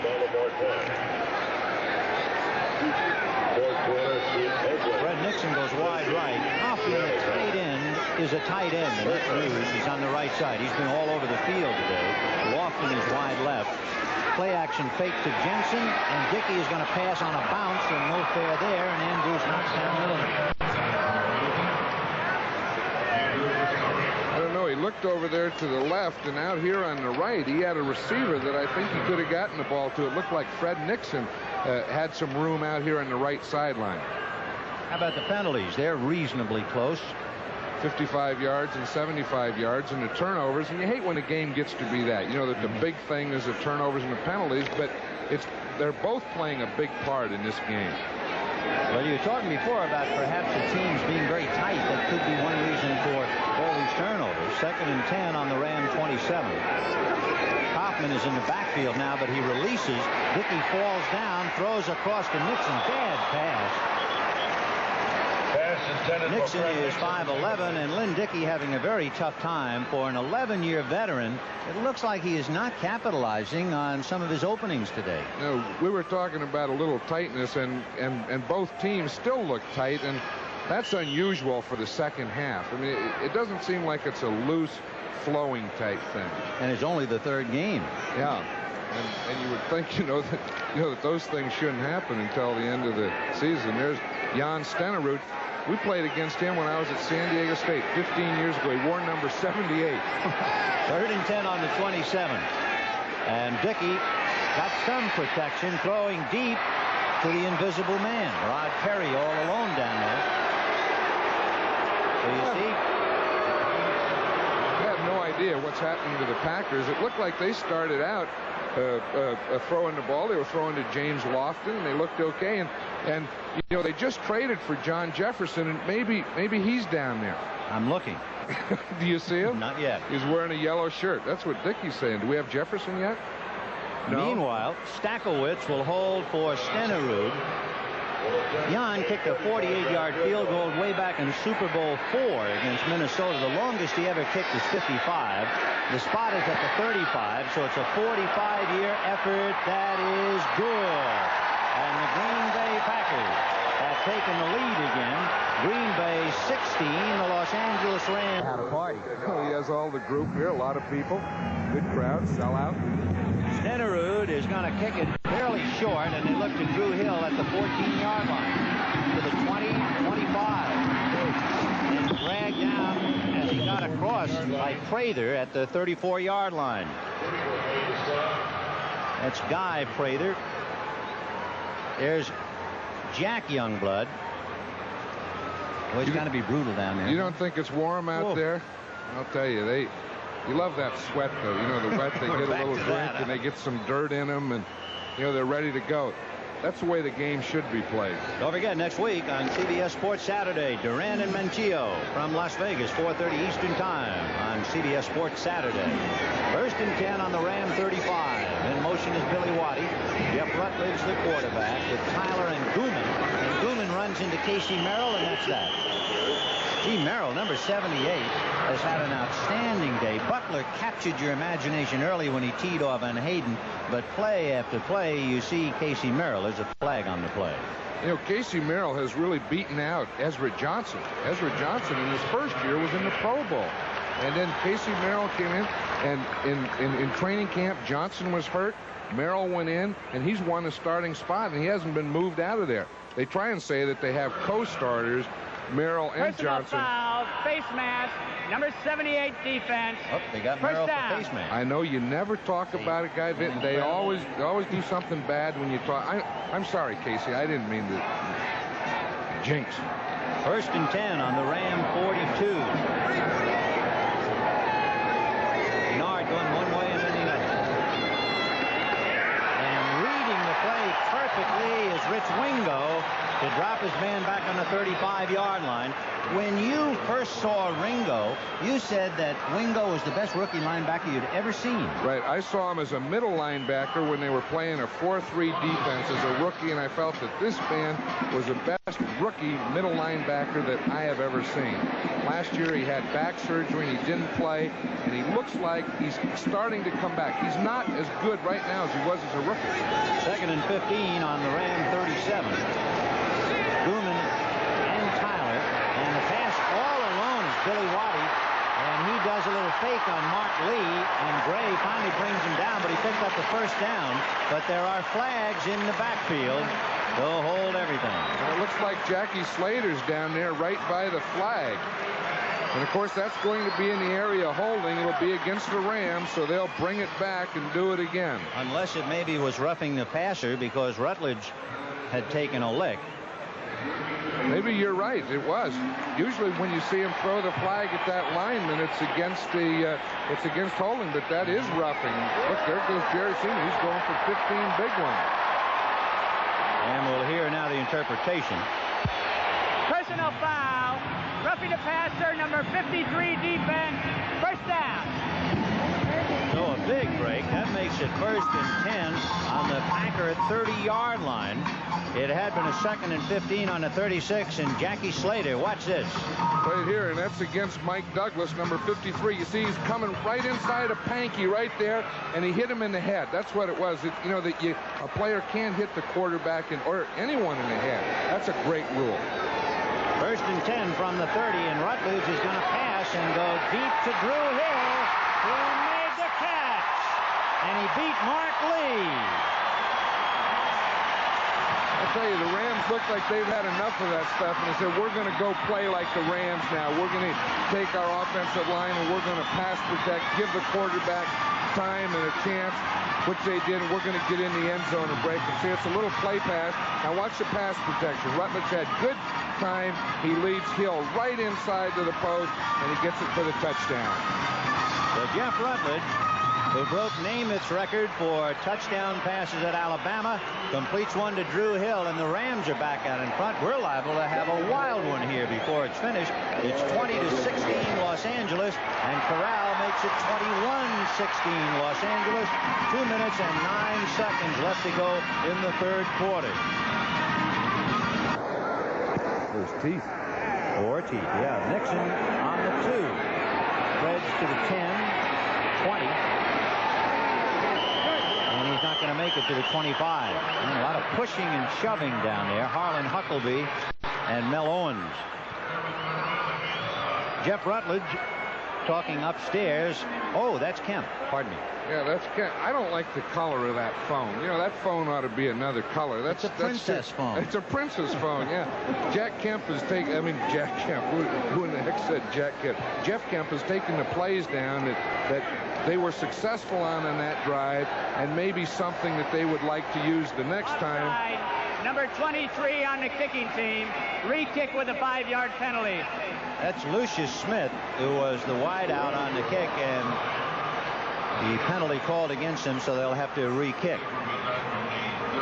[SPEAKER 1] Fred Nixon goes wide right. Off in the tight end is a tight end. And that's News. He's on the right side. He's been all over the field today. Lofton is wide left. Play action fake to Jensen, and Dickey is going to pass on a bounce, and no fair there, and Andrews knocks down Middleton.
[SPEAKER 2] I don't know. He looked over there to the left, and out here on the right, he had a receiver that I think he could have gotten the ball to. It looked like Fred Nixon had some room out here on the right sideline.
[SPEAKER 1] How about the penalties? They're reasonably close.
[SPEAKER 2] 55 yards and 75 yards, and the turnovers, and you hate when a game gets to be that. You know that the big thing is the turnovers and the penalties, but they're both playing a big part in this game.
[SPEAKER 1] Well, you were talking before about perhaps the teams being very tight. That could be one reason for all these turnovers. 2nd and 10 on the Ram 27. Kaufman is in the backfield now, but he releases. Dickey falls down, throws across to Nixon. Bad pass. Nixon is 5'11", and Lynn Dickey having a very tough time. For an 11-year veteran, it looks like he is not capitalizing on some of his openings today.
[SPEAKER 2] No, we were talking about a little tightness, and both teams still look tight, and that's unusual for the second half. I mean, it doesn't seem like it's a loose, flowing type thing.
[SPEAKER 1] And it's only the 3rd game.
[SPEAKER 2] Yeah. And you would think, that those things shouldn't happen until the end of the season. There's Jan Stenerud. We played against him when I was at San Diego State 15 years ago. He wore number 78.
[SPEAKER 1] 3rd and 10 on the 27. And Dickey got some protection, throwing deep to the invisible man. Rod Perry all alone down there. So you see,
[SPEAKER 2] I have no idea what's happening to the Packers. It looked like they started out throwing the ball. They were throwing to James Lofton, and they looked okay. And they just traded for John Jefferson, and maybe he's down there.
[SPEAKER 1] I'm looking.
[SPEAKER 2] Do you see him?
[SPEAKER 1] Not yet.
[SPEAKER 2] He's wearing a yellow shirt. That's what Dickey's saying. Do we have Jefferson yet? No.
[SPEAKER 1] Meanwhile, Stackelwitz will hold for Stenerud. Jan kicked a 48-yard field goal way back in Super Bowl IV against Minnesota. The longest he ever kicked is 55. The spot is at the 35, so it's a 45-year effort that is good. And the Green Bay Packers have taken the lead again. Green Bay 16, the Los Angeles Rams. Had a party.
[SPEAKER 2] He has all the group here, a lot of people. Good crowd, sell out.
[SPEAKER 1] Stenerud is going to kick it fairly short, and they look to Drew Hill at the 14-yard line. To the 20, 25. And dragged down as he got across by Prather at the 34-yard line. That's Guy Prather. There's Jack Youngblood. Well, it's got to be brutal down there.
[SPEAKER 2] You don't think it's warm out there? I'll tell you, you love that sweat, though. The wet, they get a little drink, and they get some dirt in them, and, they're ready to go. That's the way the game should be played.
[SPEAKER 1] Don't forget, next week on CBS Sports Saturday, Duran and Menchio from Las Vegas, 4:30 Eastern Time on CBS Sports Saturday. 1st and 10 on the Ram 35. In motion is Billy Waddy. Jeff Rutledge, the quarterback, with Tyler and Gooman. And Gooman runs into Casey Merrill, and that's that. Gee, Merrill, number 78, has had an outstanding day. Butler captured your imagination early when he teed off on Hayden, but play after play, you see Casey Merrill. There's a flag on the play.
[SPEAKER 2] Casey Merrill has really beaten out Ezra Johnson. Ezra Johnson in his first year was in the Pro Bowl. And then Casey Merrill came in, and in training camp, Johnson was hurt. Merrill went in, and he's won a starting spot, and he hasn't been moved out of there. They try and say that they have co-starters, Merrill and
[SPEAKER 3] Personal
[SPEAKER 2] Johnson.
[SPEAKER 3] Foul, face mask, number 78 defense.
[SPEAKER 1] Oh, they got Merrill for face mask.
[SPEAKER 2] I know you never talk about it, Guy. They always do something bad when you talk. I'm sorry, Casey. I didn't mean to jinx.
[SPEAKER 1] 1st and 10 on the Ram 42. Kennard going one way and then the other. And reading the play perfectly is Rich Wingo to drop his man back on the 35-yard line. When you first saw Ringo, you said that Wingo was the best rookie linebacker you'd ever seen.
[SPEAKER 2] Right. I saw him as a middle linebacker when they were playing a 4-3 defense as a rookie, and I felt that this man was the best rookie middle linebacker that I have ever seen. Last year he had back surgery and he didn't play, and he looks like he's starting to come back. He's not as good right now as he was as a rookie.
[SPEAKER 1] 2nd and 15 on the Ram 37. Gooman and Tyler, and the pass all alone is Billy Waddy, and he does a little fake on Mark Lee, and Gray finally brings him down, but he picked up the first down. But there are flags in the backfield to hold everything.
[SPEAKER 2] Well, it looks like Jackie Slater's down there right by the flag. And, of course, that's going to be in the area holding. It'll be against the Rams, so they'll bring it back and do it again.
[SPEAKER 1] Unless it maybe was roughing the passer because Rutledge had taken a lick.
[SPEAKER 2] Maybe you're right. It was. Usually when you see him throw the flag at that lineman, it's against holding, but that is roughing. Look, there goes Jerry Seaman. He's going for 15 big ones.
[SPEAKER 1] And we'll hear now the interpretation.
[SPEAKER 3] Personal foul. Roughing the passer, number 53 defense. First down.
[SPEAKER 1] So a big break. That makes it 1st and 10 on the Packer 30-yard line. It had been a 2nd and 15 on the 36, and Jackie Slater, watch this.
[SPEAKER 2] Right here, and that's against Mike Douglas, number 53. You see he's coming right inside of Pankey right there, and he hit him in the head. That's what it was. You know, that a player can't hit the quarterback or anyone in the head. That's a great rule.
[SPEAKER 1] 1st and 10 from the 30, and Rutledge is going to pass and go deep to Drew Hill, who made the catch, and he beat Mark Lee.
[SPEAKER 2] I tell you, the Rams look like they've had enough of that stuff, and they said, we're going to go play like the Rams now. We're going to take our offensive line, and we're going to pass protect, give the quarterback time and a chance, which they did, and we're going to get in the end zone and break them. See, it's a little play pass. Now watch the pass protection. Rutledge had good time. He leads Hill right inside to the post, and he gets it for the touchdown.
[SPEAKER 1] So Jeff Rutledge, who broke Namath's record for touchdown passes at Alabama, completes one to Drew Hill, and the Rams are back out in front. We're liable to have a wild one here before it's finished. It's 20-16 Los Angeles, and Corral makes it 21-16 Los Angeles. 2 minutes and 9 seconds left to go in the 3rd quarter.
[SPEAKER 2] There's teeth.
[SPEAKER 1] 4 teeth, yeah. Nixon on the 2. Reds to the 10, 20. And he's not going to make it to the 25. And a lot of pushing and shoving down there. Harlan Huckleby and Mel Owens. Jeff Rutledge talking upstairs. Oh, that's Kemp. Pardon me.
[SPEAKER 2] Yeah, that's Kemp. I don't like the color of that phone. You know, that phone ought to be another color.
[SPEAKER 1] It's a princess phone.
[SPEAKER 2] It's a princess phone, yeah. Jack Kemp is taking, Jack Kemp. Who in the heck said Jack Kemp? Jeff Kemp is taking the plays down that they were successful on that drive, and maybe something that they would like to use the next time.
[SPEAKER 3] Number 23 on the kicking team. Re-kick with a 5-yard penalty.
[SPEAKER 1] That's Lucius Smith, who was the wideout on the kick, and the penalty called against him, so they'll have to re-kick.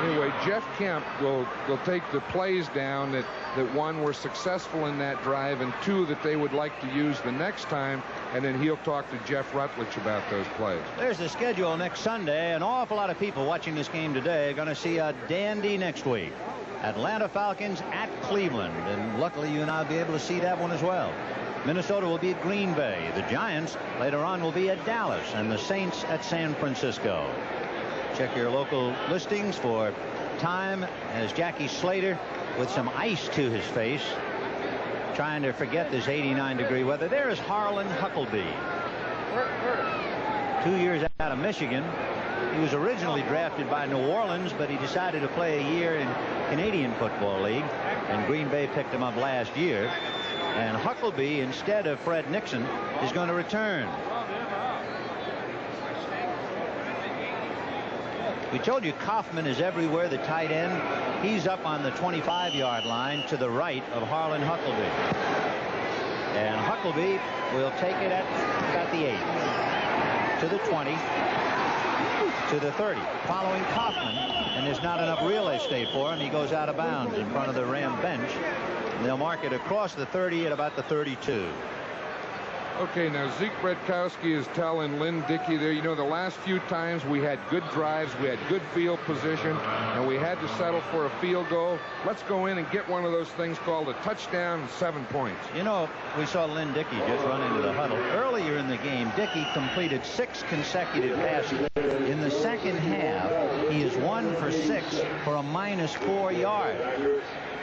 [SPEAKER 2] Anyway, Jeff Kemp will take the plays down that one were successful in that drive, and 2 that they would like to use the next time, and then he'll talk to Jeff Rutledge about those plays.
[SPEAKER 1] There's the schedule next Sunday. An awful lot of people watching this game today are going to see a dandy next week. Atlanta Falcons at Cleveland, and luckily you and I'll be able to see that one as well. Minnesota will be at Green Bay. The Giants later on will be at Dallas, and the Saints at San Francisco. Check your local listings for time as Jackie Slater with some ice to his face, trying to forget this 89-degree weather. There is Harlan Huckleby, 2 years out of Michigan. He was originally drafted by New Orleans, but he decided to play a year in Canadian Football League, and Green Bay picked him up last year. And Huckleby, instead of Fred Nixon, is going to return. We told you Kaufman is everywhere, the tight end. He's up on the 25-yard line to the right of Harlan Huckleby. And Huckleby will take it at about the 8, to the 20, to the 30, following Kaufman, and there's not enough real estate for him. He goes out of bounds in front of the Ram bench, and they'll mark it across the 30 at about the 32.
[SPEAKER 2] Okay, now Zeke Bredkowski is telling Lynn Dickey there, you know, the last few times we had good drives, we had good field position, and we had to settle for a field goal. Let's go in and get one of those things called a touchdown and 7 points.
[SPEAKER 1] You know, we saw Lynn Dickey just run into the huddle. Earlier in the game, Dickey completed 6 consecutive passes. In the second half, he is 1 for 6 for a -4 yards.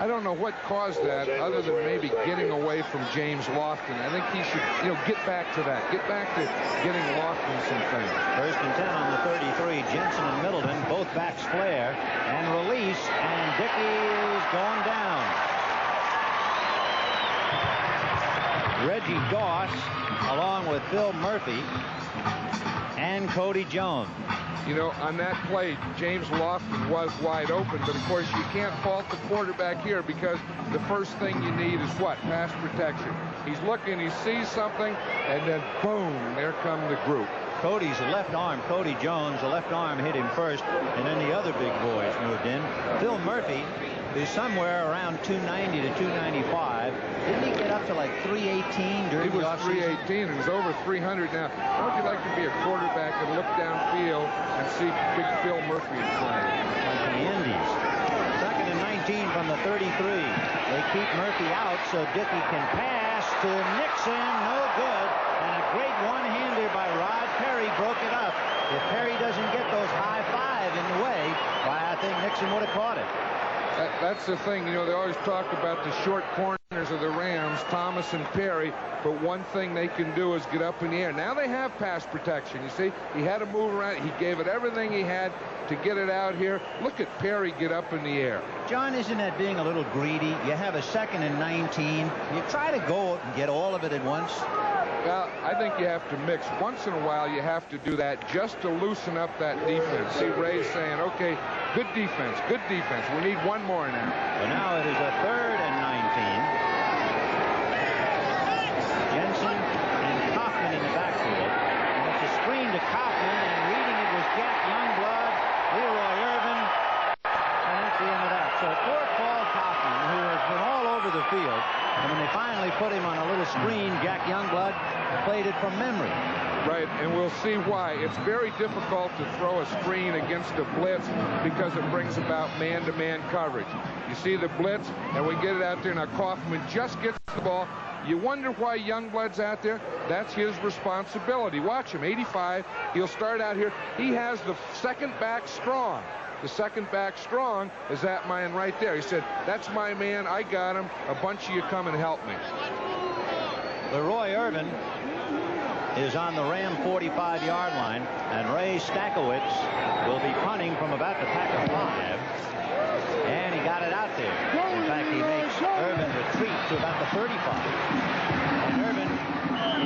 [SPEAKER 2] I don't know what caused that other than maybe getting away from James Lofton. I think he should, you know, get back to that. Get back to getting Lofton some things.
[SPEAKER 1] 1st and 10 on the 33. Jensen and Middleton, both backs flare and release, and Dickey is going down. Reggie Goss, along with Bill Murphy and Cody Jones.
[SPEAKER 2] You know, on that play, James Lofton was wide open, but of course you can't fault the quarterback here because the first thing you need is what? Pass protection. He's looking, he sees something, and then boom, there come the group.
[SPEAKER 1] Cody's left arm, Cody Jones, the left arm hit him first, and then the other big boys moved in. Phil Murphy is somewhere around 290 to 295. Didn't he get up to like 318 during the offseason?
[SPEAKER 2] He was 318 and is over 300 now. How would you like to be a quarterback and look downfield and see big Phil Murphy playing?
[SPEAKER 1] Like the Indies. Second and 19 from the 33. They keep Murphy out so Dickey can pass to Nixon. No good. And a great one-hander by Rod Perry broke it up. If Perry doesn't get those high five in the way, why, I think Nixon would have caught it.
[SPEAKER 2] That's the thing, you know, they always talk about the short corners of the Rams, Thomas and Perry, but one thing they can do is get up in the air. Now they have pass protection. You see, he had to move around. He gave it everything he had to get it out here. Look at Perry get up in the air.
[SPEAKER 1] John, isn't that being a little greedy? You have a second and 19. You try to go and get all of it at once.
[SPEAKER 2] Well, I think you have to mix. Once in a while, you have to do that just to loosen up that defense. See, Ray's saying, okay, good defense, good defense. We need one more now.
[SPEAKER 1] So now it is a third and 19. Jensen and Kaufman in the backfield. And it's a screen to Kaufman, and reading it was Jack Youngblood, Leroy Irvin, and that's the end of that. So poor Paul Kaufman, who has been all over the field, and when they finally put him on a little screen, Jack Youngblood played it from memory.
[SPEAKER 2] Right, and we'll see why. It's very difficult to throw a screen against a blitz because it brings about man-to-man coverage. You see the blitz, and we get it out there. Now Kaufman just gets the ball. You wonder why Youngblood's out there. That's his responsibility. Watch him, 85. He'll start out here. He has the second back strong. The second back strong is that man right there. He said, that's my man. I got him. A bunch of you come and help me.
[SPEAKER 1] Leroy Irvin is on the Ram 45-yard line, and Ray Stackowitz will be punting from about the Packer 5. And he got it out there. In fact, he makes Irvin retreat to about the 35. And Irvin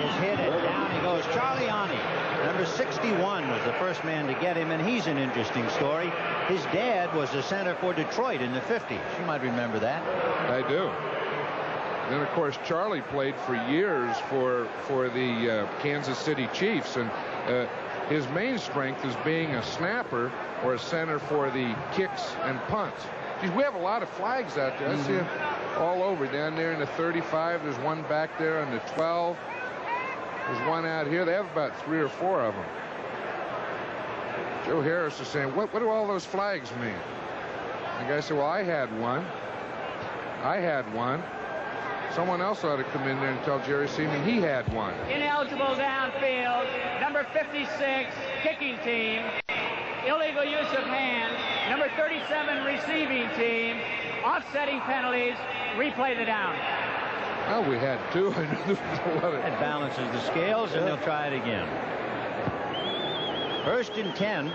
[SPEAKER 1] is hit, and down he goes. Charlie Ani, number 61, was the first man to get him, and he's an interesting story. His dad was a center for Detroit in the 50s. You might remember that.
[SPEAKER 2] I do. Then, of course, Charlie played for years for the Kansas City Chiefs, and his main strength is being a snapper or a center for the kicks and punts. Geez, we have a lot of flags out there. I see them all over. Down there in the 35, there's one back there on the 12. There's one out here. They have about 3 or 4 of them. Joe Harris is saying, what do all those flags mean? The guy said, well, I had one. I had one. Someone else ought to come in there and tell Jerry Seaman he had one.
[SPEAKER 3] Ineligible downfield, number 56, kicking team. Illegal use of hands, number 37, receiving team. Offsetting penalties, replay the down.
[SPEAKER 2] Well, we had 2.
[SPEAKER 1] It balances the scales, and they'll try it again. First and 10.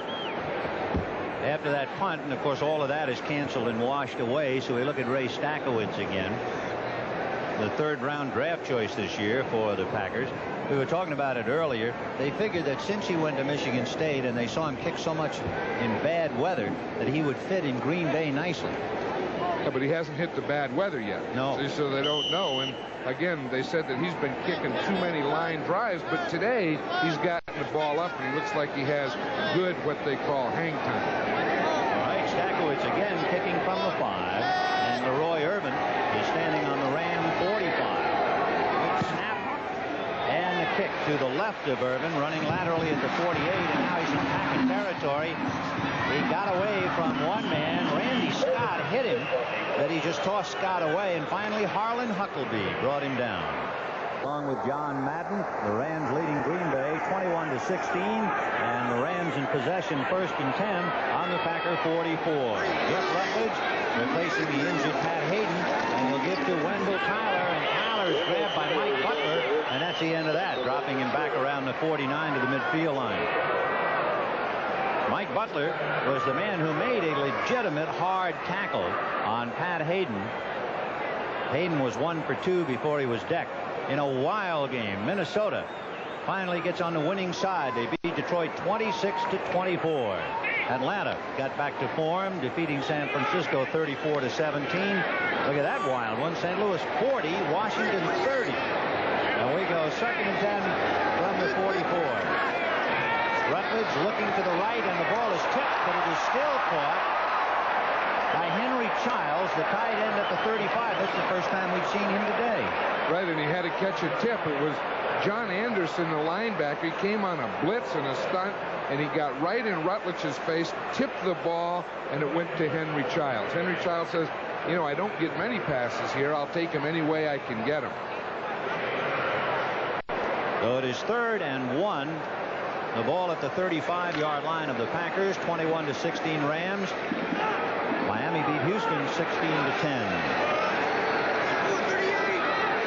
[SPEAKER 1] After that punt, and of course all of that is canceled and washed away, so we look at Ray Stackowitz again. The third-round draft choice this year for the Packers. We were talking about it earlier. They figured that since he went to Michigan State and they saw him kick so much in bad weather that he would fit in Green Bay nicely.
[SPEAKER 2] Yeah, but he hasn't hit the bad weather yet.
[SPEAKER 1] No.
[SPEAKER 2] So they don't know. And again, they said that he's been kicking too many line drives, but today he's gotten the ball up and he looks like he has good what they call hang time.
[SPEAKER 1] All right, Stackowitz again kicking from the 5, and Leroy Irvin is standing on the Ram 45. Good snap, and the kick to the left of Irvin, running laterally at the 48, and now he's in Packer territory. He got away from one man. Randy Scott hit him, but he just tossed Scott away, and finally Harlan Huckleby brought him down. Along with John Madden, the Rams leading Green Bay 21-16, and the Rams in possession first and 10 on the Packer 44. Jeff Rutledge replacing the injured Pat Hayden, and will give to Wendell Tyler, and Tyler's grabbed by Mike Butler, and that's the end of that, dropping him back around the 49 to the midfield line. Mike Butler was the man who made a legitimate hard tackle on Pat Hayden. Hayden was 1 for 2 before he was decked. In a wild game, Minnesota finally gets on the winning side. They beat Detroit 26-24. Atlanta got back to form, defeating San Francisco 34-17. Look at that wild one. St. Louis 40, Washington 30. And we go second and 10 from the 44. Rutledge looking to the right, and the ball is tipped, but it is still caught by Henry Childs, the tight end at the 35. That's the first time we've seen him today.
[SPEAKER 2] Right, and he had to catch a tip. It was John Anderson, the linebacker. He came on a blitz and a stunt, and he got right in Rutledge's face, tipped the ball, and it went to Henry Childs. Henry Childs says, you know, I don't get many passes here. I'll take him any way I can get him.
[SPEAKER 1] So it is 3rd and 1. The ball at the 35-yard line of the Packers, 21-16 Rams. Miami beat Houston 16-10.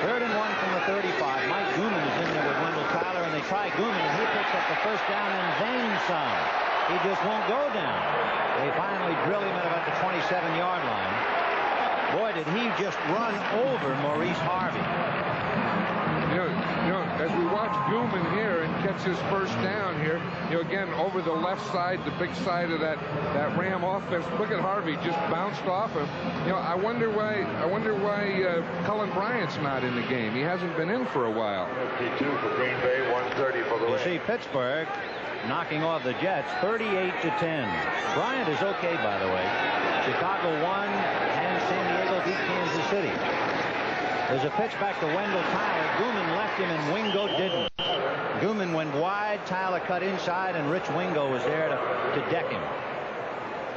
[SPEAKER 1] 3rd and 1 from the 35. Mike Gooman is in there with Wendell Tyler, and they try Gooman, and he picks up the first down and then some. He just won't go down. They finally drill him at about the 27-yard line. Boy, did he just run over Maurice Harvey.
[SPEAKER 2] You know, as we watch Gooman here and catch his first down here, you know, again, over the left side, the big side of that Ram offense. Look at Harvey, just bounced off him. You know, I wonder why Cullen Bryant's not in the game. He hasn't been in for a while.
[SPEAKER 4] 52 for Green Bay, 130 for the
[SPEAKER 1] You
[SPEAKER 4] Rams.
[SPEAKER 1] see Pittsburgh knocking off the Jets 38-10. Bryant is okay, by the way. Chicago won, and San Diego beat Kansas City. There's a pitch back to Wendell Tyler. Gooman left him, and Wingo didn't. Gooman went wide. Tyler cut inside, and Rich Wingo was there to deck him.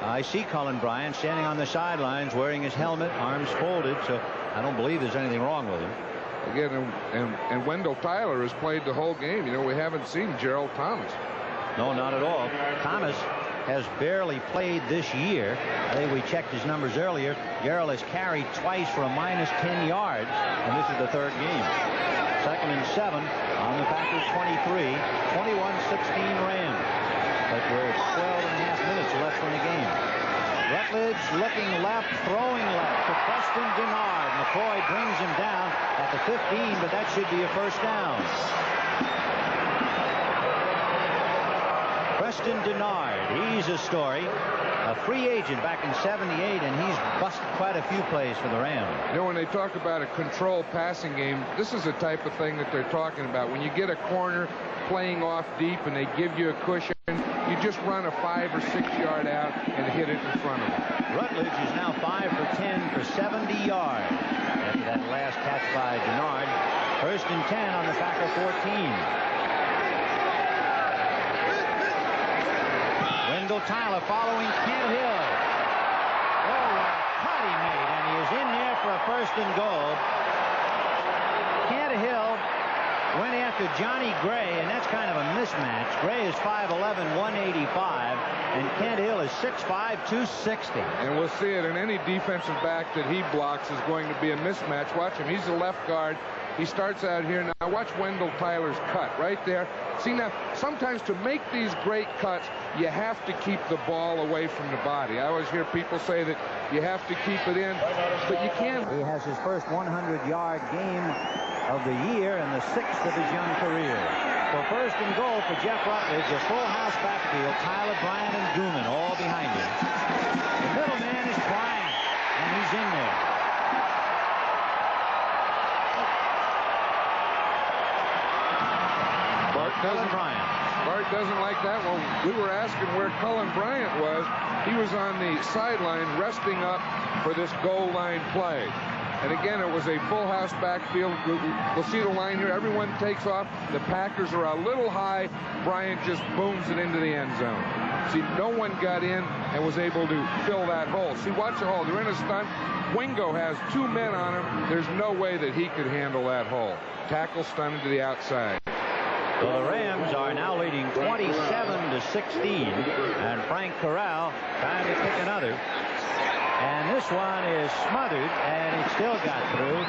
[SPEAKER 1] I see Cullen Bryant standing on the sidelines wearing his helmet, arms folded, so I don't believe there's anything wrong with him.
[SPEAKER 2] Again, and Wendell Tyler has played the whole game. You know, we haven't seen Gerald Thomas.
[SPEAKER 1] No, not at all. Thomas has barely played this year. I think we checked his numbers earlier. Gerald has carried twice for a -10 yards, and this is the 3rd game. 2nd and 7 on the Packers 23, 21-16 Rams. But we're 12 and a half minutes left in the game. Rutledge looking left, throwing left to Preston Denard. McCoy brings him down at the 15, but that should be a first down. Preston Denard, he's a story. A free agent back in '78, and he's busted quite a few plays for the Rams.
[SPEAKER 2] You know, when they talk about a controlled passing game, this is the type of thing that they're talking about. When you get a corner playing off deep and they give you a cushion, you just run a 5 or 6 yard out and hit it in front of them.
[SPEAKER 1] Rutledge is now 5 for 10 for 70 yards after that last catch by Denard. 1st and 10 on the Packer 14. Wendell Tyler following Kent Hill. Oh, what a cut he made, and he is in there for a 1st and goal. Kent Hill went after Johnny Gray, and that's kind of a mismatch. Gray is 5'11", 185, and Kent Hill is 6'5", 260.
[SPEAKER 2] And we'll see it in any defensive back that he blocks is going to be a mismatch. Watch him. He's the left guard. He starts out here. Now watch Wendell Tyler's cut right there. See, now sometimes to make these great cuts, you have to keep the ball away from the body. I always hear people say that you have to keep it in, but you can't.
[SPEAKER 1] He has his first 100-yard game of the year and the 6th of his young career. So 1st and goal for Jeff Rutledge, a full house backfield. Tyler, Bryant, and Gooman all behind him. The middle man is Bryant, and he's in there.
[SPEAKER 2] Bart doesn't like that one. We were asking where Cullen Bryant was. He was on the sideline resting up for this goal line play. And again, it was a full house backfield. We'll see the line here. Everyone takes off. The Packers are a little high. Bryant just booms it into the end zone. See, no one got in and was able to fill that hole. See, watch the hole. They're in a stunt. Wingo has 2 men on him. There's no way that he could handle that hole. Tackle stunted to the outside.
[SPEAKER 1] So the Rams are now leading 27-16, and Frank Corral trying to kick another. And this one is smothered, and it still got through.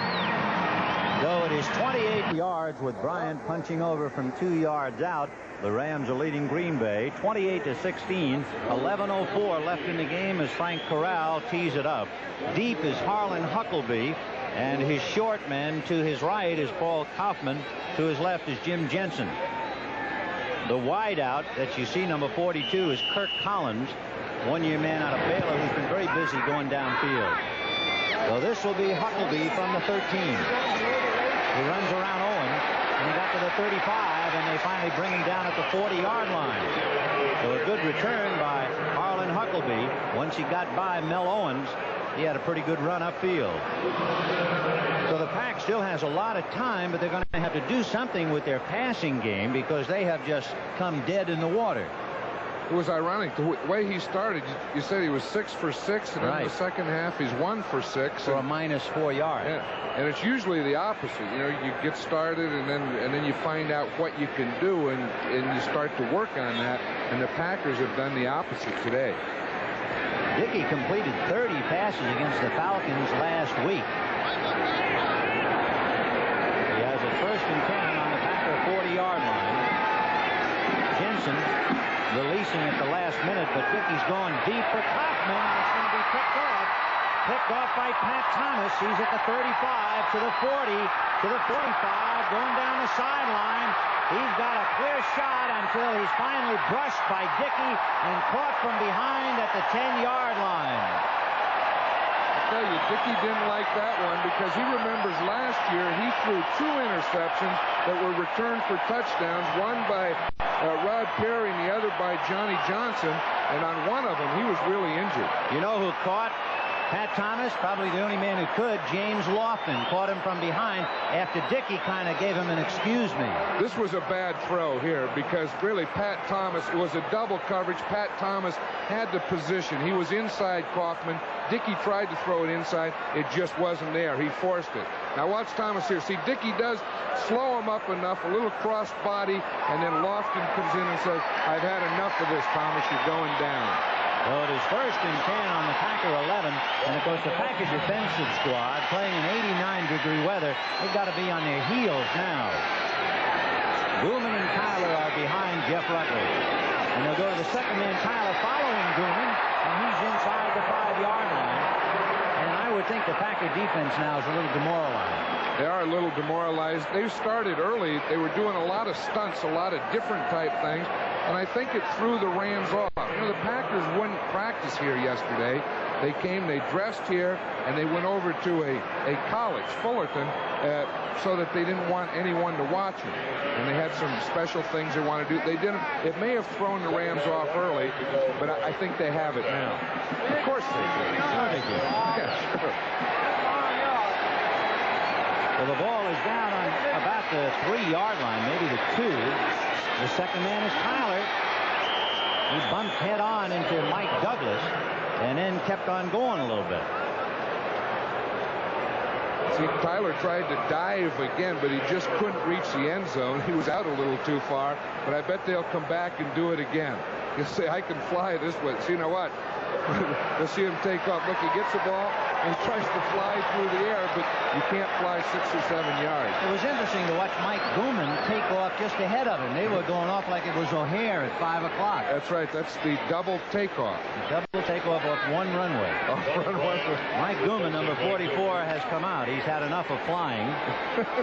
[SPEAKER 1] Though it is 28 yards with Bryant punching over from 2 yards out. The Rams are leading Green Bay 28-16. 11:04 left in the game as Frank Corral tees it up. Deep is Harlan Huckleby, and his short man to his right is Paul Kaufman. To his left is Jim Jensen. The wideout that you see, number 42, is Kirk Collins, one-year man out of Baylor who's been very busy going downfield. So this will be Huckleby from the 13. He runs around Owen. and he got to the 35, and they finally bring him down at the 40-yard line. So a good return by Harlan Huckleby. Once he got by Mel Owens, he had a pretty good run upfield. So the Pack still has a lot of time, but they're going to have to do something with their passing game because they have just come dead in the water.
[SPEAKER 2] It was ironic. The way he started, you said he was 6 for 6, and
[SPEAKER 1] right.
[SPEAKER 2] in the second half, he's 1 for 6.
[SPEAKER 1] For a -4 yards.
[SPEAKER 2] Yeah. And it's usually the opposite. You know, you get started, and then you find out what you can do, and you start to work on that. And the Packers have done the opposite today.
[SPEAKER 1] Dickey completed 30 passes against the Falcons last week. He has a 1st and 10 on the Packer 40-yard line. Jensen releasing at the last minute, but Dickey's going deep for Kaufman. It's going to be picked off. Picked off by Pat Thomas. He's at the 35, to the 40, to the 45, going down the sideline. He's got a clear shot until he's finally brushed by Dickey and caught from behind at the 10-yard line.
[SPEAKER 2] I tell you, Dickey didn't like that one because he remembers last year he threw 2 interceptions that were returned for touchdowns, one by Rod Perry and the other by Johnny Johnson, and on one of them he was really injured.
[SPEAKER 1] You know who caught Pat Thomas? Probably the only man who could. James Lofton caught him from behind after Dickey kind of gave him an excuse me.
[SPEAKER 2] This was a bad throw here because really Pat Thomas, it was a double coverage. Pat Thomas had the position. He was inside Kaufman. Dickey tried to throw it inside. It just wasn't there. He forced it. Now watch Thomas here. See, Dickey does slow him up enough, a little cross body, and then Lofton comes in and says, I've had enough of this, Thomas. You're going down.
[SPEAKER 1] Well, it is 1st and 10 on the Packer 11, and of course the Packer defensive squad playing in 89-degree weather, they've got to be on their heels now. Gooman and Tyler are behind Jeff Rutledge, and they'll go to the second man, Tyler, following Gooman, and he's inside the 5-yard line. And I would think the Packer defense now is a little demoralized.
[SPEAKER 2] They are a little demoralized. They started early. They were doing a lot of stunts, a lot of different type things, and I think it threw the Rams off. You know, the Packers wouldn't practice here yesterday. They came, they dressed here, and they went over to a college, Fullerton, so that they didn't want anyone to watch them. And they had some special things they want to do. They didn't. It may have thrown the Rams off early, but I think they have it now. Of course they do.
[SPEAKER 1] Sure they do.
[SPEAKER 2] Yeah, sure.
[SPEAKER 1] Well, the ball is down on about the 3-yard line, maybe the 2. The second man is Tyler. He bumped head on into Mike Douglas and then kept on going a little bit.
[SPEAKER 2] See, Tyler tried to dive again, but he just couldn't reach the end zone. He was out a little too far, but I bet they'll come back and do it again. He'll say, I can fly this way. See, you know what? You'll see him take off. Look, he gets the ball, and he tries to fly through the air, but you can't fly 6 or 7 yards.
[SPEAKER 1] It was interesting to watch Mike Gooman take off just ahead of him. They were going off like it was O'Hare at 5 o'clock.
[SPEAKER 2] That's right. That's the double takeoff.
[SPEAKER 1] Double takeoff off one runway. Mike Gooman, number 44, has come out. He's had enough of flying,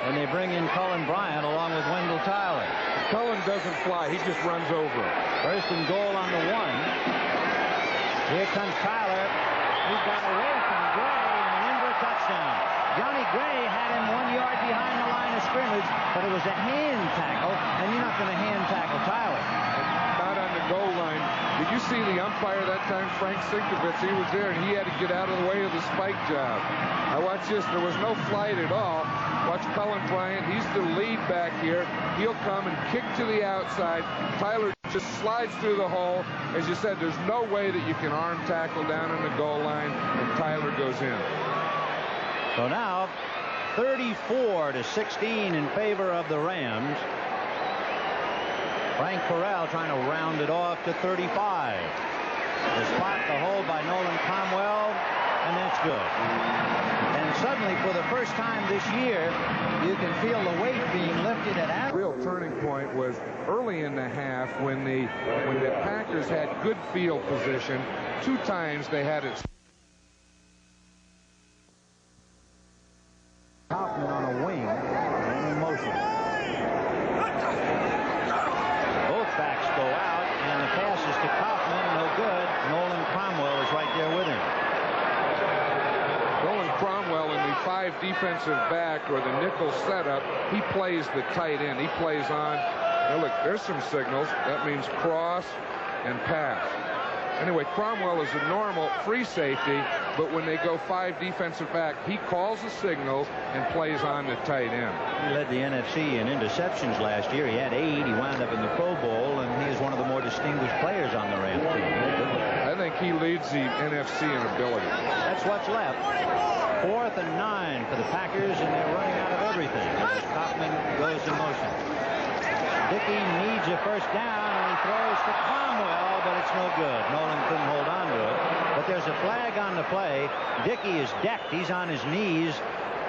[SPEAKER 1] and they bring in Cullen Bryant along with Wendell Tyler.
[SPEAKER 2] Cullen doesn't fly. He just runs over him.
[SPEAKER 1] 1st and goal on the 1. Here comes Tyler. He got away from Gray and in for a touchdown. Johnny Gray had him 1 yard behind the line of scrimmage, but it was a hand tackle, and you're not going to hand tackle Tyler.
[SPEAKER 2] Not on the goal line. Did you see the umpire that time, Frank Sinkovitz? He was there, and he had to get out of the way of the spike job. Now watch this. There was no flight at all. Watch Cullen Bryant. He's the lead back here. He'll come and kick to the outside. Tyler just slides through the hole. As you said, there's no way that you can arm tackle down on the goal line, and Tyler goes in.
[SPEAKER 1] So now 34-16 in favor of the Rams. Frank Farrell trying to round it off to 35. The spot, the hole by Nolan Cromwell, and that's good. And suddenly, for the first time this year, you can feel the weight being lifted at
[SPEAKER 2] The real turning point was early in the half when the Packers had good field position. 2 times they had it.
[SPEAKER 1] Kaufman on a wing and in motion. Both backs go out, and the pass is to Kaufman, no good. Nolan Cromwell is right there with him.
[SPEAKER 2] Nolan Cromwell in the 5 defensive back or the nickel setup, he plays the tight end. He plays on. Now look, there's some signals. That means cross and pass. Anyway, Cromwell is a normal free safety, but when they go 5 defensive back, he calls the signals and plays on the tight end.
[SPEAKER 1] He led the NFC in interceptions last year. He had 8. He wound up in the Pro Bowl, and he is one of the more distinguished players on the Rams team.
[SPEAKER 2] I think he leads the NFC in ability.
[SPEAKER 1] That's what's left. 4th and 9 for the Packers, and they're running out of everything as Kaufman goes in motion. Dickey needs a first down, and he throws to Cromwell, but it's no good. Nolan couldn't hold on to it. But there's a flag on the play. Dickey is decked. He's on his knees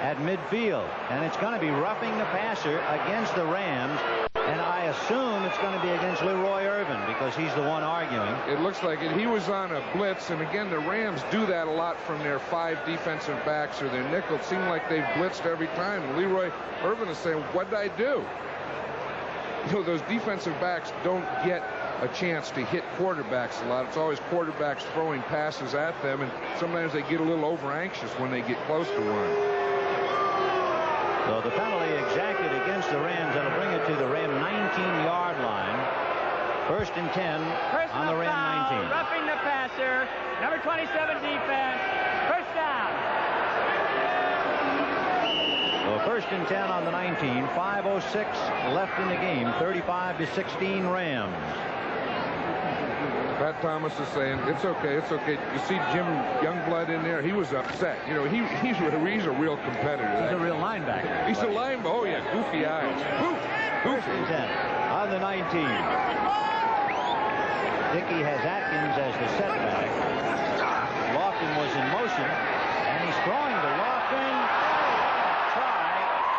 [SPEAKER 1] at midfield, and it's going to be roughing the passer against the Rams, and I assume it's going to be against Leroy Irvin because he's the one arguing.
[SPEAKER 2] It looks like it. He was on a blitz, and again, the Rams do that a lot from their 5 defensive backs or their nickel. It seemed like they've blitzed every time. Leroy Irvin is saying, what did I do? You know, those defensive backs don't get a chance to hit quarterbacks a lot. It's always quarterbacks throwing passes at them, and sometimes they get a little over anxious when they get close to one.
[SPEAKER 1] So the penalty exacted against the Rams. That'll bring it to the Ram 19-yard line. 1st and 10 on the Ram 19.
[SPEAKER 3] Roughing the passer. Number 27 defense. First down.
[SPEAKER 1] So 1st and 10 on the 19. 5:06 left in the game. 35-16 Rams.
[SPEAKER 2] Pat Thomas is saying, it's okay, it's okay. You see Jim Youngblood in there? He was upset. You know, he's a real competitor.
[SPEAKER 1] He's a real linebacker.
[SPEAKER 2] He's a linebacker. Oh, yeah, goofy eyes.
[SPEAKER 1] First and 10 on the 19. Dickey has Atkins as the setback. Lofton was in motion, and he's throwing to Lofton. Try,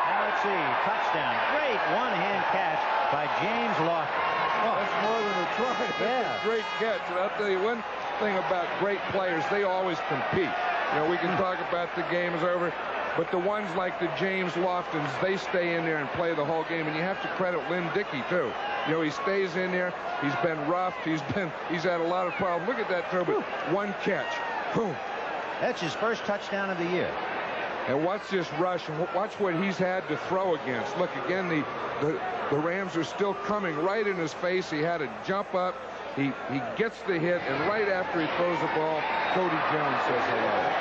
[SPEAKER 1] and let's see, touchdown. Great one-hand catch by James Lofton.
[SPEAKER 2] Oh, that's more than a try. That's a great catch. And I'll tell you one thing about great players, they always compete. You know, we can talk about the game is over, but the ones like the James Loftons, they stay in there and play the whole game. And you have to credit Lynn Dickey, too. You know, he stays in there. He's been roughed. He's had a lot of problems. Look at that throw, but one catch. Boom.
[SPEAKER 1] That's his first touchdown of the year.
[SPEAKER 2] And watch this rush, and watch what he's had to throw against. Look, again, the Rams are still coming right in his face. He had to jump up. He gets the hit, and right after he throws the ball, Cody Jones says hello.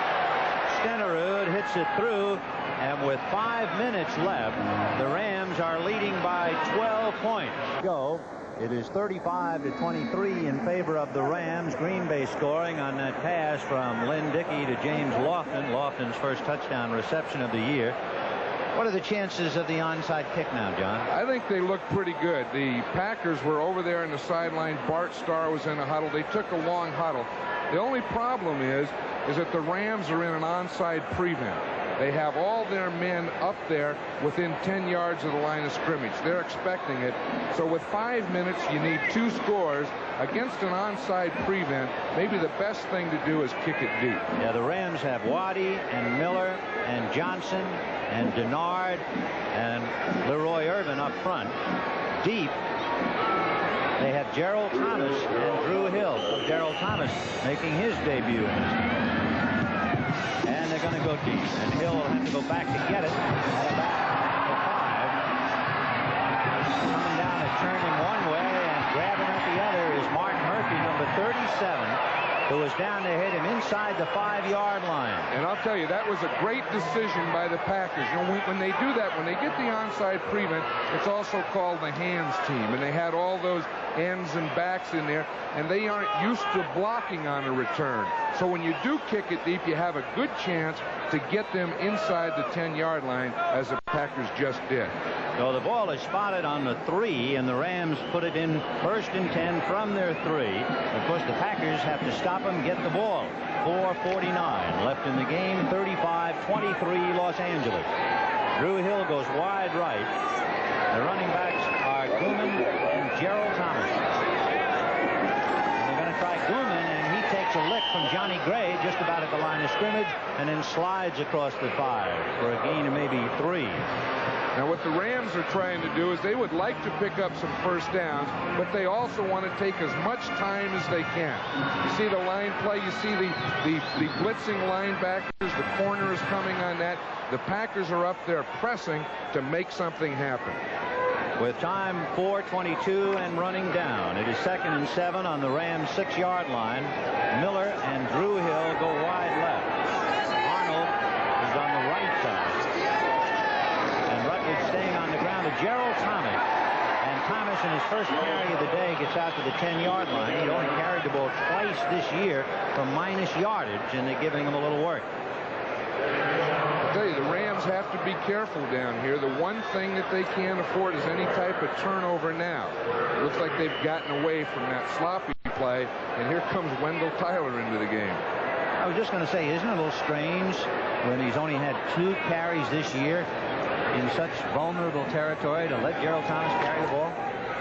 [SPEAKER 1] Stenerud hits it through, and with 5 minutes left, the Rams are leading by 12 points. Go. It is 35-23 in favor of the Rams. Green Bay scoring on that pass from Lynn Dickey to James Lofton. Lofton's first touchdown reception of the year. What are the chances of the onside kick now, John?
[SPEAKER 2] I think they look pretty good. The Packers were over there in the sideline. Bart Starr was in a huddle. They took a long huddle. The only problem is that the Rams are in an onside prevent. They have all their men up there within 10 yards of the line of scrimmage. They're expecting it. So with 5 minutes, you need 2 scores. Against an onside prevent, maybe the best thing to do is kick it deep.
[SPEAKER 1] Yeah, the Rams have Waddy and Miller and Johnson and Denard and Leroy Irvin up front. Deep, they have Gerald Thomas and Drew Hill. Gerald Thomas making his debut in this game. And they're going to go deep, and Hill will have to go back to get it at about the 5. Coming down and turning one way and grabbing at the other is Mark Murphy, number 37, who was down to hit him inside the 5-yard line.
[SPEAKER 2] And I'll tell you, that was a great decision by the Packers. You know, when they do that, when they get the onside prevent, it's also called the hands team, and they had all those ends and backs in there, and they aren't used to blocking on a return. So when you do kick it deep, you have a good chance to get them inside the 10-yard line, as the Packers just did.
[SPEAKER 1] So the ball is spotted on the 3, and the Rams put it in 1st and 10 from their 3. Of course, the Packers have to stop them, get the ball. 4:49 left in the game. 35-23 Los Angeles. Drew Hill goes wide right. The running backs are Gooman and Gerald Thomas. And they're going to try Gooman, and he takes a lick from Johnny Gray just about at the line of scrimmage, and then slides across the 5 for a gain of maybe 3.
[SPEAKER 2] Now, what the Rams are trying to do is they would like to pick up some first downs, but they also want to take as much time as they can. You see the line play. You see the blitzing linebackers. The corner is coming on that. The Packers are up there pressing to make something happen.
[SPEAKER 1] With time 4:22 and running down. It is 2nd and 7 on the Rams' 6-yard line. Miller and Drew Hill go wide left. Arnold is on the right side. And Rutledge staying on the ground to Gerald Thomas. And Thomas in his first carry of the day gets out to the 10-yard line. He only carried the ball twice this year for minus yardage, and they're giving him a little work.
[SPEAKER 2] I tell you, the Rams have to be careful down here. The one thing that they can't afford is any type of turnover now. It looks like they've gotten away from that sloppy play, and here comes Wendell Tyler into the game.
[SPEAKER 1] I was just going to say, isn't it a little strange when he's only had 2 carries this year in such vulnerable territory to let Gerald Thomas carry the ball?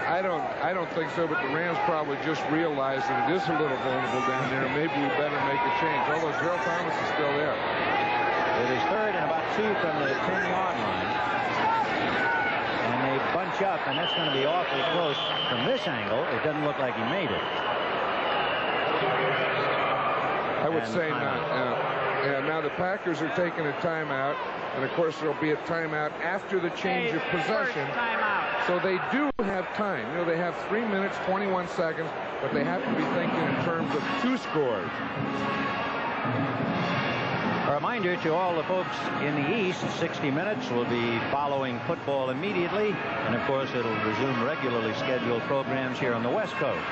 [SPEAKER 2] I don't think so, but the Rams probably just realized that it is a little vulnerable down there. Maybe we better make a change, although Gerald Thomas is still there.
[SPEAKER 1] It is 3rd and about 2 from the 10-yard line. And they bunch up, and that's going to be awfully close. From this angle, it doesn't look like he made it.
[SPEAKER 2] I would say not. Now the Packers are taking a timeout, and of course there'll be a timeout after the change of possession. So they do have time. You know, they have 3 minutes, 21 seconds, but they have to be thinking in terms of 2 scores.
[SPEAKER 1] A reminder to all the folks in the East, 60 Minutes will be following football immediately. And, of course, it'll resume regularly scheduled programs here on the West Coast,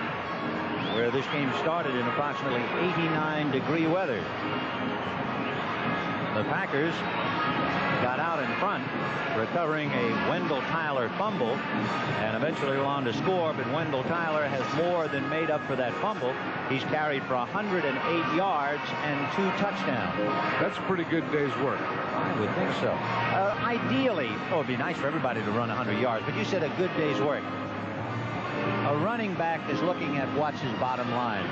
[SPEAKER 1] where this game started in approximately 89-degree weather. The Packers got out in front, recovering a Wendell Tyler fumble, and eventually went on to score, but Wendell Tyler has more than made up for that fumble. He's carried for 108 yards and 2 touchdowns.
[SPEAKER 2] That's a pretty good day's work.
[SPEAKER 1] I would think so. Ideally, it would be nice for everybody to run 100 yards, but you said a good day's work. A running back is looking at what's his bottom line.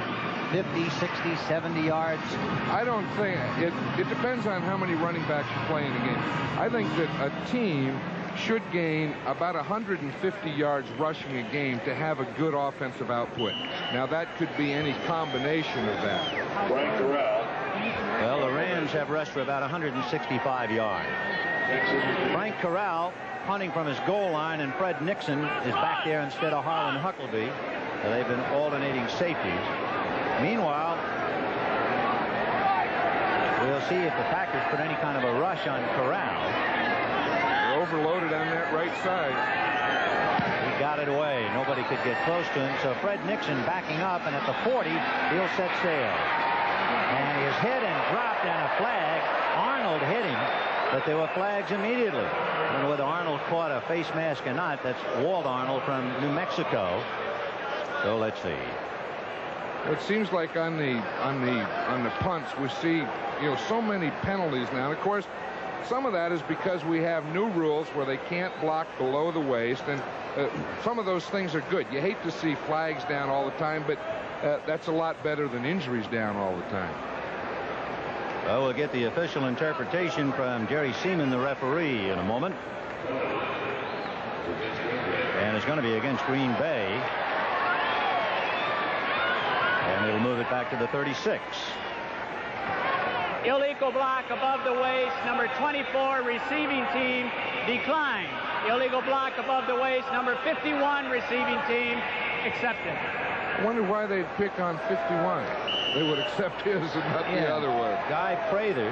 [SPEAKER 1] 50, 60, 70 yards?
[SPEAKER 2] I don't think it depends on how many running backs you play in a game. I think that a team should gain about 150 yards rushing a game to have a good offensive output. Now that could be any combination of that.
[SPEAKER 4] Frank Corral.
[SPEAKER 1] Well, the Rams have rushed for about 165 yards. Frank Corral punting from his goal line, and Fred Nixon is back there instead of Harlan Huckleby. They've been alternating safeties. Meanwhile, we'll see if the Packers put any kind of a rush on Corral.
[SPEAKER 2] They're overloaded on that right side.
[SPEAKER 1] He got it away. Nobody could get close to him. So Fred Nixon backing up, and at the 40, he'll set sail. And he is hit and dropped, and a flag. Arnold hit him, but there were flags immediately. I don't know whether Arnold caught a face mask or not. That's Walt Arnold from New Mexico. So let's see.
[SPEAKER 2] It seems like on the punts we see, so many penalties now. And of course, some of that is because we have new rules where they can't block below the waist, and some of those things are good. You hate to see flags down all the time, but that's a lot better than injuries down all the time.
[SPEAKER 1] Well, we'll get the official interpretation from Jerry Seaman, the referee, in a moment. And it's going to be against Green Bay. And it'll move it back to the 36.
[SPEAKER 3] Illegal block above the waist. Number 24 receiving team declined. Illegal block above the waist. Number 51 receiving team accepted.
[SPEAKER 2] I wonder why they'd pick on 51. They would accept his and not the other one.
[SPEAKER 1] Guy Prather.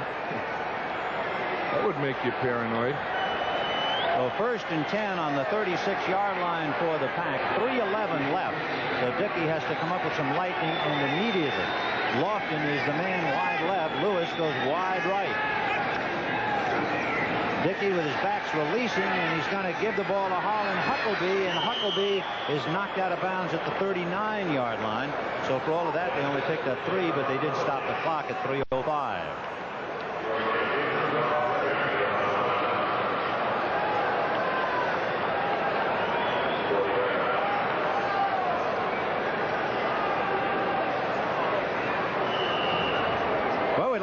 [SPEAKER 2] That would make you paranoid.
[SPEAKER 1] So 1st and 10 on the 36-yard line for the Pack. 3:11 left. So Dickey has to come up with some lightning, and immediately Lofton is the man wide left. Lewis goes wide right. Dickey with his backs releasing, and he's going to give the ball to Harlan Huckleby, and Huckleby is knocked out of bounds at the 39-yard line. So for all of that, they only picked up 3, but they did stop the clock at 3:05.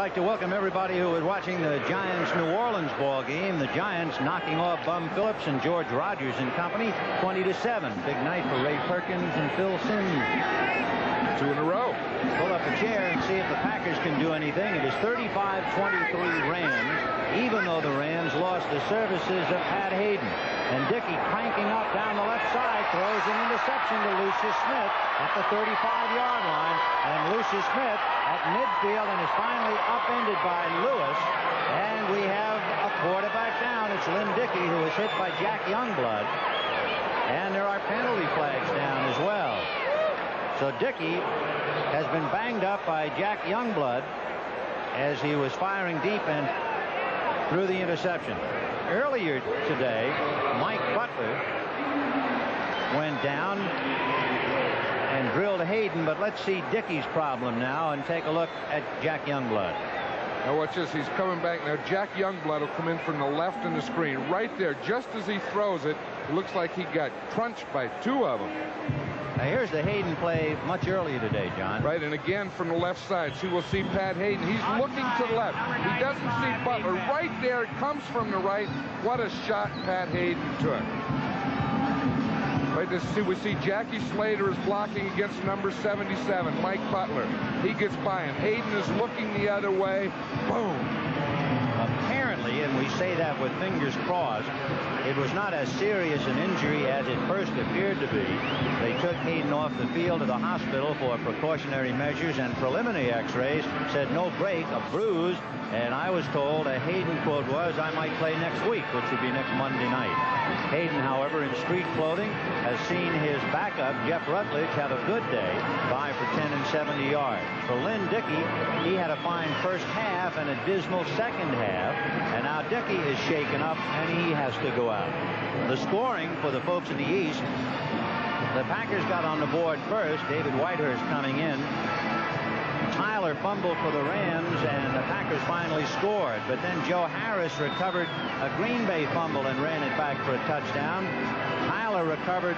[SPEAKER 1] like to welcome everybody who is watching the Giants-New Orleans ball game. The Giants knocking off Bum Phillips and George Rogers and company 20-7. Big night for Ray Perkins and Phil Simms.
[SPEAKER 2] 2 in a row.
[SPEAKER 1] Pull up a chair and see if the Packers can do anything. It is 35-23 Rams, even though the Rams lost the services of Pat Hayden. And Dickey cranking up down the left side, throws an interception to Lucius Smith at the 35-yard line. And Lucius Smith at midfield and is finally upended by Lewis. And we have a quarterback down. It's Lynn Dickey, who was hit by Jack Youngblood. And there are penalty flags down as well. So Dickey has been banged up by Jack Youngblood as he was firing deep and threw the interception. Earlier today, Mike Butler went down and drilled Hayden, but let's see Dickey's problem now and take a look at Jack Youngblood.
[SPEAKER 2] Now watch this. He's coming back now. Jack Youngblood will come in from the left in the screen. Right there, just as he throws it, it looks like he got crunched by 2 of them.
[SPEAKER 1] Now here's the Hayden play much earlier today, John.
[SPEAKER 2] Right, and again from the left side. See, we'll see Pat Hayden. He's looking to the left. He doesn't see Butler. Right there, it comes from the right. What a shot Pat Hayden took. Right, we see Jackie Slater is blocking against number 77, Mike Butler. He gets by him. Hayden is looking the other way. Boom.
[SPEAKER 1] Apparently, and we say that with fingers crossed, it was not as serious an injury as it first appeared to be. They took Hayden off the field to the hospital for precautionary measures, and preliminary x-rays said no break, a bruise, and I was told a Hayden quote was, "I might play next week," which would be next Monday night. Hayden, however, in street clothing, has seen his backup, Jeff Rutledge, have a good day, 5 for 10 and 70 yards. For Lynn Dickey, he had a fine first half and a dismal second half, and now Dickey is shaken up and he has to go out. The scoring for the folks in the East, the Packers got on the board first. David Whitehurst coming in. Tyler fumbled for the Rams, and the Packers finally scored. But then Joe Harris recovered a Green Bay fumble and ran it back for a touchdown. Tyler recovered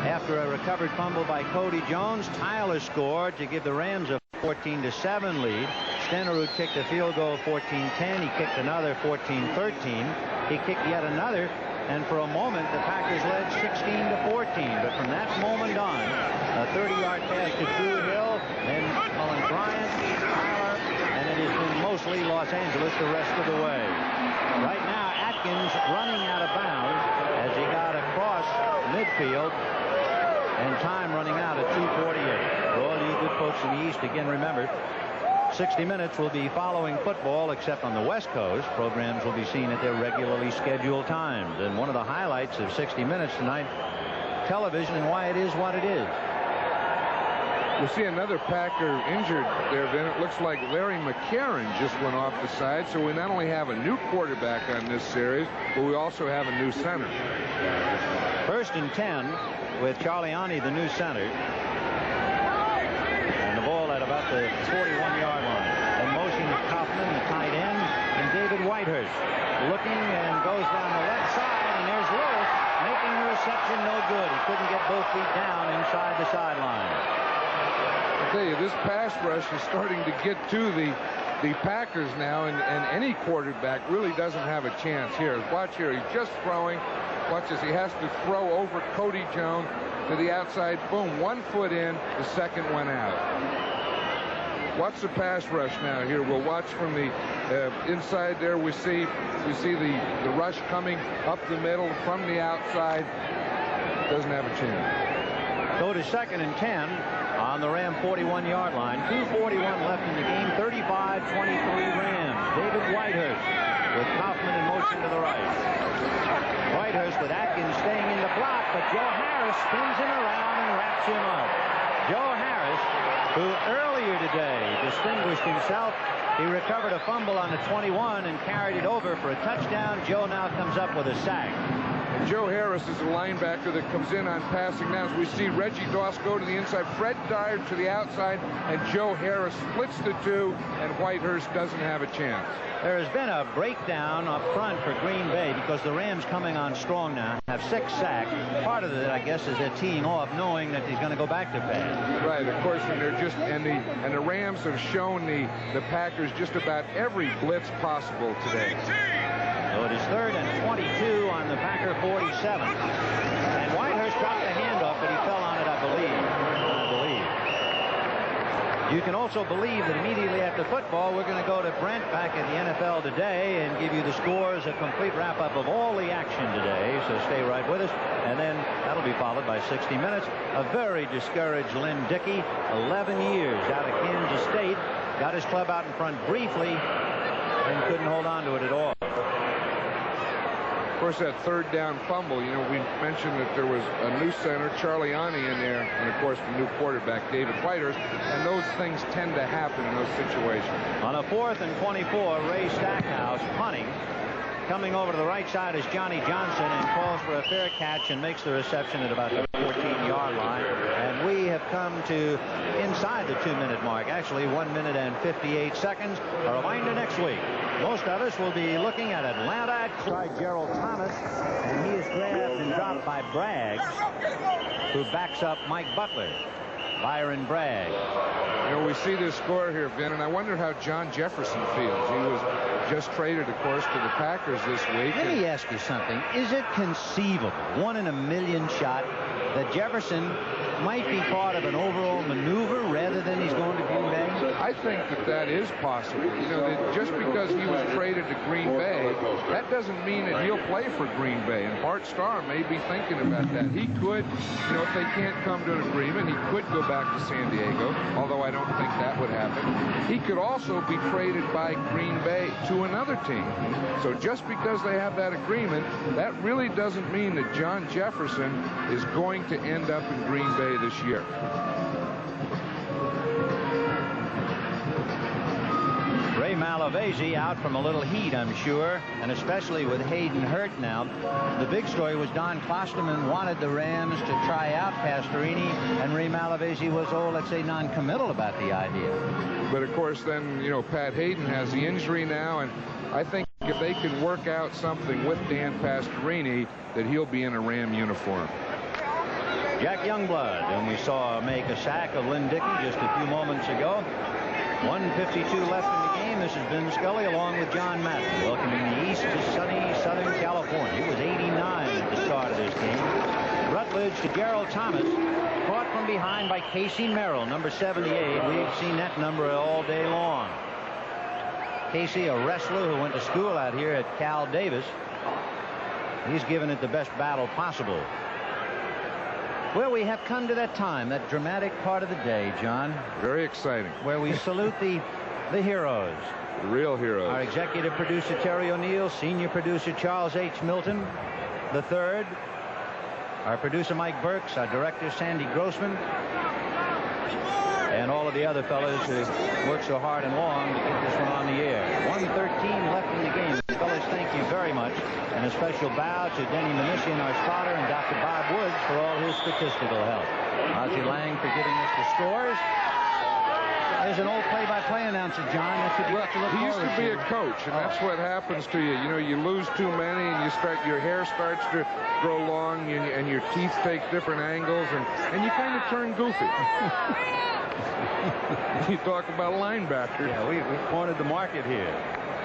[SPEAKER 1] after a recovered fumble by Cody Jones. Tyler scored to give the Rams a 14-7 lead. Stenerud kicked a field goal 14-10. He kicked another 14-13. He kicked yet another, and for a moment the Packers led 16-14. But from that moment on, a 30-yard pass to Drew Hill, then Cullen Bryant, Tyler, and it has been mostly Los Angeles the rest of the way. Right now, Atkins running out of bounds as he got across midfield, and time running out at 2:48. For all you good folks in the East, again, remember, 60 Minutes will be following football, except on the West Coast. Programs will be seen at their regularly scheduled times. And one of the highlights of 60 Minutes tonight, television and why it is what it is.
[SPEAKER 2] We'll see another Packer injured there, Vin. It looks like Larry McCarron just went off the side. So we not only have a new quarterback on this series, but we also have a new center.
[SPEAKER 1] 1st and 10 with Charliani, the new center. And the ball at about the 41-yard line. And motion with Kaufman, the tight end, and David Whitehurst looking and goes down the left side, and there's Lewis making the reception no good. He couldn't get both feet down inside the sideline.
[SPEAKER 2] I tell you, this pass rush is starting to get to the Packers now, and any quarterback really doesn't have a chance here. Watch here, he's just throwing. Watch as he has to throw over Cody Jones to the outside. Boom, 1 foot in, the second went out. Watch the pass rush now here. We'll watch from the inside there. We see the rush coming up the middle from the outside. Doesn't have a chance.
[SPEAKER 1] Go to 2nd and 10 on the Ram 41-yard line. 2:41 left in the game. 35-23 Rams. David Whitehurst with Kaufman in motion to the right. Whitehurst with Atkins staying in the block, but Joe Harris spins him around and wraps him up. Joe Harris, who earlier today distinguished himself, he recovered a fumble on the 21 and carried it over for a touchdown. Joe now comes up with a sack.
[SPEAKER 2] Joe Harris is a linebacker that comes in on passing downs. We see Reggie Doss go to the inside, Fred Dyer to the outside, and Joe Harris splits the two, and Whitehurst doesn't have a chance.
[SPEAKER 1] There has been a breakdown up front for Green Bay because the Rams coming on strong now have 6 sacks. Part of it, I guess, is they're teeing off knowing that he's going to go back to pass.
[SPEAKER 2] Right, of course, and they're just and the Rams have shown the Packers just about every blitz possible today.
[SPEAKER 1] So it is 3rd and 22 on the Packer 47. And Whitehurst dropped the handoff, but he fell on it, I believe. You can also believe that immediately after football, we're going to go to Brent back at the NFL Today and give you the scores, a complete wrap-up of all the action today. So stay right with us. And then that'll be followed by 60 Minutes. A very discouraged Lynn Dickey, 11 years out of Kansas State, got his club out in front briefly and couldn't hold on to it at all.
[SPEAKER 2] Of course, that 3rd down fumble, you know, we mentioned that there was a new center, Charlie Ani, in there, and of course the new quarterback, David Whitehurst, and those things tend to happen in those situations.
[SPEAKER 1] On a 4th and 24, Ray Stackhouse punting. Coming over to the right side is Johnny Johnson and calls for a fair catch and makes the reception at about the 14-yard line. And we have come to inside the 2-minute mark. Actually, 1 minute and 58 seconds. A reminder next week. Most of us will be looking at Atlanta at Gerald Thomas, and he is grabbed and dropped by Bragg, who backs up Mike Butler. Byron Bragg.
[SPEAKER 2] You know, we see this score here, Vin, and I wonder how John Jefferson feels. He was just traded, of course, to the Packers this week.
[SPEAKER 1] Let me ask you something. Is it conceivable, 1 in a million shot, that Jefferson might be part of an overall maneuver rather than he's going to Green Bay?
[SPEAKER 2] I think that is possible. You know, that just because he was traded to Green Bay, that doesn't mean that he'll play for Green Bay. And Bart Starr may be thinking about that. He could, you know, if they can't come to an agreement, he could go back to San Diego, although I don't think that would happen. He could also be traded by Green Bay to another team. So just because they have that agreement, that really doesn't mean that John Jefferson is going to end up in Green Bay this year.
[SPEAKER 1] Ray Malavasi out from a little heat, I'm sure, and especially with Hayden hurt now. The big story was Don Klosterman wanted the Rams to try out Pastorini, and Ray Malavasi was, let's say, non-committal about the idea.
[SPEAKER 2] But, of course, then, you know, Pat Hayden has the injury now, and I think if they can work out something with Dan Pastorini, that he'll be in a Ram uniform.
[SPEAKER 1] Jack Youngblood, whom we saw make a sack of Lynn Dickey just a few moments ago. 1:52 left in the game. This is Vin Scully along with John Madden, welcoming the East to sunny Southern California. He was 89 at the start of this game. Rutledge to Gerald Thomas, caught from behind by Casey Merrill, number 78. We've seen that number all day long. Casey, a wrestler who went to school out here at Cal Davis. He's given it the best battle possible. Well, we have come to that time, that dramatic part of the day, John.
[SPEAKER 2] Very exciting.
[SPEAKER 1] Where we salute the heroes.
[SPEAKER 2] The real heroes.
[SPEAKER 1] Our executive producer, Terry O'Neill, senior producer, Charles H. Milton, the third. Our producer, Mike Burks, our director, Sandy Grossman, and all of the other fellows who worked so hard and long to get this one on the air. 1:13 left in the game. Fellas, thank you very much. And a special bow to Denny Manessian, our spotter, and Dr. Bob Woods for all his statistical help. Ozzie Lang for giving us the scores. There's an old play-by-play announcer, John. That should be what you look
[SPEAKER 2] he used
[SPEAKER 1] forward
[SPEAKER 2] to be a coach, and that's what happens to you. You know, you lose too many, and your hair starts to grow long, and your teeth take different angles, and you kind of turn goofy. You talk about linebacker.
[SPEAKER 1] Yeah, we've cornered the market here.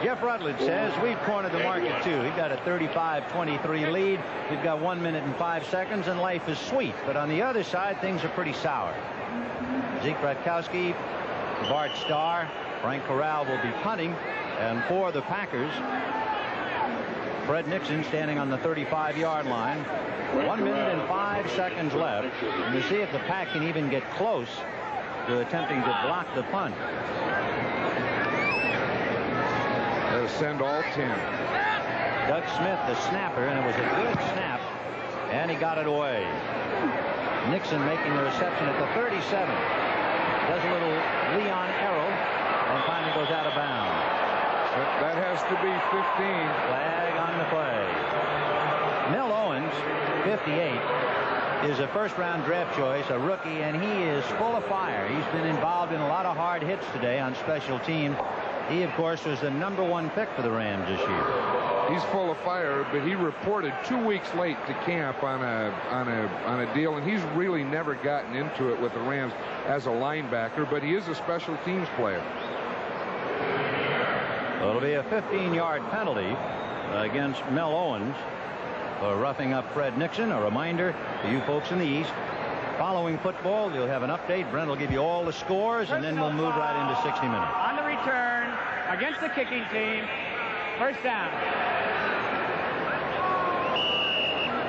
[SPEAKER 1] Jeff Rutledge says we've cornered the market too. We've got a 35-23 lead. We've got 1 minute and 5 seconds, and life is sweet. But on the other side, things are pretty sour. Zeke Bratkowski, Bart Starr, Frank Corral will be punting, and for the Packers, Fred Nixon standing on the 35-yard line. 1 minute and 5 seconds left, and to see if the Pack can even get close to attempting to block the punt.
[SPEAKER 2] They'll send all 10.
[SPEAKER 1] Doug Smith, the snapper, and it was a good snap, and he got it away. Nixon making the reception at the 37. Does a little Leon Errol, and finally goes out of bounds.
[SPEAKER 2] That has to be 15.
[SPEAKER 1] Flag on the play. Mel Owens, 58, is a first-round draft choice, a rookie, and he is full of fire. He's been involved in a lot of hard hits today on special teams. He, of course, was the #1 pick for the Rams this year.
[SPEAKER 2] He's full of fire, but he reported 2 weeks late to camp on a deal, and he's really never gotten into it with the Rams as a linebacker, but he is a special teams player.
[SPEAKER 1] Well, it'll be a 15-yard penalty against Mel Owens for roughing up Fred Nixon. A reminder to you folks in the East, following football, you'll have an update. Brent will give you all the scores, and then we'll move right into 60 minutes.
[SPEAKER 3] On the return against the kicking team, first down.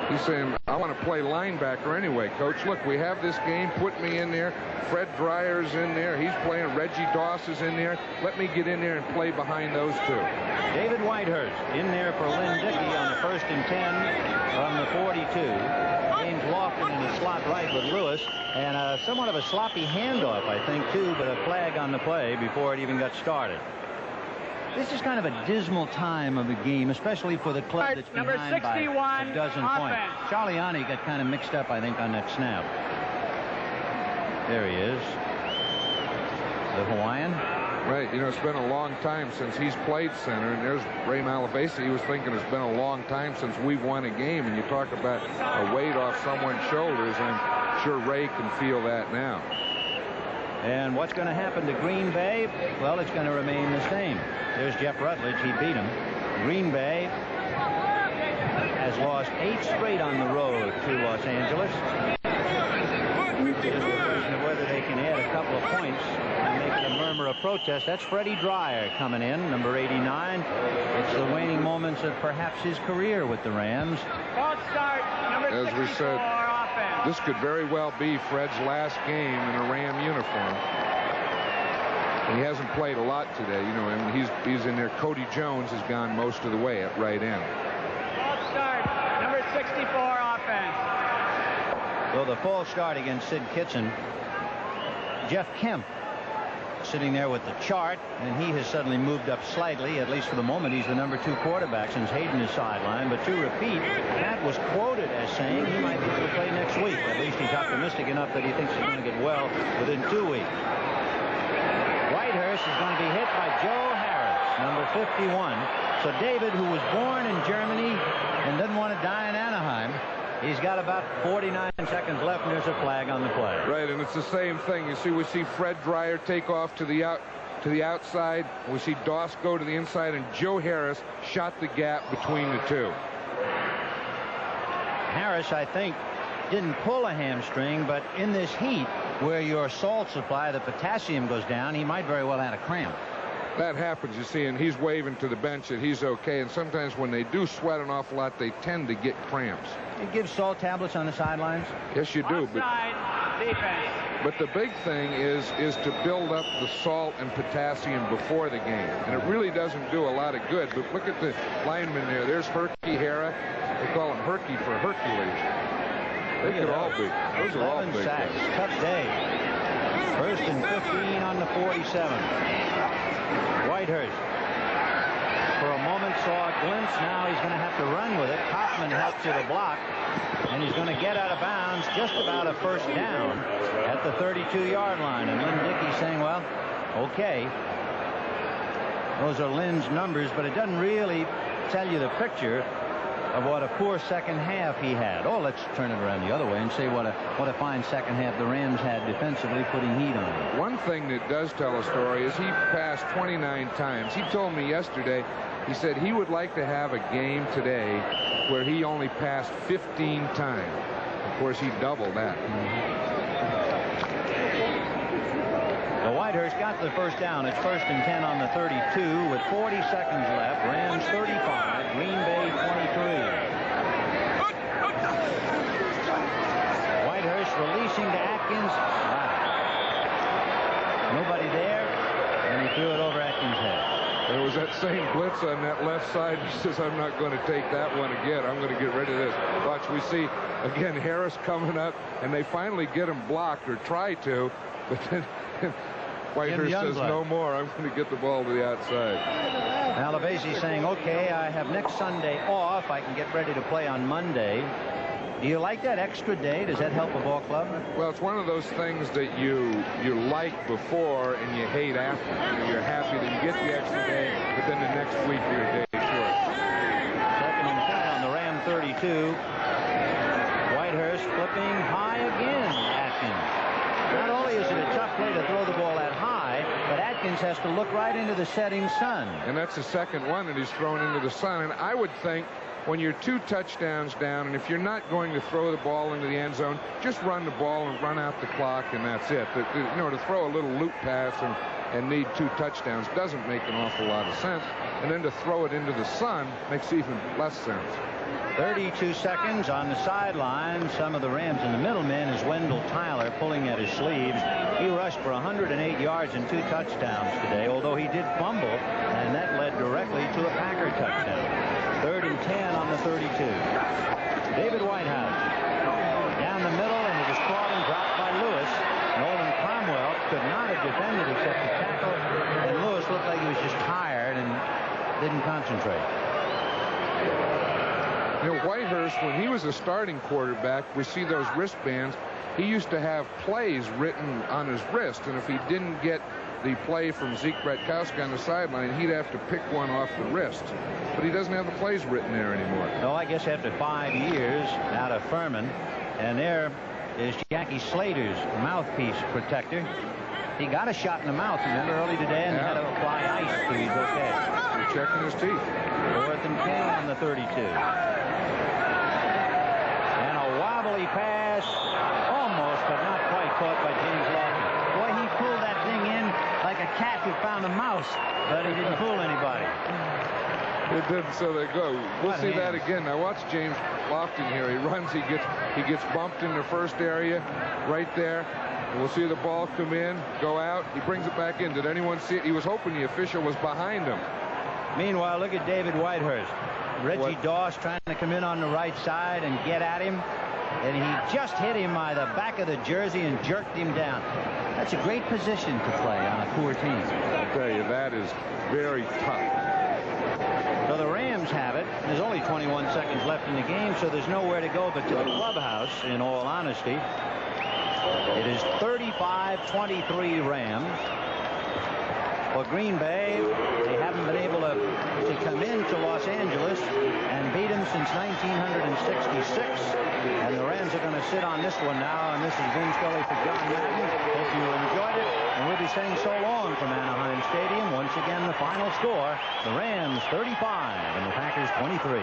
[SPEAKER 2] He's saying, I want to play linebacker anyway, Coach. Look, we have this game. Put me in there. Fred Dreyer's in there. He's playing. Reggie Doss is in there. Let me get in there and play behind those two.
[SPEAKER 1] David Whitehurst in there for Lynn Dickey on the 1st and 10 from the 42. James Lofton in the slot right with Lewis. And somewhat of a sloppy handoff, I think, too, but a flag on the play before it even got started. This is kind of a dismal time of the game, especially for the club that's
[SPEAKER 3] number
[SPEAKER 1] behind
[SPEAKER 3] 61,
[SPEAKER 1] by a dozen points. Charliani got kind of mixed up, I think, on that snap. There he is. The Hawaiian.
[SPEAKER 2] Right, you know, it's been a long time since he's played center, and there's Ray Malavasi. He was thinking it's been a long time since we've won a game, and you talk about a weight off someone's shoulders. I'm sure Ray can feel that now.
[SPEAKER 1] And what's going to happen to Green Bay? Well, it's going to remain the same. There's Jeff Rutledge. He beat him. Green Bay has lost 8 straight on the road to Los Angeles. It's a question of whether they can add a couple of points and make it a murmur of protest. That's Freddie Dryer coming in, number 89. It's the waning moments of perhaps his career with the Rams.
[SPEAKER 3] False start, number 64,
[SPEAKER 2] as we said,
[SPEAKER 3] offense.
[SPEAKER 2] This could very well be Fred's last game in a Ram uniform. And he hasn't played a lot today, you know, and he's in there. Cody Jones has gone most of the way at right end.
[SPEAKER 3] False start, number 64, offense.
[SPEAKER 1] Well, the false start against Sid Kitson. Jeff Kemp sitting there with the chart, and he has suddenly moved up slightly. At least for the moment, he's the number 2 quarterback since Hayden is sidelined. But to repeat, Pat was quoted as saying he might be able to play next week. At least he's optimistic enough that he thinks he's going to get well within 2 weeks. Whitehurst is going to be hit by Joe Harris, number 51. So David, who was born in Germany and doesn't want to die in Anaheim, he's got about 49 seconds left, and there's a flag on the play.
[SPEAKER 2] Right, and it's the same thing. You see, we see Fred Dryer take off to the outside. We see Doss go to the inside, and Joe Harris shot the gap between the two.
[SPEAKER 1] Harris, I think, didn't pull a hamstring, but in this heat where your salt supply, the potassium, goes down, he might very well have a cramp.
[SPEAKER 2] That happens, you see, and he's waving to the bench that he's okay. And sometimes when they do sweat an awful lot, they tend to get cramps.
[SPEAKER 1] You give salt tablets on the sidelines?
[SPEAKER 2] Yes, you do.
[SPEAKER 3] Offside defense.
[SPEAKER 2] But the big thing is to build up the salt and potassium before the game. And it really doesn't do a lot of good. But look at the lineman there. There's Herky Hara. They call him Herky for Hercules. They could all be. Those are all big.
[SPEAKER 1] Sacks. Tough day. 1st and 15 on the 47. Whitehurst, for a moment, saw a glimpse. Now he's going to have to run with it. Kaufman helped to the block, and he's going to get out of bounds just about a first down at the 32-yard line. And Lynn Dickey saying, well, okay. Those are Lynn's numbers, but it doesn't really tell you the picture of what a poor second half he had. Oh, let's turn it around the other way and say what a fine second half the Rams had defensively, putting heat on him.
[SPEAKER 2] One thing that does tell a story is he passed 29 times. He told me yesterday, he said he would like to have a game today where he only passed 15 times. Of course, he doubled that.
[SPEAKER 1] Well, Whitehurst got the first down. It's 1st and 10 on the 32 with 40 seconds left. Rams 35, Green Bay 23. Whitehurst releasing to Atkins. Wow. Nobody there, and he threw it over Atkins' head.
[SPEAKER 2] There was that same blitz on that left side. He says, I'm not going to take that one again. I'm going to get rid of this. Watch, we see, again, Harris coming up, and they finally get him blocked, or try to, but then Whitehurst says, no more. I'm going to get the ball to the outside.
[SPEAKER 1] Malavasi saying, okay, I have next Sunday off. I can get ready to play on Monday. Do you like that extra day? Does that help a ball club?
[SPEAKER 2] Well, it's one of those things that you like before and you hate after. You're happy that you get the extra day, but then the next week you're a day short.
[SPEAKER 1] Second and 10 on the Ram 32. Whitehurst flipping high again. Atkins. Not only is it a tough play to throw the ball that high, but Atkins has to look right into the setting sun.
[SPEAKER 2] And that's the second one that he's thrown into the sun. And I would think when you're 2 touchdowns down, and if you're not going to throw the ball into the end zone, just run the ball and run out the clock, and that's it. But, you know, to throw a little loop pass and need 2 touchdowns doesn't make an awful lot of sense. And then to throw it into the sun makes even less sense.
[SPEAKER 1] 32 seconds on the sideline. Some of the Rams, and the middleman is Wendell Tyler pulling at his sleeves. He rushed for 108 yards and 2 touchdowns today, although he did fumble, and that led directly to a Packer touchdown. 3rd and 10 on the 32. David Whitehouse down the middle, and it was caught and dropped by Lewis. Nolan Cromwell could not have defended except the tackle, and Lewis looked like he was just tired and didn't concentrate.
[SPEAKER 2] You know, Whitehurst, when he was a starting quarterback, we see those wristbands. He used to have plays written on his wrist, and if he didn't get the play from Zeke Bratkowski on the sideline, he'd have to pick one off the wrist. But he doesn't have the plays written there anymore.
[SPEAKER 1] No, I guess after 5 years out of Furman, and there is Jackie Slater's mouthpiece protector. He got a shot in the mouth, remember, early today, and had to apply ice, so he's okay.
[SPEAKER 2] He's checking his teeth.
[SPEAKER 1] 4th and 10 on the 32. And a wobbly pass, almost, but not quite, caught by James Lawson. Boy, he pulled that thing in like a cat who found a mouse, but he didn't fool anybody.
[SPEAKER 2] It didn't, so they go. We'll see that again. Now watch James Lofton here. He runs, he gets bumped in the first area right there. And we'll see the ball come in, go out. He brings it back in. Did anyone see it? He was hoping the official was behind him.
[SPEAKER 1] Meanwhile, look at David Whitehurst. Reggie Doss trying to come in on the right side and get at him. And he just hit him by the back of the jersey and jerked him down. That's a great position to play on a poor team.
[SPEAKER 2] I'll tell you, that is very tough.
[SPEAKER 1] So the Rams have it. There's only 21 seconds left in the game, so there's nowhere to go but to the clubhouse, in all honesty. It is 35-23 Rams. For Green Bay, they haven't been able to come into Los Angeles and beat them since 1966. And the Rams are going to sit on this one now. And this is Vin Scully for John Madden. Hope you enjoyed it. And we'll be saying so long from Anaheim Stadium. Once again, the final score, the Rams 35 and the Packers 23.